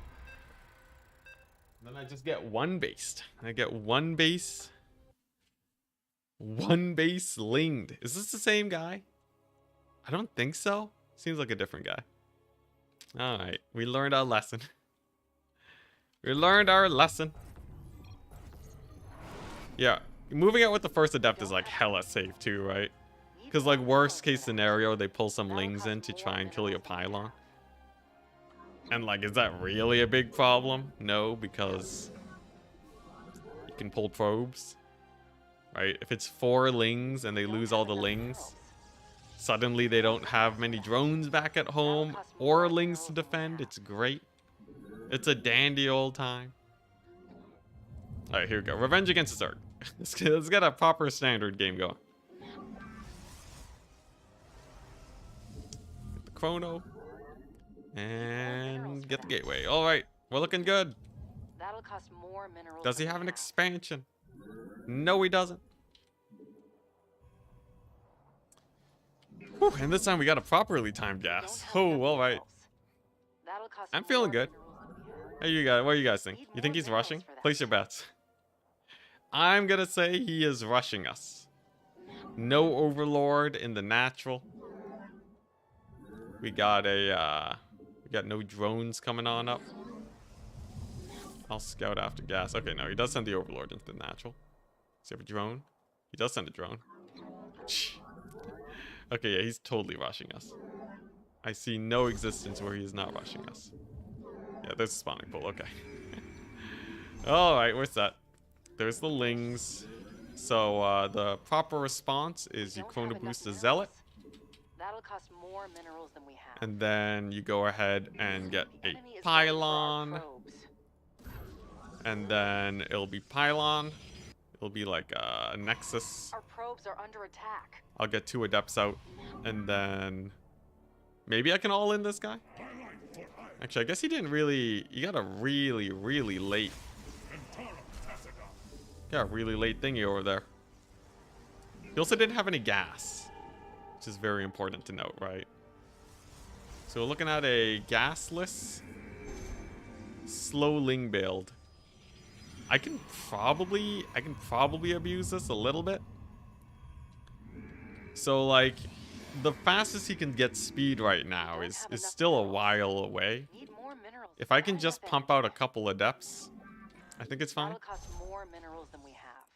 Then I just get one based. I get one base. One base linged. Is this the same guy? I don't think so. Seems like a different guy. Alright, we learned our lesson. We learned our lesson. Yeah, moving out with the first adept is like hella safe too, right? Because like worst case scenario, they pull some lings in to try and kill your pylon. And like, is that really a big problem? No, because you can pull probes, right? If it's 4 lings and they lose all the lings, suddenly they don't have many drones back at home or lings to defend. It's great. It's a dandy old time. Alright, here we go. Revenge against the Zerg. Let's get a proper standard game going. Get the chrono. And get the gateway. Alright, we're looking good. That'll cost more minerals. Does he have an expansion? No, he doesn't. Whew, and this time we got a properly timed gas. Oh, alright. I'm feeling good. Hey, you guys, what do you guys think? You think he's rushing? Place your bets. I'm gonna say he is rushing us. No overlord in the natural. We got no drones coming on up. I'll scout after gas. Okay, no, he does send the overlord into the natural. Does he have a drone? He does send a drone. Okay, yeah, he's totally rushing us. I see no existence where he is not rushing us. Yeah, there's a spawning pool. Okay. Alright, where's that? There's the lings. So, the proper response is you chrono boost the zealot. That'll cost more minerals than we have. And then you go ahead and get a pylon. And then it'll be pylon. It'll be like a nexus. Our probes are under attack. I'll get 2 adepts out. And then maybe I can all in this guy? Actually, I guess he didn't really... He got a really, really late... Yeah, really late thingy over there. He also didn't have any gas, which is very important to note, right? So we're looking at a gasless, slow ling build. I can probably abuse this a little bit. So like, the fastest he can get speed right now is still a while away. If I can just pump out a couple adepts, I think it's fine.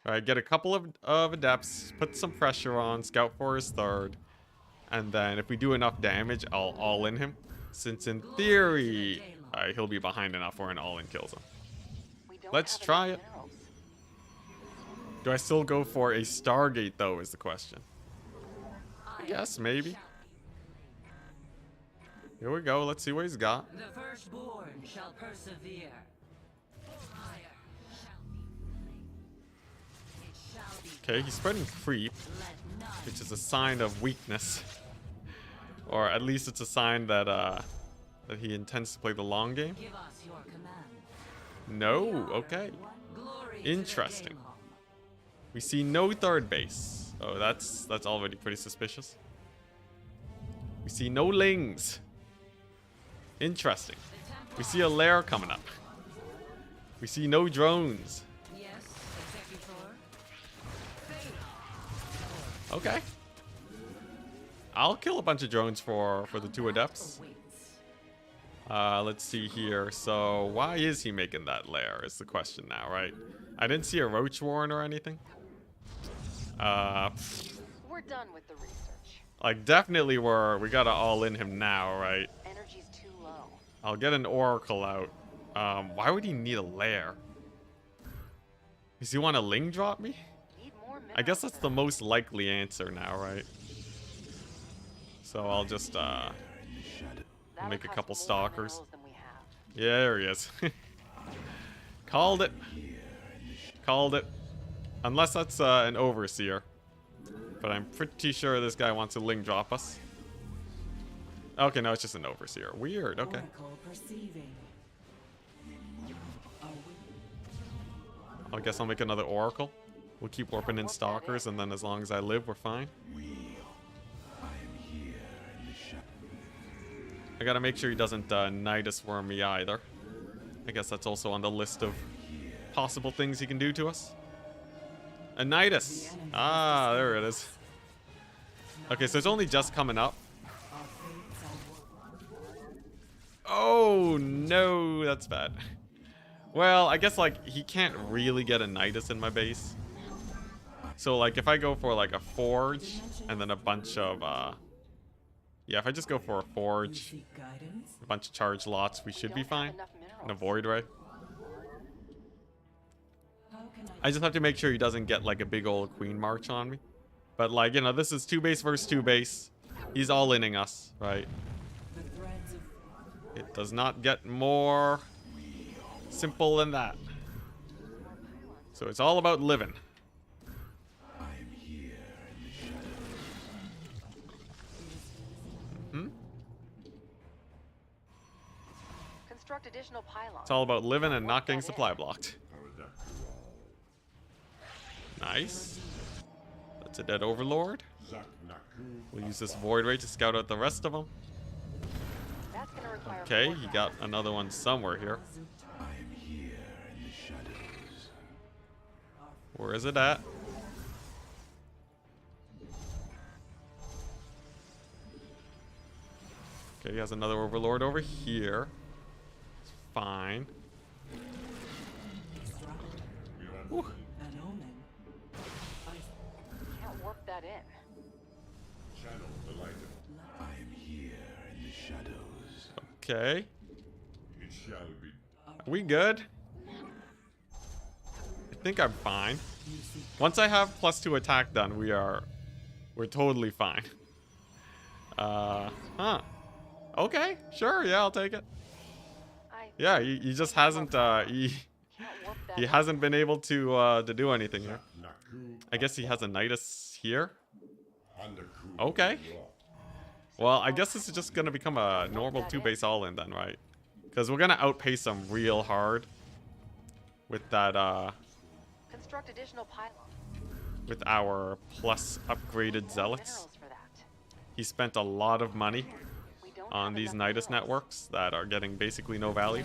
Alright, get a couple of adepts, put some pressure on, scout for his third. And then if we do enough damage, I'll all-in him. Since in theory, he'll be behind enough where an all-in kills him. Let's try it. Do I still go for a Stargate though is the question. I guess, maybe. Here we go, let's see what he's got. The firstborn shall persevere. Okay, he's spreading creep, which is a sign of weakness. Or at least it's a sign that that he intends to play the long game. No, okay. Interesting. We see no third base. Oh, that's already pretty suspicious. We see no lings. Interesting. We see a lair coming up. We see no drones. Okay. I'll kill a bunch of drones for the 2 adepts. Let's see here. So why is he making that lair is the question now, right? I didn't see a roach warren or anything. We're done with the research. Like definitely we gotta all in him now, right? Energy's too low. I'll get an oracle out. Why would he need a lair? Does he want a ling drop me? I guess that's the most likely answer now, right? So I'll just make a couple stalkers. Yeah, there he is. Called it. Called it. Unless that's an overseer. But I'm pretty sure this guy wants to ling drop us. Okay, no, it's just an overseer. Weird, okay. I guess I'll make another oracle. We'll keep warping in stalkers, and then as long as I live, we're fine. I gotta make sure he doesn't Nidus worm me either. I guess that's also on the list of possible things he can do to us. A Nidus. Ah, there it is. Okay, so it's only just coming up. Oh, no, that's bad. Well, I guess, like, he can't really get a Nidus in my base. So, like, if I go for, like, a Forge and then a bunch of, yeah, if I just go for a Forge, a bunch of charge lots, we should be fine. And a Void Ray. I just have to make sure he doesn't get, like, a big old Queen March on me. But, like, you know, this is 2 base versus 2 base. He's all-inning us, right? It does not get more simple than that. So it's all about living. Construct additional pylons. It's all about living and not getting supply blocked. Nice. That's a dead Overlord. We'll use this Void Ray to scout out the rest of them. Okay, he got another one somewhere here. Where is it at? Okay, he has another Overlord over here. It's fine. Whew. Can't warp that in. Channel the light. I am here in the shadows. Okay. It shall be. Are we good? I think I'm fine. Once I have +2 attack done, we're totally fine. Huh. Okay, sure, yeah, I'll take it. Yeah, he just hasn't he hasn't been able to do anything here. I guess he has a Nidus here. Okay. Well, I guess this is just gonna become a normal 2 base all-in then, right? Because we're gonna outpace him real hard with that Construct additional pylons. with our plus upgraded zealots. He spent a lot of money on these Nidus networks that are getting basically no value.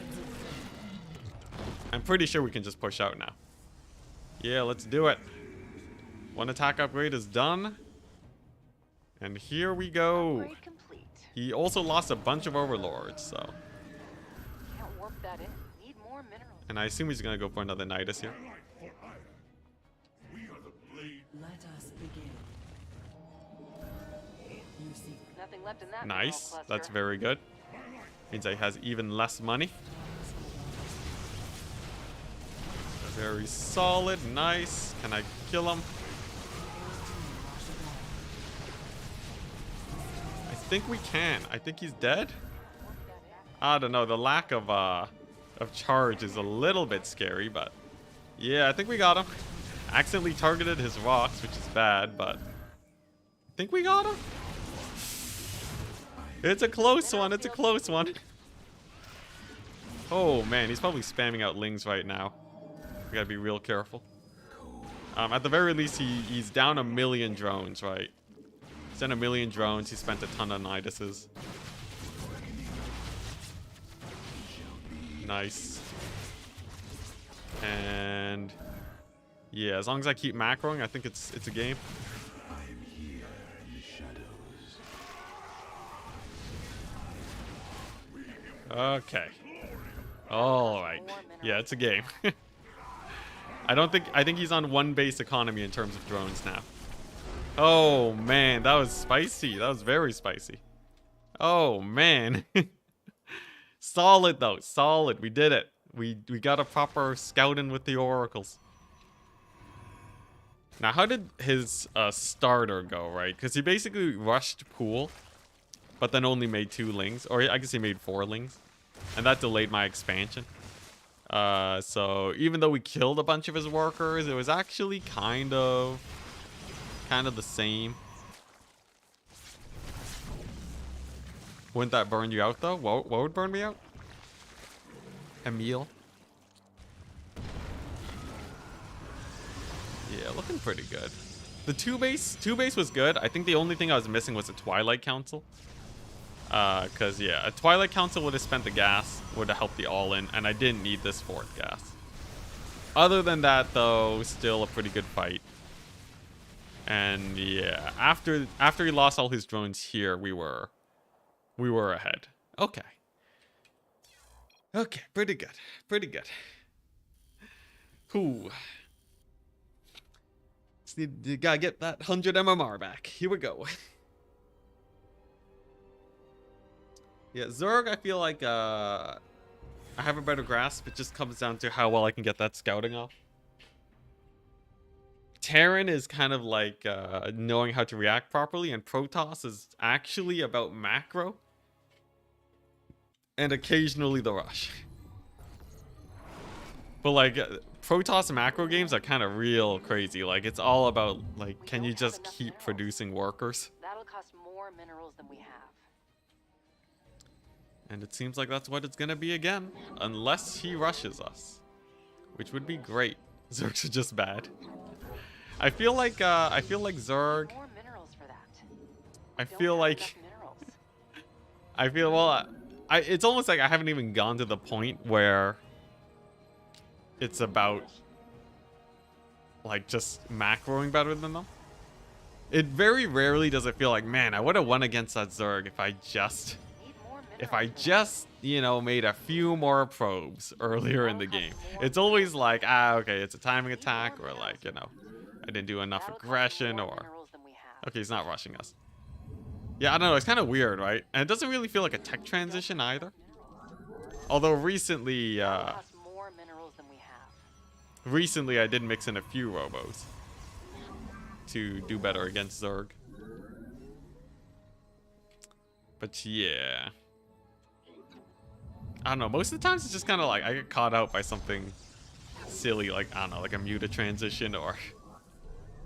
I'm pretty sure we can just push out now. Yeah, let's do it. 1 attack upgrade is done. And here we go. He also lost a bunch of Overlords, so. Can't warp that in. Need more minerals. And I assume he's gonna go for another Nidus here. We are the blade. Let us begin. You see, Nothing left in that Nice. mineral That's cluster. very good. Means he has even less money. Very solid. Nice. Can I kill him? I think we can. I think he's dead. I don't know. The lack of charge is a little bit scary, but yeah, I think we got him. Accidentally targeted his rocks, which is bad, but I think we got him. It's a close one. It's a close one. Oh man, he's probably spamming out lings right now. We gotta be real careful. At the very least, he's down 1 million drones, right? He's done 1 million drones. He spent a ton of Niduses. Nice. And yeah, as long as I keep macroing, I think it's a game. Okay. All right. Yeah, it's a game. I think he's on 1 base economy in terms of drones now. Oh man, that was spicy. That was very spicy. Oh man. Solid though, solid. We did it. We got a proper scouting with the oracles. Now, how did his starter go, right? Because he basically rushed pool, but then only made 2 lings, or I guess he made 4 lings, and that delayed my expansion. So even though we killed a bunch of his workers, it was actually kind of the same. Wouldn't that burn you out though? What would burn me out? Emil. Yeah, looking pretty good. The 2 base was good. I think the only thing I was missing was a Twilight Council. Cause yeah, a Twilight Council would have spent the gas, would have helped the all-in, and I didn't need this 4th gas. Other than that though, still a pretty good fight. And yeah, after he lost all his drones here, we were ahead. Okay. Okay, pretty good. Pretty good. Cool. You gotta get that 100 MMR back. Here we go. Yeah, Zerg, I feel like I have a better grasp. It just comes down to how well I can get that scouting off. Terran is kind of like knowing how to react properly, and Protoss is actually about macro. And occasionally the rush. But like Protoss macro games are kind of real crazy. Like it's all about like, can you just keep producing workers? That'll cost more minerals than we have. And it seems like that's what it's gonna be again, unless he rushes us, which would be great. Zergs are just bad. I feel like Zerg. More minerals for that. I feel like. I feel well. It's almost like I haven't even gone to the point where it's about like just macroing better than them. It very rarely does it feel like, man, I would have won against that Zerg if I just, you know, made a few more probes earlier in the game. It's always like, okay, it's a timing attack, or like, you know, I didn't do enough aggression, or okay, he's not rushing us. Yeah, I don't know, it's kind of weird, right? And it doesn't really feel like a tech transition either. Although recently, I did mix in a few robos to do better against Zerg. But yeah. I don't know, most of the times it's just kind of like I get caught out by something silly, like, I don't know, like a muta transition or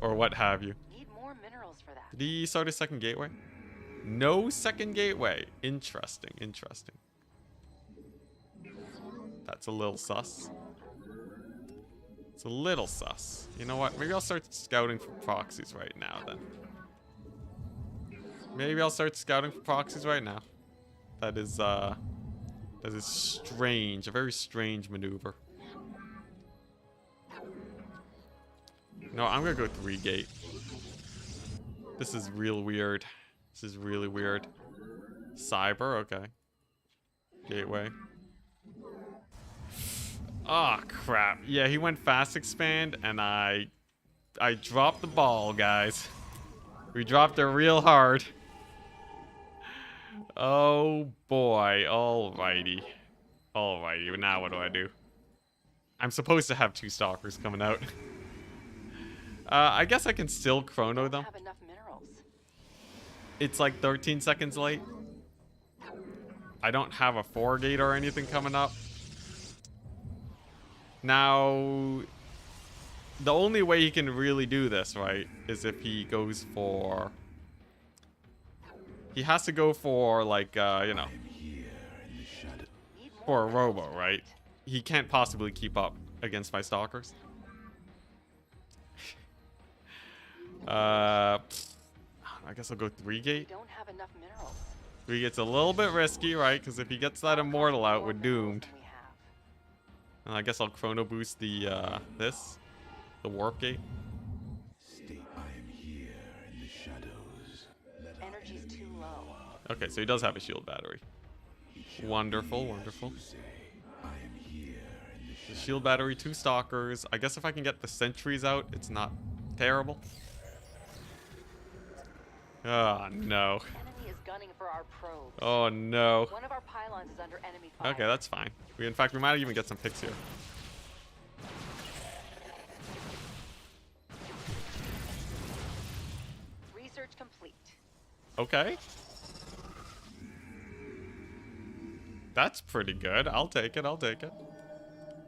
what have you. Need more minerals for that. Did he start a second gateway? No second gateway. Interesting, interesting. That's a little sus. It's a little sus. You know what? Maybe I'll start scouting for proxies right now then. Maybe I'll start scouting for proxies right now. That is strange. A very strange maneuver. No, I'm gonna go 3 gate. This is real weird. This is really weird. Cyber, okay. Gateway. Oh crap. Yeah, he went fast expand and I dropped the ball, guys. We dropped it real hard. Oh boy. Alrighty. Alrighty. Now what do I do? I'm supposed to have 2 stalkers coming out. I guess I can still chrono them. It's like 13 seconds late. I don't have a 4 gate or anything coming up. Now, the only way he can really do this, right, is if he goes for... He has to go for, like, you know, for a robo, right? He can't possibly keep up against my stalkers. I guess I'll go 3 gate. 3 gate's a little bit risky, right? Because if he gets that immortal out, we're doomed. And I guess I'll chrono boost the the warp gate. Energy's too low. Okay, so he does have a shield battery. Wonderful, wonderful. The shield battery, 2 stalkers. I guess if I can get the sentries out, it's not terrible. Oh no. Enemy is gunning for our probes. Oh no. One of our pylons is under enemy fire. Okay, that's fine. In fact, we might even get some picks here. Research complete. Okay. That's pretty good. I'll take it. I'll take it.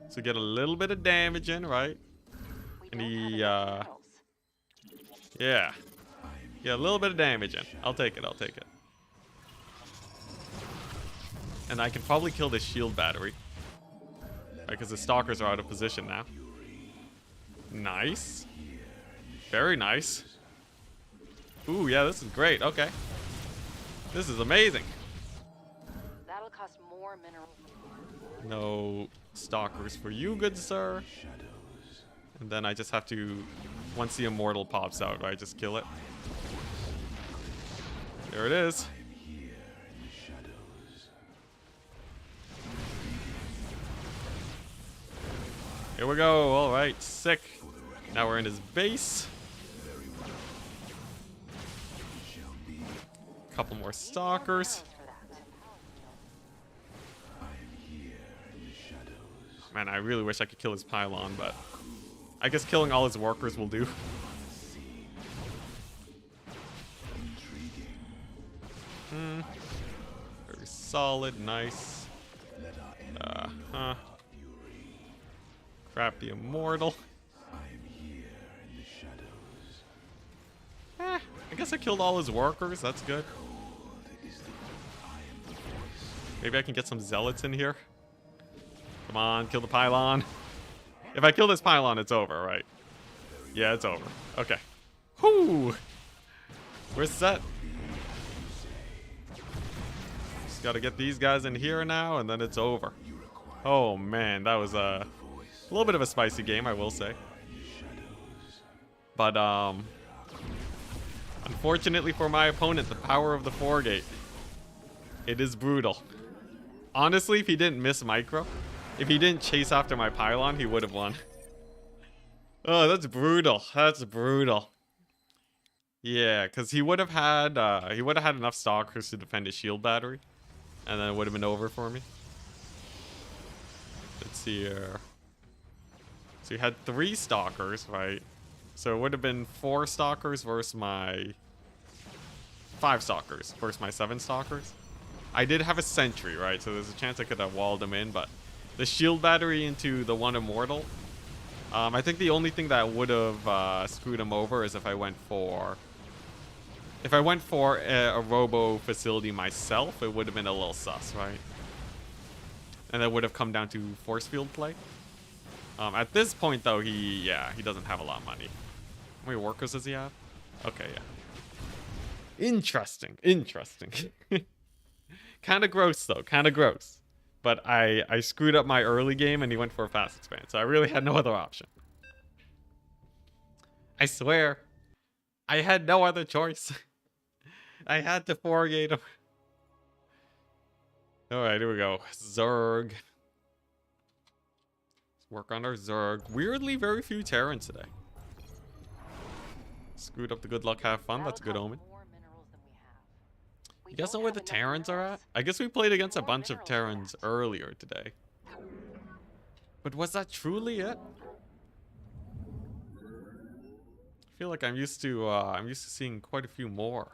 So get a little bit of damage in, right? And he, yeah. Yeah, a little bit of damage in. I'll take it. I'll take it. And I can probably kill this shield battery. Because the stalkers are out of position now. Nice. Very nice. Ooh, yeah, this is great. Okay. This is amazing. That'll cost more minerals. No stalkers for you, good sir. And then I just have to, once the immortal pops out, I just kill it. There it is. Here we go. All right, sick. Now we're in his base. Couple more stalkers. Man, I really wish I could kill his pylon, but I guess killing all his workers will do. Very solid, nice. Crap the immortal. I guess I killed all his workers, that's good. Maybe I can get some zealots in here. Come on, kill the pylon. If I kill this pylon, it's over, right? Yeah, it's over. Okay. Whoo! We're set. Just gotta get these guys in here now, and then it's over. Oh man, that was a little bit of a spicy game, I will say. But, unfortunately for my opponent, the power of the 4-gate. It is brutal. Honestly, if he didn't miss micro, if he didn't chase after my pylon, he would have won. Oh, that's brutal. That's brutal. Yeah, because he would have had enough stalkers to defend his shield battery, and then it would have been over for me. Let's see here. So he had 3 stalkers, right? So it would have been 4 stalkers versus my 5 stalkers versus my 7 stalkers. I did have a sentry, right? So there's a chance I could have walled him in, but the shield battery into the 1 immortal. I think the only thing that would have screwed him over is if I went for a robo facility myself. It would have been a little sus, right? And that would have come down to force field play. At this point, though, he doesn't have a lot of money. How many workers does he have? Okay, yeah. Interesting. Kind of gross, though. Kind of gross. But I screwed up my early game, and he went for a fast expand. So I really had no other option. I swear. I had no other choice. I had to 4-gate him. Alright, here we go. Zerg. Let's work on our Zerg. Weirdly, very few Terrans today. Screwed up the good luck, have fun. That's a good omen. You guys know where the Terrans are at? I guess we played against a bunch of Terrans earlier today. But was that truly it? I feel like I'm used to seeing quite a few more.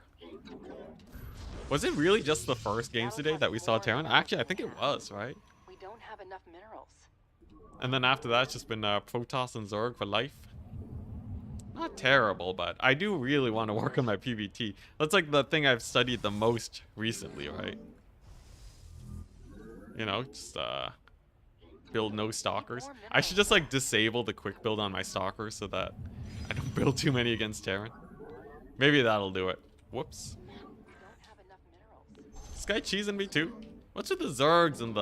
Was it really just the first games today that we saw Terran? Actually, I think it was, right? We don't have enough minerals. And then after that, it's just been Protoss and Zerg for life. Not terrible, but I do really want to work on my PvT. That's like the thing I've studied the most recently, right? You know, just build no stalkers. I should just like disable the quick build on my stalkers so that I don't build too many against Terran. Maybe that'll do it. Whoops. This guy cheesing me too. What's with the Zergs and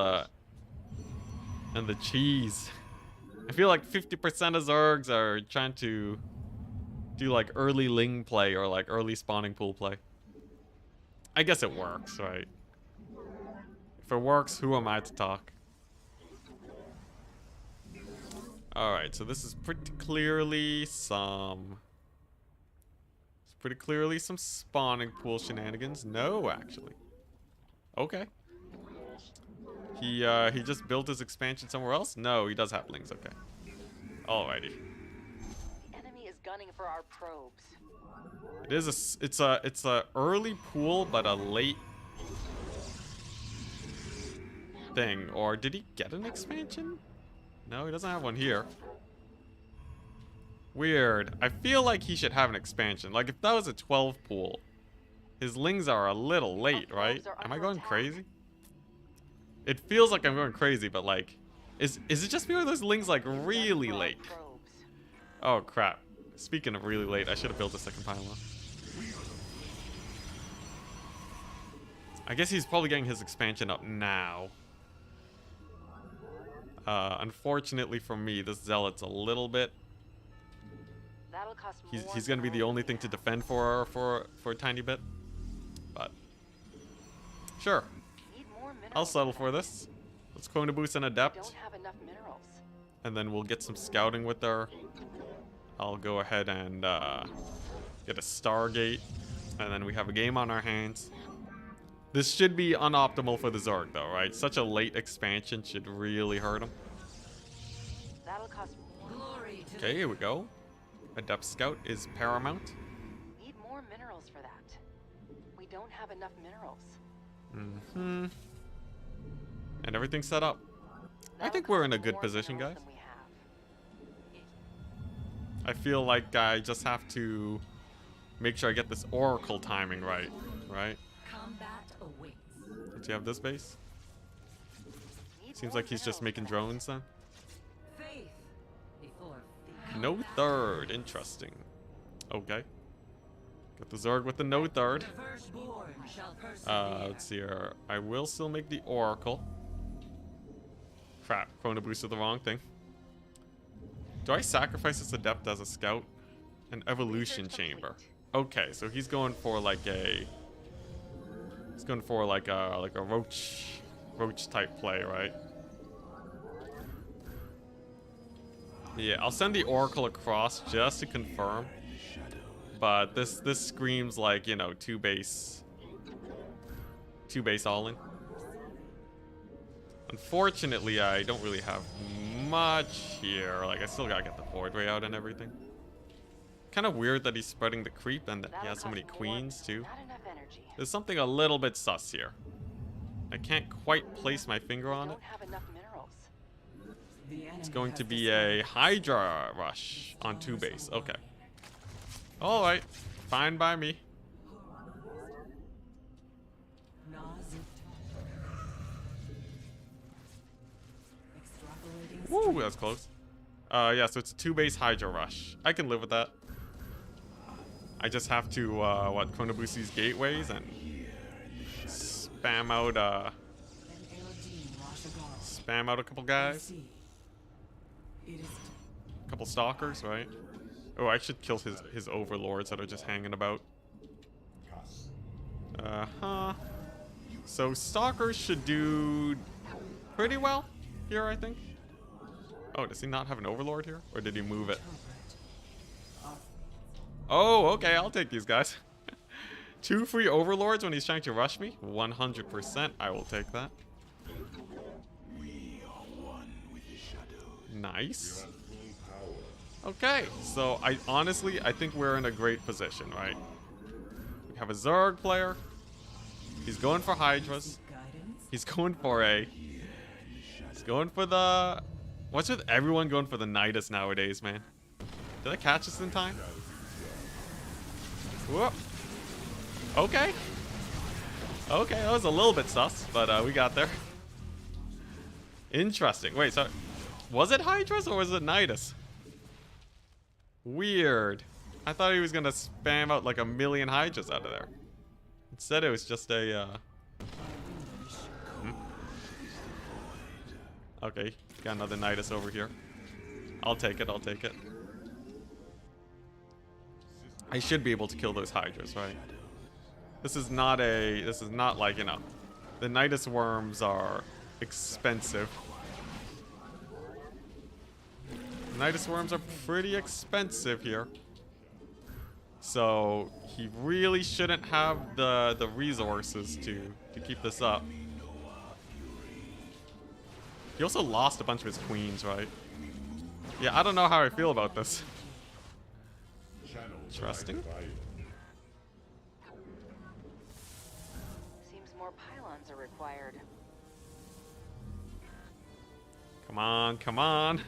the cheese? I feel like 50% of Zergs are trying to do like early Ling play or like early spawning pool play. I guess it works, right? If it works, who am I to talk? Alright, so this is pretty clearly some spawning pool shenanigans. No, actually. Okay. He just built his expansion somewhere else? No, he does have Lings, okay. Alrighty. The enemy is gunning for our probes. It is it's a early pool but a late thing. Or did he get an expansion? No, he doesn't have one here. Weird. I feel like he should have an expansion. Like if that was a 12 pool, his Lings are a little late, right? Am I going crazy? It feels like I'm going crazy, but like, is it just me or those Lings like really late? Oh crap. Speaking of really late, I should have built a second pylon. I guess he's probably getting his expansion up now. Unfortunately for me, this Zealot's a little bit That'll cost He's gonna be the only thing to defend for a tiny bit. But sure, I'll settle for this. Let's Chrono Boost an Adept. Don't have enough minerals. And then we'll get some scouting with our... I'll go ahead and get a Stargate. And then we have a game on our hands. This should be unoptimal for the Zerg though, right? Such a late expansion should really hurt him. That'll cost Okay, here we go. Adept Scout is paramount. Need more minerals for that. We don't have enough minerals. Mm-hmm. And everything's set up. I think we're in a good position, guys. I feel like I just have to make sure I get this Oracle timing right, right? Does he have this base? Seems like he's just making drones then. No third, interesting. Okay. Got the Zerg with the no third. Let's see here. I will still make the Oracle. Crap, Chrono boosted the wrong thing. Do I sacrifice this Adept as a scout? An evolution chamber. Okay, so he's going for like a... He's going for like a roach type play, right? Yeah, I'll send the Oracle across just to confirm. But this screams like, you know, two base all in. Unfortunately, I don't really have much here. Like, I still gotta get the Void Ray out and everything. Kind of weird that he's spreading the creep and that he has so many queens too. There's something a little bit sus here. I can't quite place my finger on it. It's going to be a Hydra rush on 2 base. Okay. Alright. Fine by me. Woo, that's close. Yeah, so it's a 2 base Hydra rush. I can live with that. I just have to, Chrono Boost these gateways and spam out a couple guys. A couple stalkers, right? Oh, I should kill his overlords that are just hanging about. So stalkers should do pretty well here, I think. Oh, does he not have an overlord here? Or did he move it? Oh, okay, I'll take these guys. 2 free overlords when he's trying to rush me? 100%, I will take that. Nice. Okay, so I think we're in a great position, right? We have a Zerg player. He's going for Hydras. He's going for the... What's with everyone going for the Nidus nowadays, man? Did I catch this in time? Whoop. Okay. Okay, that was a little bit sus, but we got there. Interesting. Wait, so was it Hydras or was it Nidus? Weird. I thought he was gonna spam out like 1,000,000 Hydras out of there. Instead, it was just a. Okay, got another Nidus over here. I'll take it. I'll take it. I should be able to kill those Hydras, right? This is not like, you know, the Nidus worms are expensive. Nidus worms are pretty expensive here. So he really shouldn't have the resources to keep this up. He also lost a bunch of his queens, right? Yeah, I don't know how I feel about this. Interesting. Seems more pylons are required. Come on, come on.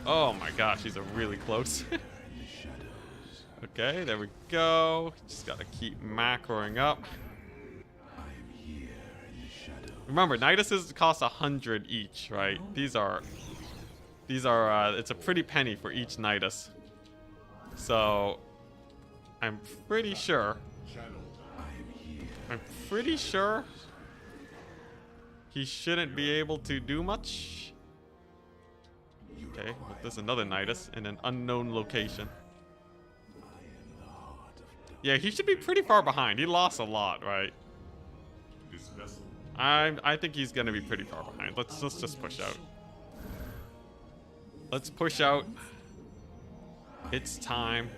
Oh my gosh, these are really close. Okay, there we go. Just gotta keep macroing up. Remember, Niduses cost 100 each, right? These are it's a pretty penny for each Nidus. So I'm pretty sure he shouldn't be able to do much. Okay, but there's another Nidus in an unknown location. Yeah, he should be pretty far behind. He lost a lot, right? This vessel. I think he's gonna be pretty far behind. Let's just push out. Let's push out. It's time.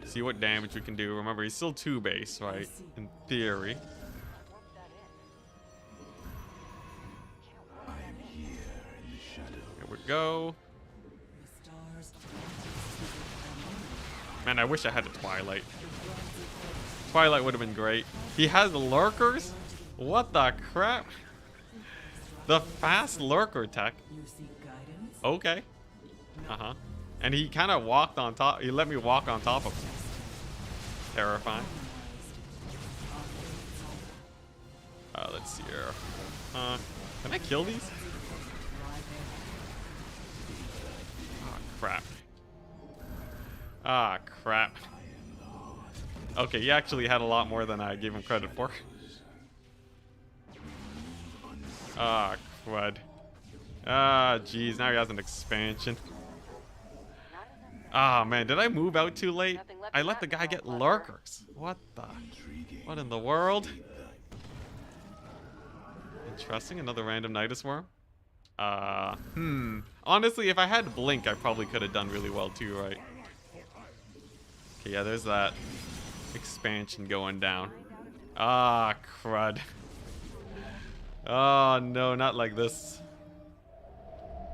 See what damage we can do. Remember, he's still 2 base, right? In theory. Here we go. Man, I wish I had a Twilight. Twilight would have been great. He has lurkers? What the crap? The fast lurker tech. Okay. Uh-huh. And he kind of walked on top. He let me walk on top of him. Terrifying. Let's see here. Can I kill these? Oh, crap. Ah, crap. Okay, he actually had a lot more than I gave him credit for. Ah, crud. Ah, jeez, now he has an expansion. Ah, man, did I move out too late? I let the guy get lurkers. What in the world? Interesting, another random Nidus worm. Honestly, if I had Blink, I probably could have done really well too, right? Okay, yeah, there's that expansion going down. Ah, crud. Oh, no, not like this.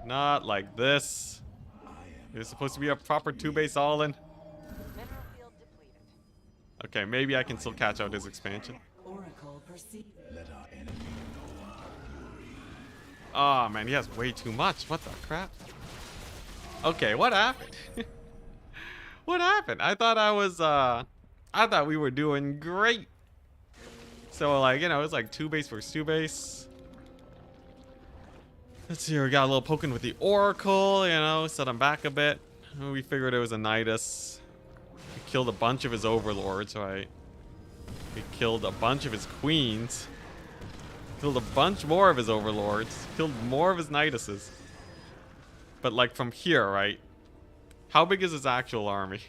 Not like this. It's supposed to be a proper 2-base all-in. Okay, maybe I can still catch out his expansion. Oh, man, he has way too much. What the crap? Okay, what happened? What happened? I thought we were doing great. So, like, you know, it's like 2-base versus 2-base. Let's see here. We got a little poking with the Oracle, you know, set him back a bit. We figured it was a Nidus. We killed a bunch of his overlords, right? We killed a bunch of his queens. Killed a bunch more of his overlords. Killed more of his Niduses. But, like, from here, right? How big is his actual army?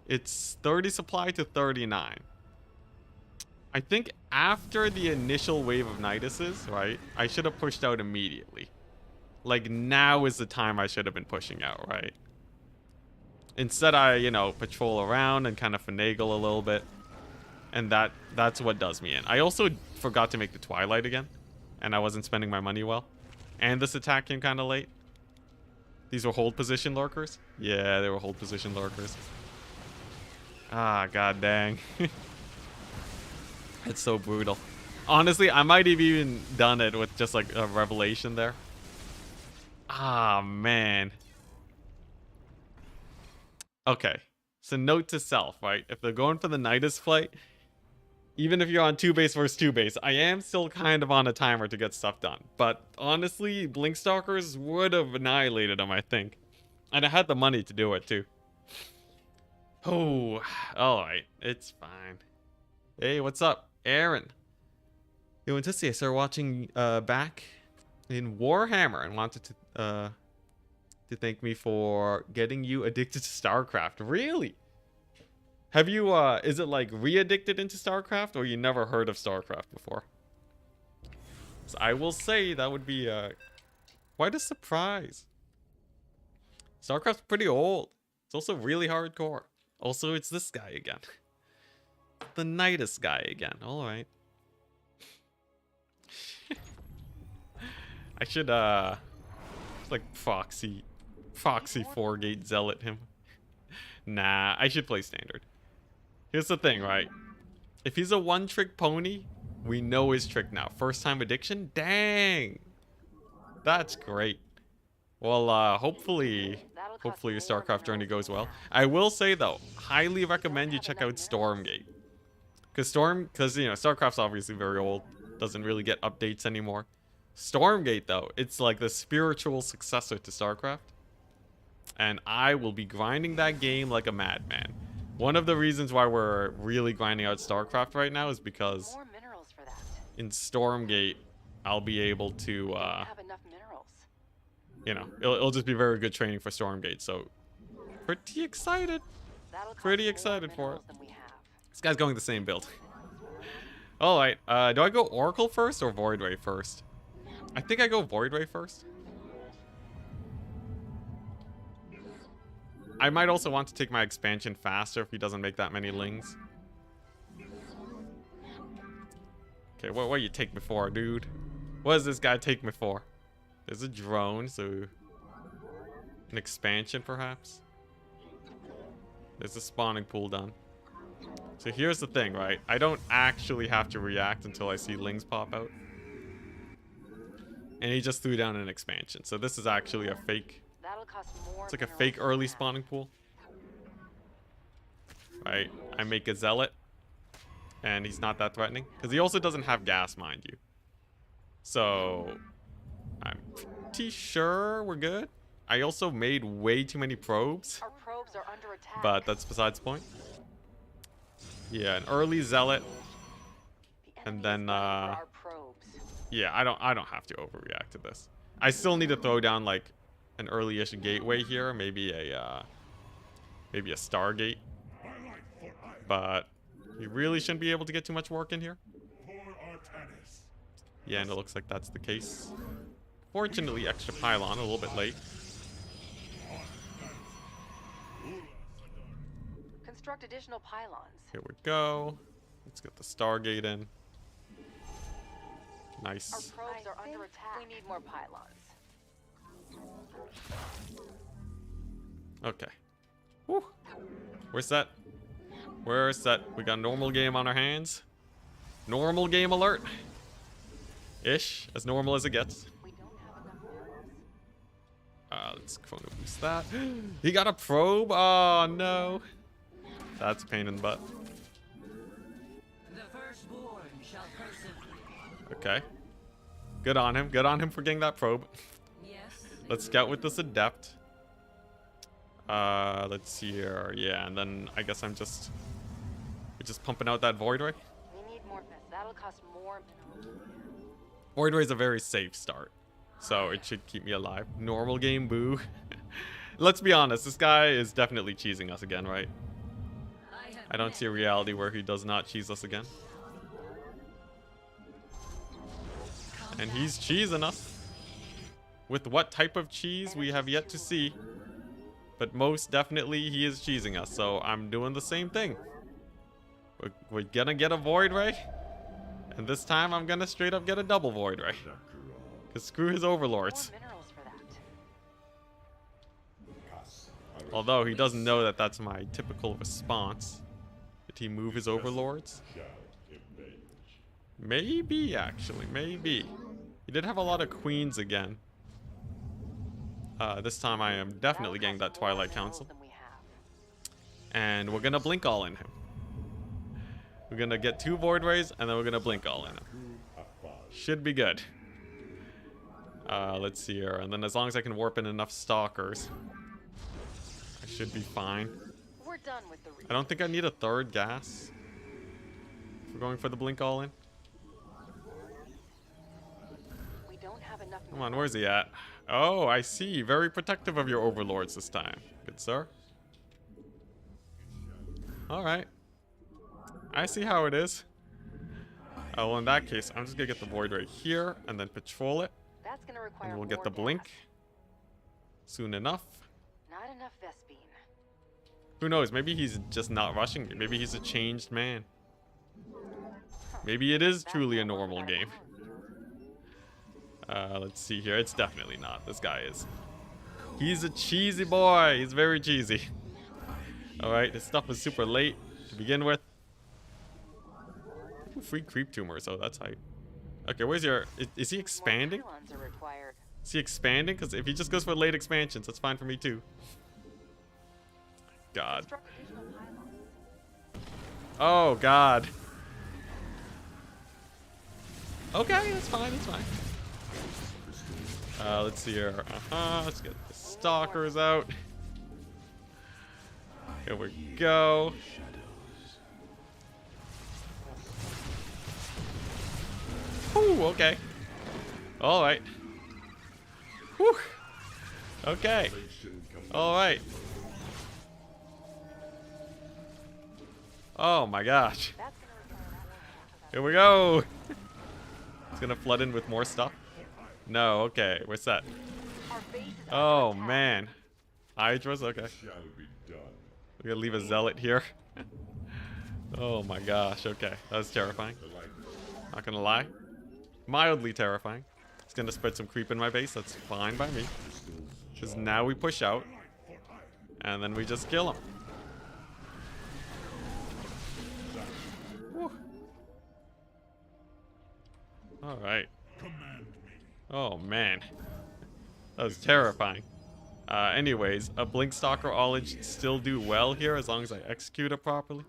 It's 30 supply to 39. I think after the initial wave of Niduses, right, I should have pushed out immediately. Like, now is the time I should have been pushing out, right? Instead, I, you know, patrol around and kind of finagle a little bit. And that's what does me in. I also forgot to make the Twilight again. And I wasn't spending my money well. And this attack came kind of late. These were hold position lurkers? Yeah, they were hold position lurkers. Ah, god dang. It's so brutal. Honestly, I might have even done it with just like a revelation there. Ah, man. Okay. So note to self, right? If they're going for the Nidus flight, even if you're on 2-base versus 2-base, I am still kind of on a timer to get stuff done. But honestly, Blinkstalkers would have annihilated them, I think. And I had the money to do it too. Oh, alright. It's fine. Hey, what's up? Aaron. Yo, Enticity, I started watching back in Warhammer and wanted to thank me for getting you addicted to StarCraft. Really? Have you, is it like re-addicted into StarCraft, or you never heard of StarCraft before? So I will say that would be quite a surprise. StarCraft's pretty old. It's also really hardcore. Also, it's this guy again. The Nidus guy again. Alright. I should, like Proxy 4-gate Zealot him. Nah, I should play Standard. Here's the thing, right? If he's a one-trick pony, we know his trick now. First-time addiction? Dang! That's great. Well, hopefully your StarCraft journey goes well. I will say, though, highly recommend you check out Stormgate. Because, you know, StarCraft's obviously very old. Doesn't really get updates anymore. Stormgate, though, it's like the spiritual successor to StarCraft. And I will be grinding that game like a madman. One of the reasons why we're really grinding out StarCraft right now is because in Stormgate, I'll be able to you know, it'll just be very good training for Stormgate. So pretty excited. That'll cost Pretty more excited for it. minerals than we have. This guy's going the same build. Alright, do I go Oracle first or Void Ray first? I think I go Void Ray first. I might also want to take my expansion faster if he doesn't make that many lings. Okay, what you take me for, dude? What does this guy take me for? There's a drone, so... an expansion, perhaps? There's a spawning pool done. So here's the thing, right? I don't actually have to react until I see lings pop out. And he just threw down an expansion. So this is actually a fake... That'll cost more it's like a minerals fake than we early have. spawning pool. Right? I make a zealot. And he's not that threatening. Because he also doesn't have gas, mind you. So... I'm pretty sure we're good. I also made way too many probes. Our probes are under attack. But that's besides the point. Yeah, an early zealot. The And enemy then, is waiting for our probes. yeah, I don't have to overreact to this. I still need to throw down like an early-ish gateway here, maybe a Stargate. But you really shouldn't be able to get too much work in here. Yeah, and it looks like that's the case. Fortunately, extra pylon a little bit late. Construct additional pylons. Here we go. Let's get the Stargate in. Our Nice. probes are under attack. We need more pylons. Okay. Whew. We're set. We're set. We got a normal game on our hands. Normal game alert. Ish. As normal as it gets. We don't have enough minerals. Let's chrono boost that. He got a probe. Oh no. That's a pain in the butt. The firstborn shall persevere. Okay. Good on him. Good on him for getting that probe. Yes. Let's scout with this adept. Let's see here. Yeah, and then I guess we're just pumping out that Void Ray. We need more vests. That'll cost more minerals. Void Ray is a very safe start, so it should keep me alive. Normal game, boo. Let's be honest, this guy is definitely cheesing us again, right? I don't see a reality where he does not cheese us again. And he's cheesing us. With what type of cheese, we have yet to see. But most definitely, he is cheesing us, so I'm doing the same thing. We're gonna get a Void Ray. And this time, I'm gonna straight up get a double Void Ray. Because screw his overlords. More minerals for that. Although he doesn't know that that's my typical response. Did he move his overlords? Maybe, actually. Maybe. He did have a lot of queens again. This time I am definitely getting that Twilight Council. Than we have. And we're gonna blink all in him. We're gonna get 2 Void Rays, and then we're gonna blink all in him. Should be good. Let's see here. And then as long as I can warp in enough Stalkers, I should be fine. We're done with the I don't think I need a 3rd gas. If we're going for the blink all in. We don't have enough Come on, where's he at? Oh, I see. Very protective of your overlords this time. Good sir. Alright. I see how it is. Oh, well, in that case, I'm just gonna get the Void right here and then patrol it. That's gonna require And we'll more get the gas. blink soon enough. Not enough Vespine. Who knows? Maybe he's just not rushing me. Maybe he's a changed man. Maybe it is truly a normal game. Let's see here. It's definitely not. This guy is. He's a cheesy boy. He's very cheesy. Alright, this stuff was super late to begin with. Ooh, free creep tumor, so that's hype. Okay, where's your... Is he expanding? More pylons are required. Is he expanding? Because if he just goes for late expansions, that's fine for me too. God. Construct additional pylons. Oh, God. Okay, that's fine, that's fine. Let's see here. Let's get the Stalkers out. Here we go. Ooh, okay. Alright. Whew. Okay. All right. Oh my gosh. Here we go. It's gonna flood in with more stuff. No, okay, we're set. Oh man. Hydras, okay. We're gonna leave a zealot here. Oh my gosh, okay. That was terrifying. Not gonna lie. Mildly terrifying. It's gonna spread some creep in my base, that's fine by me. Because now we push out. And then we just kill him. Alright. Oh man. That was terrifying. Anyways, a Blink Stalker all-in should still do well here as long as I execute it properly.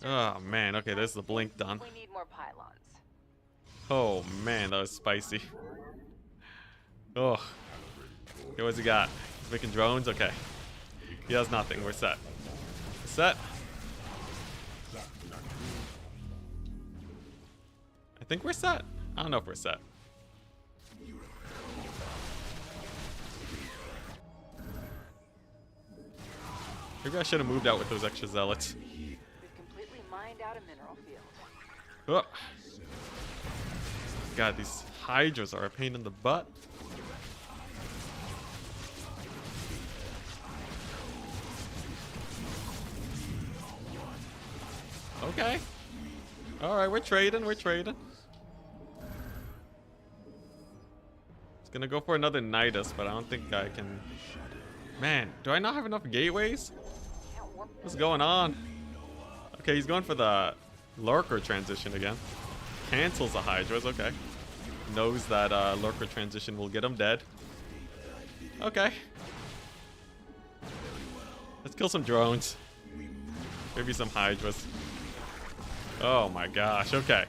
Oh man, okay, there's the Blink done. We need more pylons. Oh man, that was spicy. Oh. Okay, what's he got? He's making drones? Okay. He has nothing, we're set. We're set. I think we're set. I don't know if we're set. Maybe I should have moved out with those extra zealots. We've completely mined out a mineral field. Oh. God, these hydras are a pain in the butt. Okay. Alright, we're trading, we're trading. It's gonna go for another Nidus, but I don't think I can... Man, do I not have enough gateways? What's going on? Okay, he's going for the Lurker transition again. Cancels the Hydras, okay. Knows that Lurker transition will get him dead. Okay. Let's kill some drones. Maybe some Hydras. Oh my gosh, okay.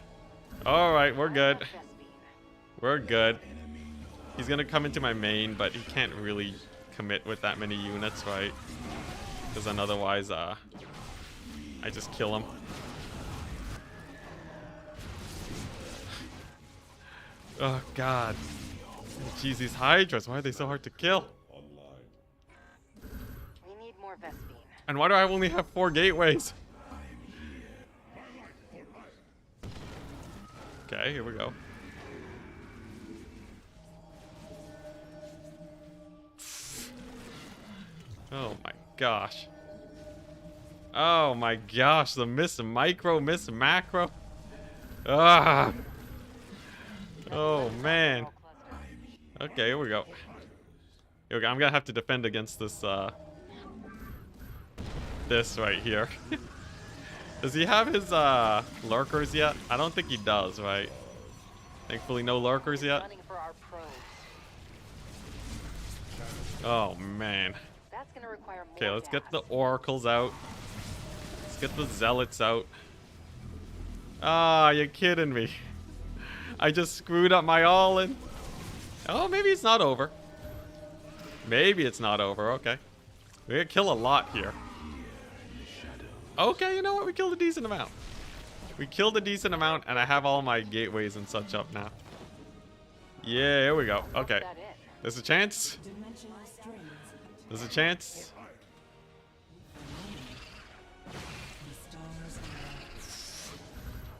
Alright, we're good. We're good. He's gonna come into my main, but he can't really commit with that many units, right? Because then otherwise, I just kill him. Oh god. Jeez, these Hydras, why are they so hard to kill? We need more Vespine. And why do I only have 4 gateways? Okay, here we go. Oh my gosh. Oh my gosh, the miss micro, miss macro. Ah. Oh man. Okay, here we go. Here we go. I'm gonna have to defend against this this right here. Does he have his lurkers yet? I don't think he does, right? Thankfully no lurkers yet. Running for our probes. Oh man. That's gonna require more Okay, let's get gas. the oracles out. Let's get the zealots out. Ah, you're kidding me. I just screwed up my all-in. Oh, maybe it's not over. Maybe it's not over, okay. We're gonna kill a lot here. Okay, you know what? We killed a decent amount. We killed a decent amount, and I have all my gateways and such up now. Yeah, here we go. Okay. There's a chance. There's a chance.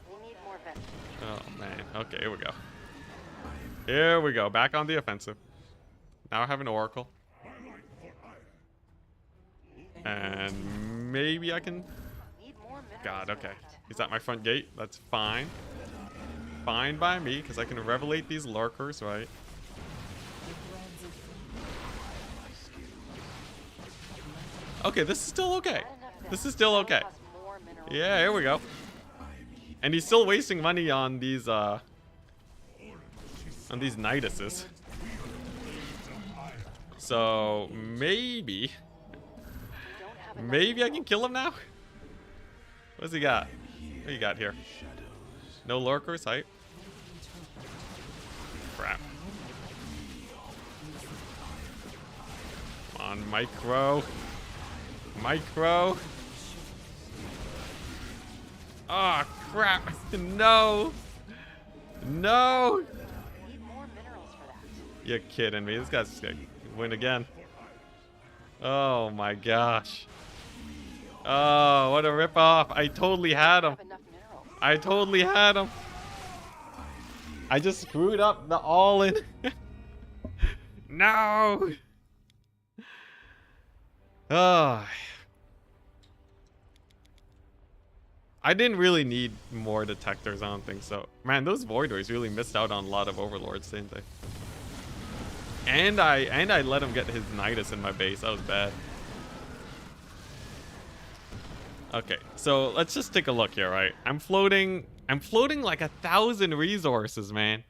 We need more Vespine. Oh, man. Okay, here we go. Here we go. Back on the offensive. Now I have an oracle. And maybe I can... Need more minerals God, okay. left. He's at my front gate. That's fine. Fine by me, because I can revelate these lurkers, right? Okay, this is still okay. This is still okay. Yeah, here we go. And he's still wasting money on these Niduses. So maybe I can kill him now. What's he got? What you got here? No lurkers, hype. Crap. Come on, micro. Micro. Ah, crap. No. No. We need more minerals for that. You're kidding me. This guy's gonna win again. Oh my gosh. Oh, what a ripoff. I totally had him. I totally had him. I just screwed up the all-in. No. Oh. I didn't really need more detectors, I don't think so. Man, those Void Rays really missed out on a lot of Overlords, didn't they? And I let him get his Nidus in my base. That was bad. Okay, so let's just take a look here, right? I'm floating like 1,000 resources, man.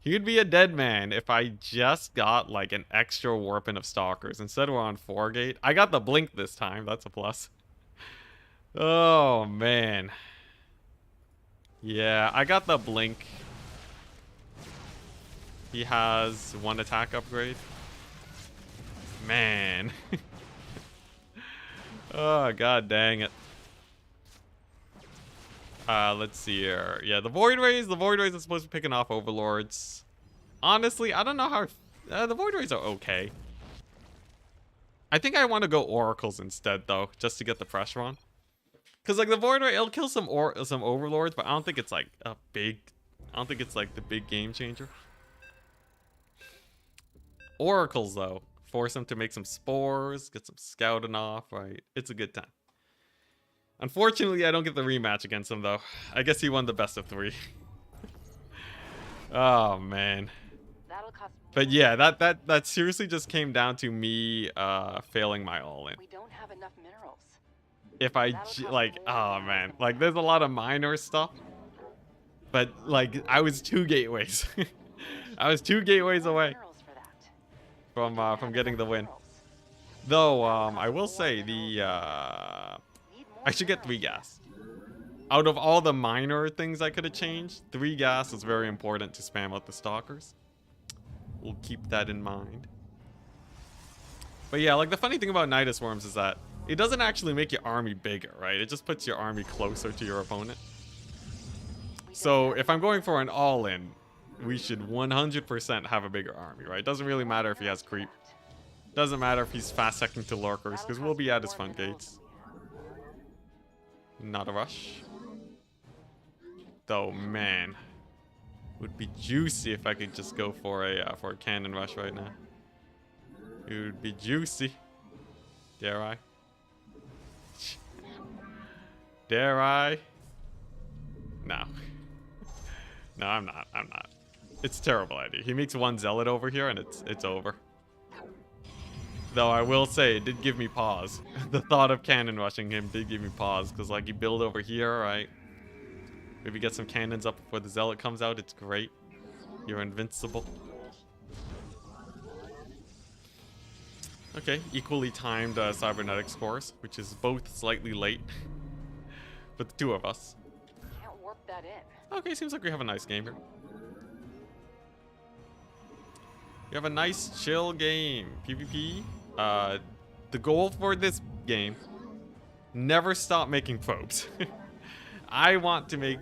He'd be a dead man if I just got like an extra warping of Stalkers. Instead we're on 4-gate. I got the blink this time. That's a plus. Oh, man. Yeah, I got the blink. He has 1 attack upgrade. Man. Oh, god dang it. Let's see here. Yeah, the Void Rays are supposed to be picking off Overlords. Honestly, I don't know how... the Void Rays are okay. I think I want to go Oracles instead, though, just to get the pressure on. Because, like, the Void Ray, it'll kill some Overlords, but I don't think it's, like, a big... I don't think it's, like, the big game changer. Oracles, though. Force him to make some spores, get some scouting off, right? It's a good time. Unfortunately, I don't get the rematch against him, though. I guess he won the best of 3. Oh, man. But yeah, that seriously just came down to me failing my all-in. We don't have enough minerals. If I, like, oh, man. Like, there's a lot of minor stuff. But, like, I was 2 gateways. I was 2 gateways away from getting the win. Though, I will say, I should get 3 gas. Out of all the minor things I could have changed, 3 gas is very important to spam out the Stalkers. We'll keep that in mind. But yeah, like the funny thing about Nidus Worms is that it doesn't actually make your army bigger, right? It just puts your army closer to your opponent. So if I'm going for an all-in, we should 100% have a bigger army, right? It doesn't really matter if he has creep. Doesn't matter if he's fast-secking to lurkers, because we'll be at his front gates. Not a rush. Though, man. Would be juicy if I could just go for a cannon rush right now. It would be juicy. Dare I? Dare I? No. No, I'm not. I'm not. It's a terrible idea. He makes 1 zealot over here and it's over. Though I will say, it did give me pause. The thought of cannon rushing him did give me pause. Because, like, you build over here, right? Maybe get some cannons up before the zealot comes out. It's great. You're invincible. Okay, equally timed cybernetics course, which is both slightly late. But the 2 of us. Can't warp that in. Okay, seems like we have a nice game here. We have a nice chill game. PvP. The goal for this game, never stop making probes. I want to make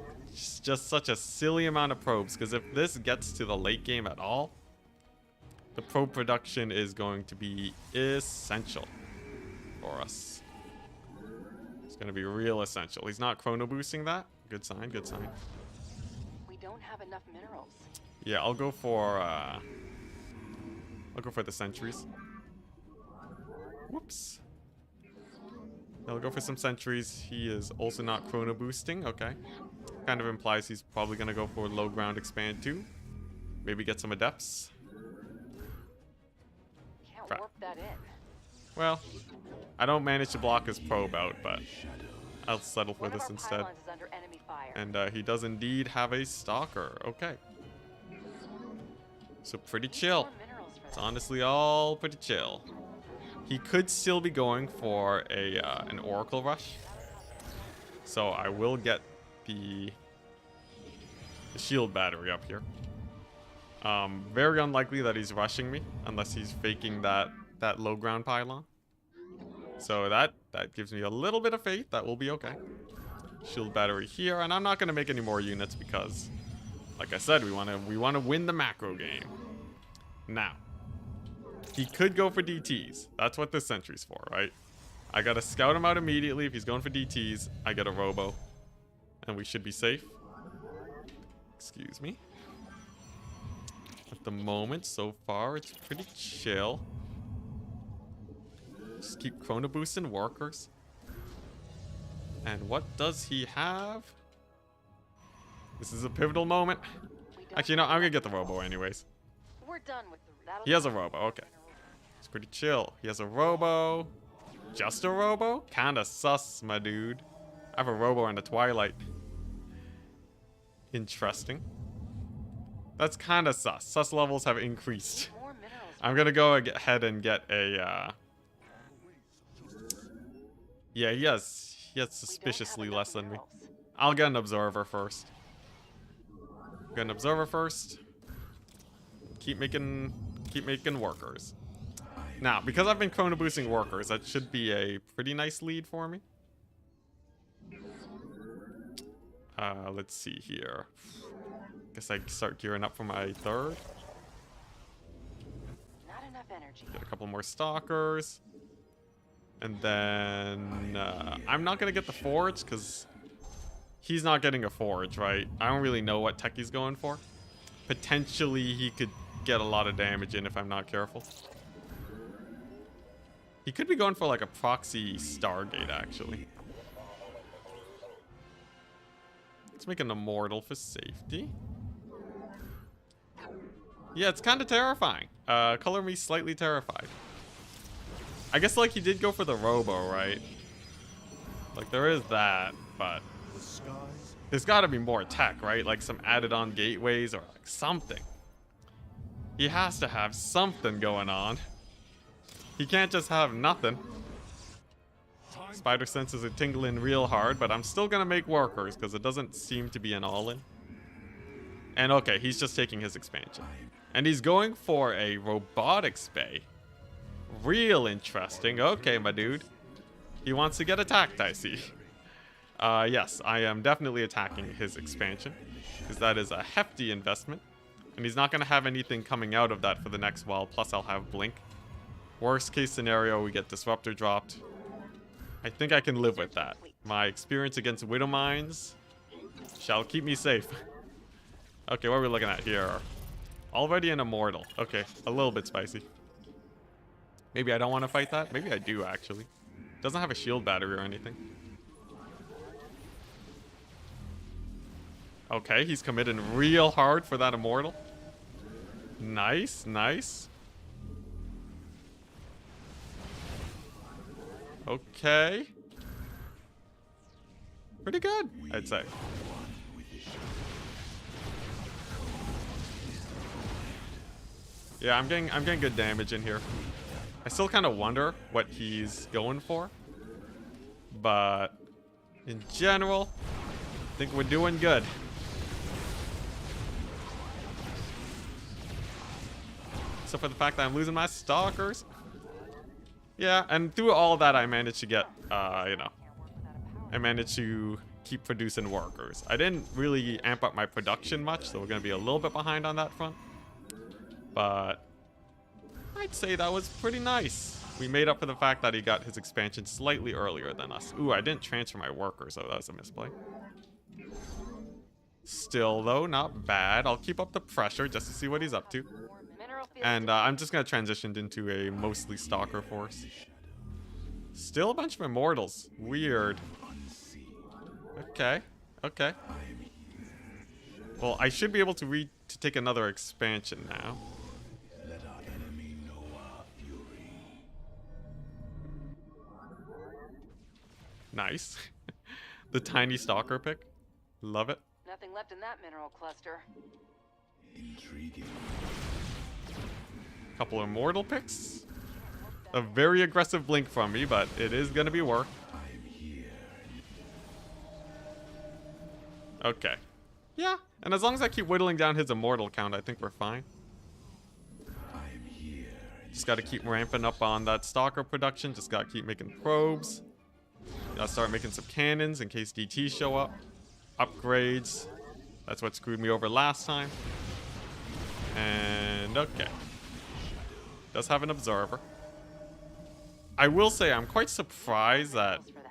just such a silly amount of probes, because if this gets to the late game at all, the probe production is going to be essential for us. It's going to be real essential. He's not chrono boosting that. Good sign, good sign. We don't have enough minerals. Yeah, I'll go for the sentries. Whoops. I'll go for some sentries. He is also not chrono boosting. Okay. Kind of implies he's probably going to go for low ground expand too. Maybe get some adepts. Can't warp that in. Well, I don't manage to block his probe out, but I'll settle for this instead. And he does indeed have a stalker. Okay. So pretty chill. It's honestly all pretty chill. He could still be going for an Oracle rush. So I will get the shield battery up here. Very unlikely that he's rushing me unless he's faking that low ground pylon. So that gives me a little bit of faith that will be okay. Shield battery here, and I'm not going to make any more units because, like I said, we want to win the macro game. Now, he could go for DTs. That's what this sentry's for, right? I gotta scout him out immediately. If he's going for DTs, I get a robo. And we should be safe. Excuse me. At the moment, so far, it's pretty chill. Just keep chrono boosting workers. And what does he have? This is a pivotal moment. Actually, no, I'm gonna get the robo anyways. We're done with the. He has a robo, okay. It's pretty chill. He has a robo. Just a robo? Kinda sus, my dude. I have a robo in the Twilight. Interesting. That's kinda sus. Sus levels have increased. I'm gonna go ahead and get a, Yeah, he has suspiciously less than me. I'll get an observer first. Get an observer first. Keep making workers. Now, because I've been chrono boosting workers, that should be a pretty nice lead for me. Let's see here. Guess I start gearing up for my third. Not enough energy. Get a couple more stalkers. And then I'm not gonna get the forge because he's not getting a forge, right? I don't really know what tech he's going for. Potentially he could get a lot of damage in if I'm not careful. He could be going for like a proxy Stargate, actually. Let's make an immortal for safety. Yeah, it's kind of terrifying. Color me slightly terrified. I guess like he did go for the robo, right? Like there is that, but there's got to be more tech, right? Like some added on gateways or like something. He has to have something going on. He can't just have nothing. Spider senses are tingling real hard, but I'm still gonna make workers because it doesn't seem to be an all-in. And okay, he's just taking his expansion. And he's going for a robotics bay. Real interesting. Okay, my dude. He wants to get attacked, I see. Yes, I am definitely attacking his expansion because that is a hefty investment. And he's not going to have anything coming out of that for the next while. Plus, I'll have Blink. Worst case scenario, we get Disruptor dropped. I think I can live with that. My experience against Widow Mines shall keep me safe. Okay, what are we looking at here? Already an Immortal. Okay, a little bit spicy. Maybe I don't want to fight that. Maybe I do, actually. Doesn't have a shield battery or anything. Okay, he's committing real hard for that Immortal. Nice, nice. Okay. Pretty good, I'd say. Yeah, I'm getting good damage in here. I still kind of wonder what he's going for. But in general, I think we're doing good. Except for the fact that I'm losing my stalkers. Yeah, and through all that, I managed to get, you know, I managed to keep producing workers. I didn't really amp up my production much, so we're going to be a little bit behind on that front. But I'd say that was pretty nice. We made up for the fact that he got his expansion slightly earlier than us. Ooh, I didn't transfer my workers, so that was a misplay. Still, though, not bad. I'll keep up the pressure just to see what he's up to. And I'm just going to transition into a mostly stalker force. Still a bunch of immortals. Weird. Okay. Okay. Well, I should be able to take another expansion now. Nice. The tiny stalker pick. Love it. Nothing left in that mineral cluster. Intriguing. Couple of immortal picks. A very aggressive blink from me, but it is going to be work. Okay. Yeah, and as long as I keep whittling down his immortal count, I think we're fine. Just got to keep ramping up on that stalker production. Just got to keep making probes. Gotta start making some cannons in case DTs show up. Upgrades. That's what screwed me over last time. And okay. Does have an observer. I will say I'm quite surprised that For that.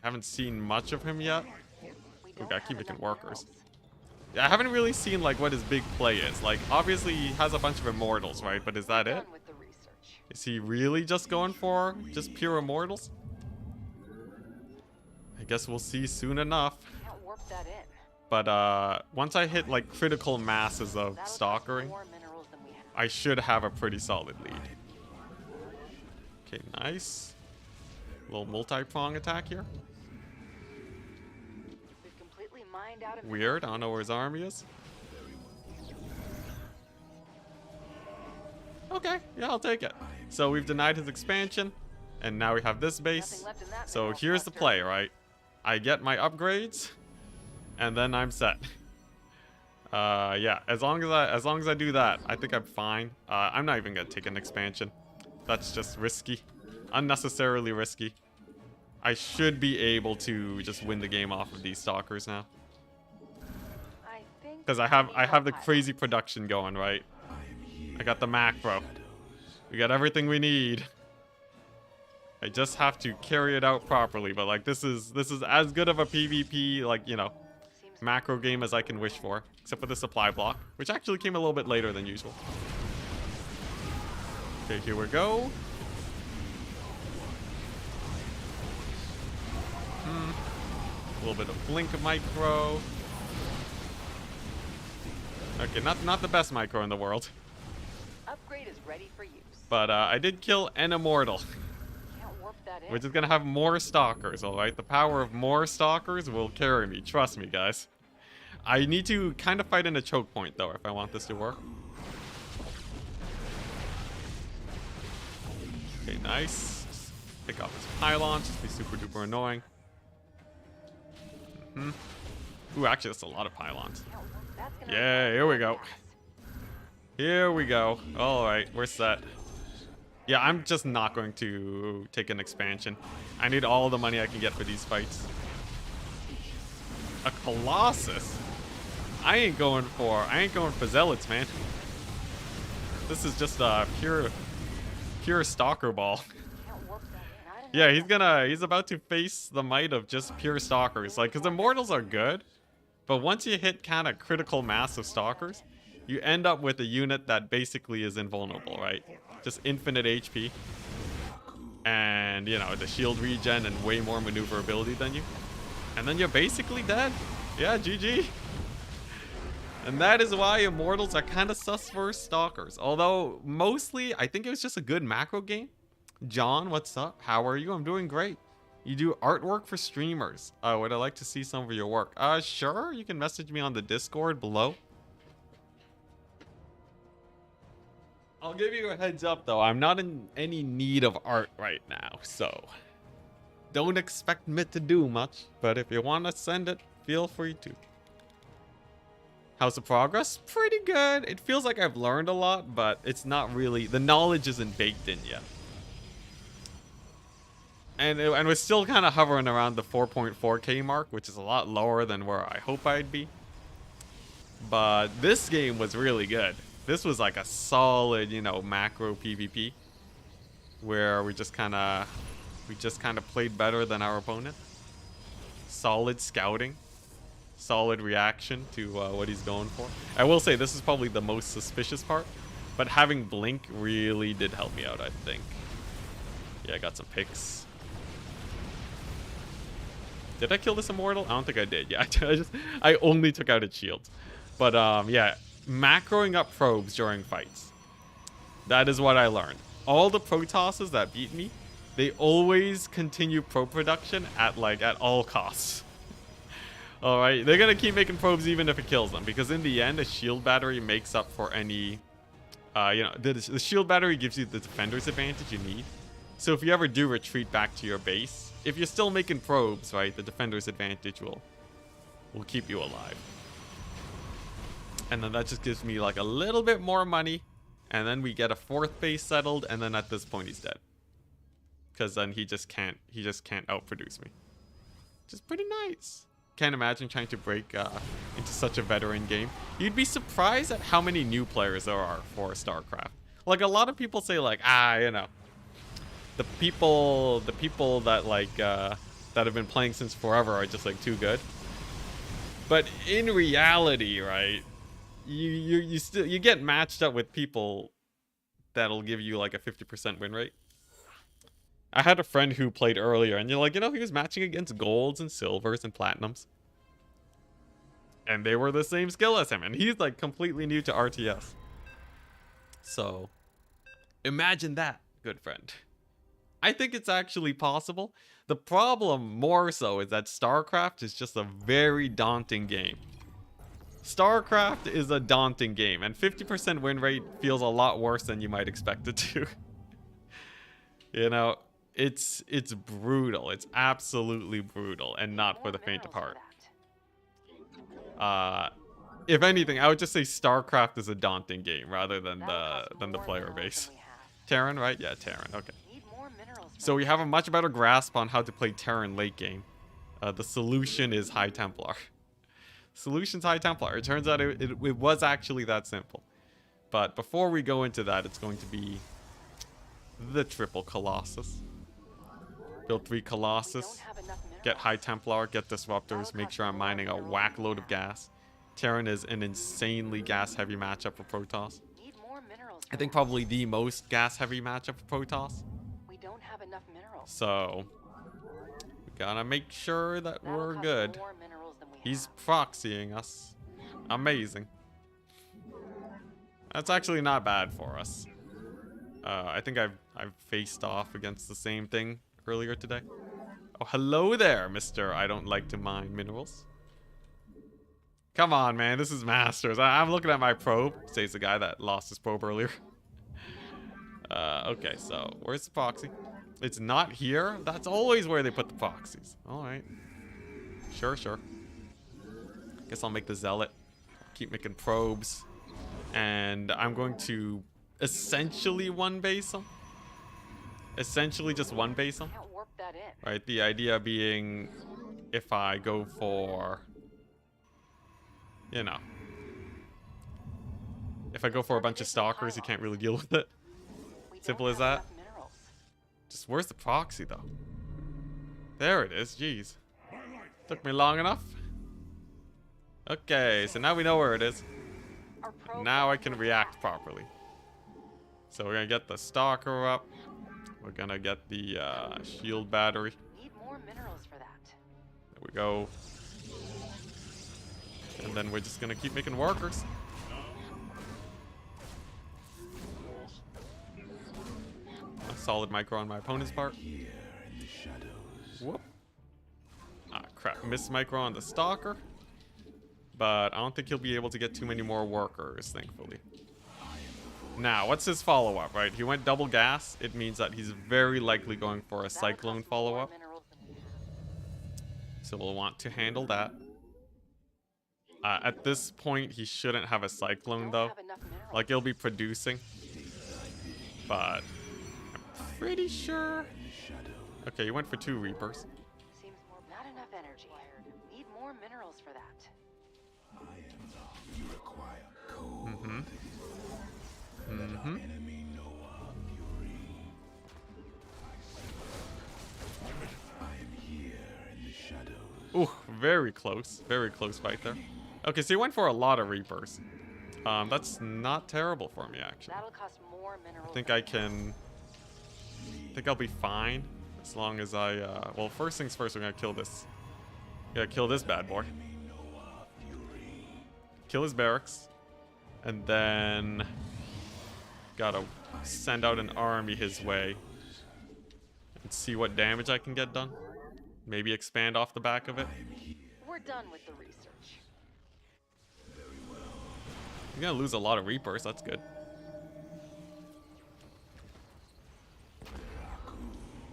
I haven't seen much of him yet. We We don't gotta have keep making enough workers. minerals. Yeah, I haven't really seen like what his big play is. Like obviously he has a bunch of immortals, right? But is that it? Done with the research. Is he really just going for just pure immortals? I guess we'll see soon enough. Can't warp that in. But once I hit like critical masses of That'll cost stalkering, more minerals than we have. I should have a pretty solid lead. Okay, nice. Little multi-prong attack here. We've completely mined out a Weird, I don't know where his army is. Okay, yeah, I'll take it. So we've denied his expansion, and now we have this base. Nothing left in that So mineral here's the cluster. play, right? I get my upgrades, and then I'm set. Yeah, as long as I do that, I think I'm fine. I'm not even gonna take an expansion. That's just risky, unnecessarily risky. I should be able to just win the game off of these stalkers now, I think because I have the crazy production going, right? I got the macro. We got everything we need. I just have to carry it out properly. But like this is as good of a PvP, like, you know, Seems macro game as I can wish for, except for the supply block, which actually came a little bit later than usual. Okay, here we go. A little bit of blink micro. Okay, not the best micro in the world, upgrade is ready for use. but I did kill an immortal, Can't warp that in. which is gonna have more stalkers. All right, the power of more stalkers will carry me. Trust me, guys. I need to kind of fight in a choke point though if I want this to work. Okay, nice. Pick off his pylon, just be super duper annoying. Ooh, actually, that's a lot of pylons. Can't warp- that's gonna Yeah, require here we more go. gas. Here we go. All right, we're set. Yeah, I'm just not going to take an expansion. I need all the money I can get for these fights. A Colossus? I ain't going for zealots, man. This is just a pure stalker ball. Can't warp that in. I don't Yeah, know. he's about to face the might of just pure stalkers. Like, because immortals are good, but once you hit kind of critical mass of stalkers, you end up with a unit that basically is invulnerable, right? Just infinite HP. And, you know, the shield regen and way more maneuverability than you. And then you're basically dead. Yeah, GG. And that is why immortals are kind of sus for stalkers. Although, mostly, I think it was just a good macro game. John, what's up? How are you? I'm doing great. You do artwork for streamers. Would I like to see some of your work? Sure. You can message me on the Discord below. I'll give you a heads up, though. I'm not in any need of art right now, so don't expect me to do much. But if you want to send it, feel free to. How's the progress? Pretty good. It feels like I've learned a lot, but it's not really... The knowledge isn't baked in yet. And we're still kind of hovering around the 4.4k mark, which is a lot lower than where I hope I'd be. But this game was really good. This was like a solid, you know, macro PvP, where we just kind of played better than our opponent. Solid scouting, solid reaction to what he's going for. I will say this is probably the most suspicious part, but having blink really did help me out, I think. Yeah, I got some picks. Did I kill this immortal? I don't think I did. Yeah, I only took out its shield. But yeah, macroing up probes during fights. That is what I learned. All the Protosses that beat me, they always continue probe production at all costs. All right, they're gonna keep making probes even if it kills them, because in the end, a shield battery makes up for any. You know, the shield battery gives you the defender's advantage you need. So if you ever do retreat back to your base, if you're still making probes, right, the defender's advantage will keep you alive. And then that just gives me like a little bit more money, and then we get a fourth base settled, and then at this point he's dead, because then he just can't outproduce me, which is pretty nice. Can't imagine trying to break into such a veteran game. You'd be surprised at how many new players there are for StarCraft. Like, a lot of people say, like, you know, the people that, like, that have been playing since forever are just, like, too good. But in reality, right, you get matched up with people that'll give you, like, a 50% win rate. I had a friend who played earlier, and you're like, you know, he was matching against golds and silvers and platinums. And they were the same skill as him, and he's, like, completely new to RTS. So, imagine that, good friend. I think it's actually possible. The problem, more so, is that StarCraft is just a very daunting game. StarCraft is a daunting game, and 50% win rate feels a lot worse than you might expect it to. You know, it's brutal. It's absolutely brutal, and not for the faint of heart. If anything, I would just say StarCraft is a daunting game rather than the player base. Terran, right? Yeah, Terran. Okay. So we have a much better grasp on how to play Terran late game. The solution is High Templar. Solution's High Templar. It turns out it was actually that simple. But before we go into that, it's going to be the triple Colossus. Build 3 Colossus. Get High Templar, get Disruptors, make sure I'm mining a whack load of gas. Terran is an insanely gas-heavy matchup for Protoss. I think probably the most gas-heavy matchup for Protoss. So, we gotta make sure that we're good. He's proxying us. Amazing. That's actually not bad for us. I think I've faced off against the same thing earlier today. Oh, hello there, Mr. I don't like to mine minerals. Come on, man. This is Masters. I'm looking at my probe. Says the guy that lost his probe earlier. Okay, so where's the proxy? It's not here? That's always where they put the proxies. Alright. Sure. Guess I'll make the Zealot. Keep making probes. And I'm going to essentially one base them. Essentially just one base them. Right, the idea being if I go for, you know, if I go for a bunch of stalkers, you can't really deal with it. Simple as that. Just where's the proxy though? There it is. Jeez. Took me long enough. Okay, so now we know where it is. Now I can react properly. So we're gonna get the stalker up. We're gonna get the shield battery. There we go. And then we're just gonna keep making workers. A solid micro on my opponent's part. Whoop. Ah, crap. Missed micro on the stalker. But I don't think he'll be able to get too many more workers, thankfully. Now, what's his follow-up, right? He went double gas. It means that he's very likely going for a cyclone follow-up. So we'll want to handle that. At this point, he shouldn't have a cyclone, though. Like, he'll be producing. But I'm pretty sure... Okay, he went for 2 Reapers. Not enough energy. Need more minerals for that. You require cold. Enemy Noah Fury. I am here in the shadows. Ooh, very close. Very close fight there. Okay, so he went for a lot of Reapers. That's not terrible for me, actually. That'll cost more minerals. I think I can... I think I'll be fine. As long as I, well, first things first, we're gonna kill this. Yeah, kill this bad boy. Kill his barracks. And then... Gotta send out an army his way. And see what damage I can get done. Maybe expand off the back of it. We're done with the research. I'm gonna lose a lot of Reapers, that's good.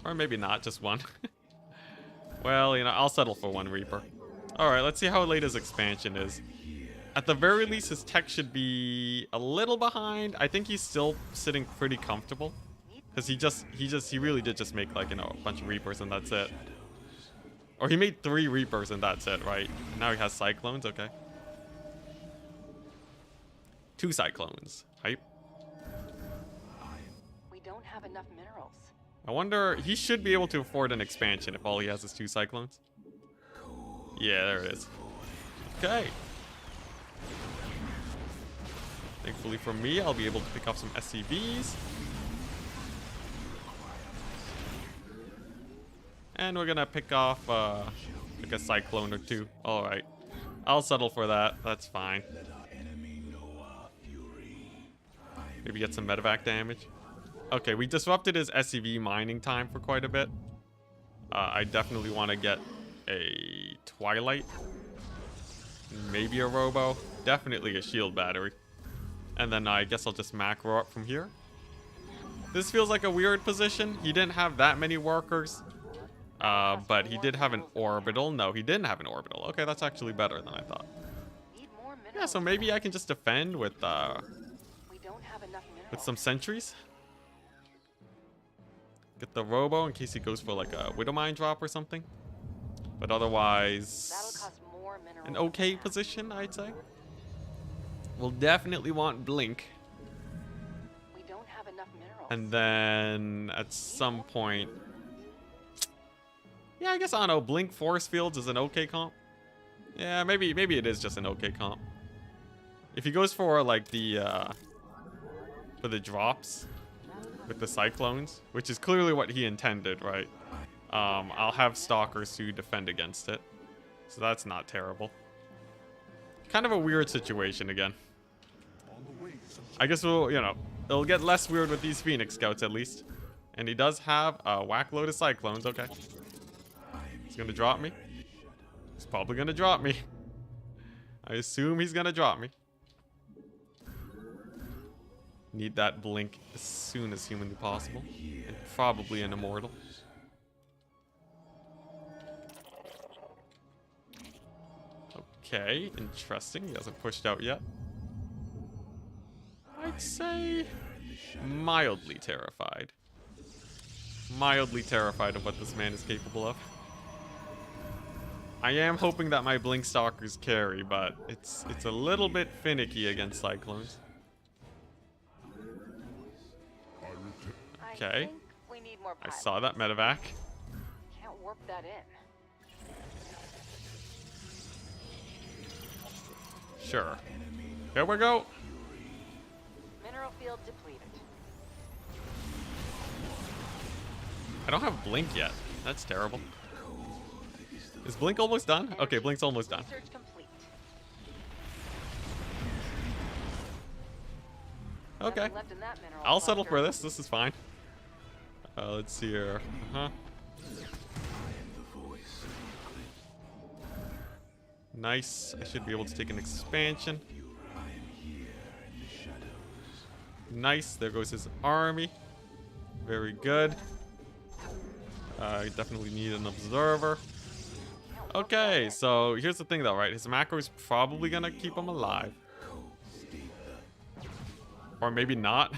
Or maybe not, just one. Well, you know, I'll settle for 1 Reaper. Alright, let's see how late his expansion is. At the very least, his tech should be a little behind. I think he's still sitting pretty comfortable. Because he really did just make, like, you know, a bunch of Reapers and that's it. Or he made 3 Reapers and that's it, right? Now he has Cyclones, okay. 2 Cyclones. Hype. have enough minerals. I wonder, he should be able to afford an expansion if all he has is 2 cyclones. Yeah, there it is. Okay. Thankfully for me, I'll be able to pick up some SCVs. And we're gonna pick off like a cyclone or 2. Alright. I'll settle for that. That's fine. Maybe get some medevac damage. Okay, we disrupted his SCV mining time for quite a bit. I definitely want to get a Twilight. Maybe a Robo. Definitely a shield battery. And then I guess I'll just macro up from here. This feels like a weird position. He didn't have that many workers. But he did have an orbital. No, he didn't have an orbital. Okay, that's actually better than I thought. Yeah, so maybe I can just defend with some sentries. Get the Robo in case he goes for like a Widowmine drop or something. But otherwise, an okay position, I'd say. We'll definitely want Blink. We don't have enough minerals. And then at some point, yeah, I guess, I don't know, Blink Force Fields is an okay comp. Yeah, maybe it is just an okay comp. If he goes for like for the drops with the cyclones, which is clearly what he intended, right? I'll have stalkers to defend against it. So that's not terrible. Kind of a weird situation again. I guess we'll, you know, it'll get less weird with these Phoenix Scouts at least. And he does have a whack load of cyclones, okay. He's gonna drop me. He's probably gonna drop me. I assume he's gonna drop me. Need that Blink as soon as humanly possible. And probably an Immortal. Okay, interesting. He hasn't pushed out yet. I'd say mildly terrified. Mildly terrified of what this man is capable of. I am hoping that my Blink Stalkers carry, but it's a little bit finicky against Cyclones. Okay. I saw that medevac. Can't warp that in. Sure. Here we go. Mineral field depleted. I don't have Blink yet. That's terrible. Is Blink almost done? Okay, Blink's almost done. Okay. I'll settle for this. This is fine. Let's see here. Nice. I should be able to take an expansion. Nice. There goes his army. Very good. I definitely need an observer. Okay, so here's the thing though, right? His macro is probably gonna keep him alive. Or maybe not.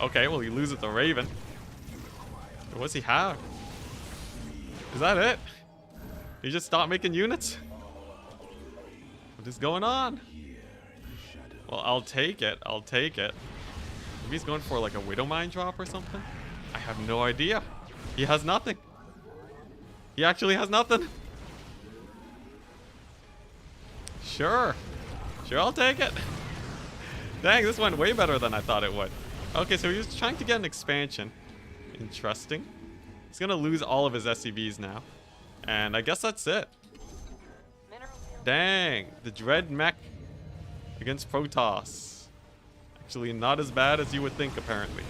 Okay, well he loses the Raven. What does he have? Is that it? He just stopped making units? What is going on? Well, I'll take it. I'll take it. Maybe he's going for like a Widowmine drop or something? I have no idea. He has nothing. He actually has nothing. Sure. Sure, I'll take it. Dang, this went way better than I thought it would. Okay, so he was trying to get an expansion. Interesting. He's gonna lose all of his SCVs now. And I guess that's it. Dang, the Dread Mech against Protoss. Actually, not as bad as you would think, apparently.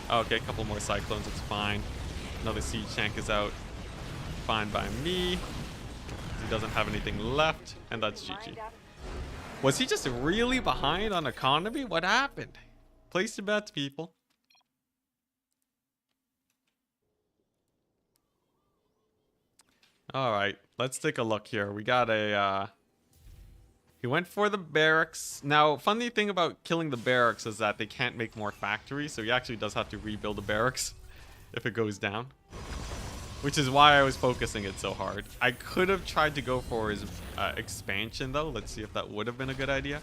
Okay, a couple more Cyclones, it's fine. Another Siege Tank is out. Fine by me. He doesn't have anything left, and that's GG. Was he just really behind on economy? What happened? Place your bets, people. Alright, let's take a look here. We got a, he went for the barracks. Now, funny thing about killing the barracks is that they can't make more factories, so he actually does have to rebuild the barracks if it goes down. Which is why I was focusing it so hard. I could have tried to go for his expansion, though. Let's see if that would have been a good idea.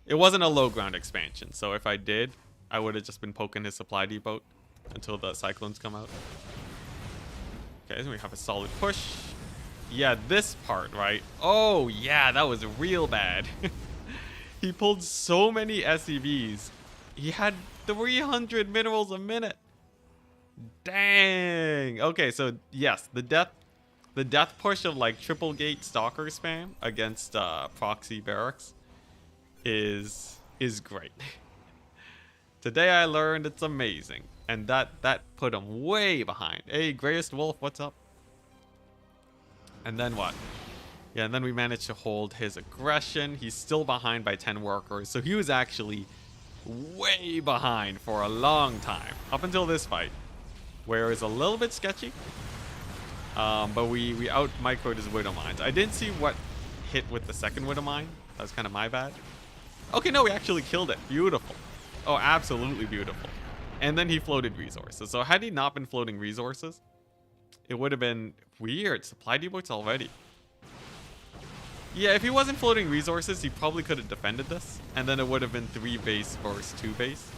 It wasn't a low ground expansion, so if I did, I would have just been poking his supply depot until the cyclones come out. Okay, so we have a solid push. Yeah, this part, right? Oh, yeah, that was real bad. He pulled so many SCVs. He had 300 minerals a minute. Dang. Okay, so yes, the death push of like triple gate stalker spam against proxy barracks is great. Today I learned it's amazing, and that put him way behind. Hey, Greyest Wolf, what's up? And then what? Yeah, and then we managed to hold his aggression. He's still behind by 10 workers, so he was actually way behind for a long time up until this fight, where it's a little bit sketchy. But we out microed his widow mines. I didn't see what hit with the second widow mine. That was kind of my bad. Okay, no, we actually killed it. Beautiful. Oh, absolutely beautiful. And then he floated resources. So had he not been floating resources, it would have been weird. Supply depots already. Yeah, if he wasn't floating resources, he probably could have defended this. And then it would have been 3 base versus 2 base.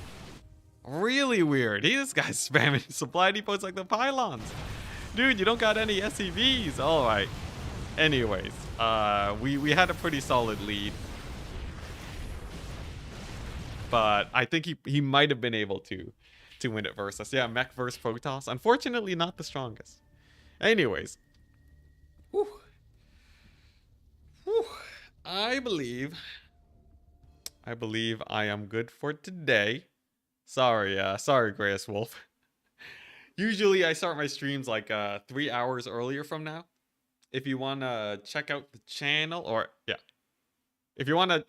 Really weird. This guy's spamming supply depots like the pylons. Dude, you don't got any SCVs. All right. Anyways, we had a pretty solid lead. But I think he might have been able to win it versus us. Yeah, mech versus Protoss. Unfortunately, not the strongest. Anyways. Whew. Whew. I believe I am good for today. Sorry, Greyest Wolf. Usually I start my streams like 3 hours earlier from now. If you want to check out the channel, or yeah. If you want to,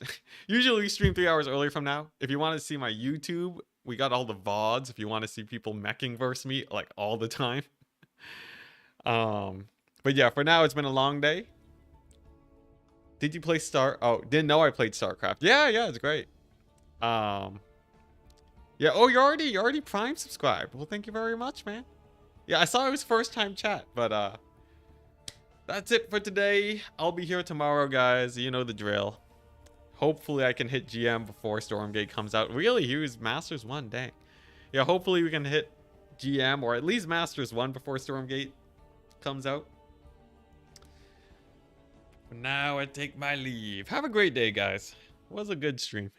usually we stream 3 hours earlier from now. If you want to see my YouTube, we got all the VODs. If you want to see people meching versus me like all the time. But yeah, for now it's been a long day. Did you play Oh, didn't know I played StarCraft. Yeah, it's great. Yeah, oh, you're already Prime subscribed. Well, thank you very much, man. Yeah, I saw it was first time chat, but that's it for today. I'll be here tomorrow, guys. You know the drill. Hopefully I can hit GM before Stormgate comes out. Really, he was Masters 1, dang. Yeah, hopefully we can hit GM or at least Masters 1 before Stormgate comes out. For now, I take my leave. Have a great day, guys. It was a good stream.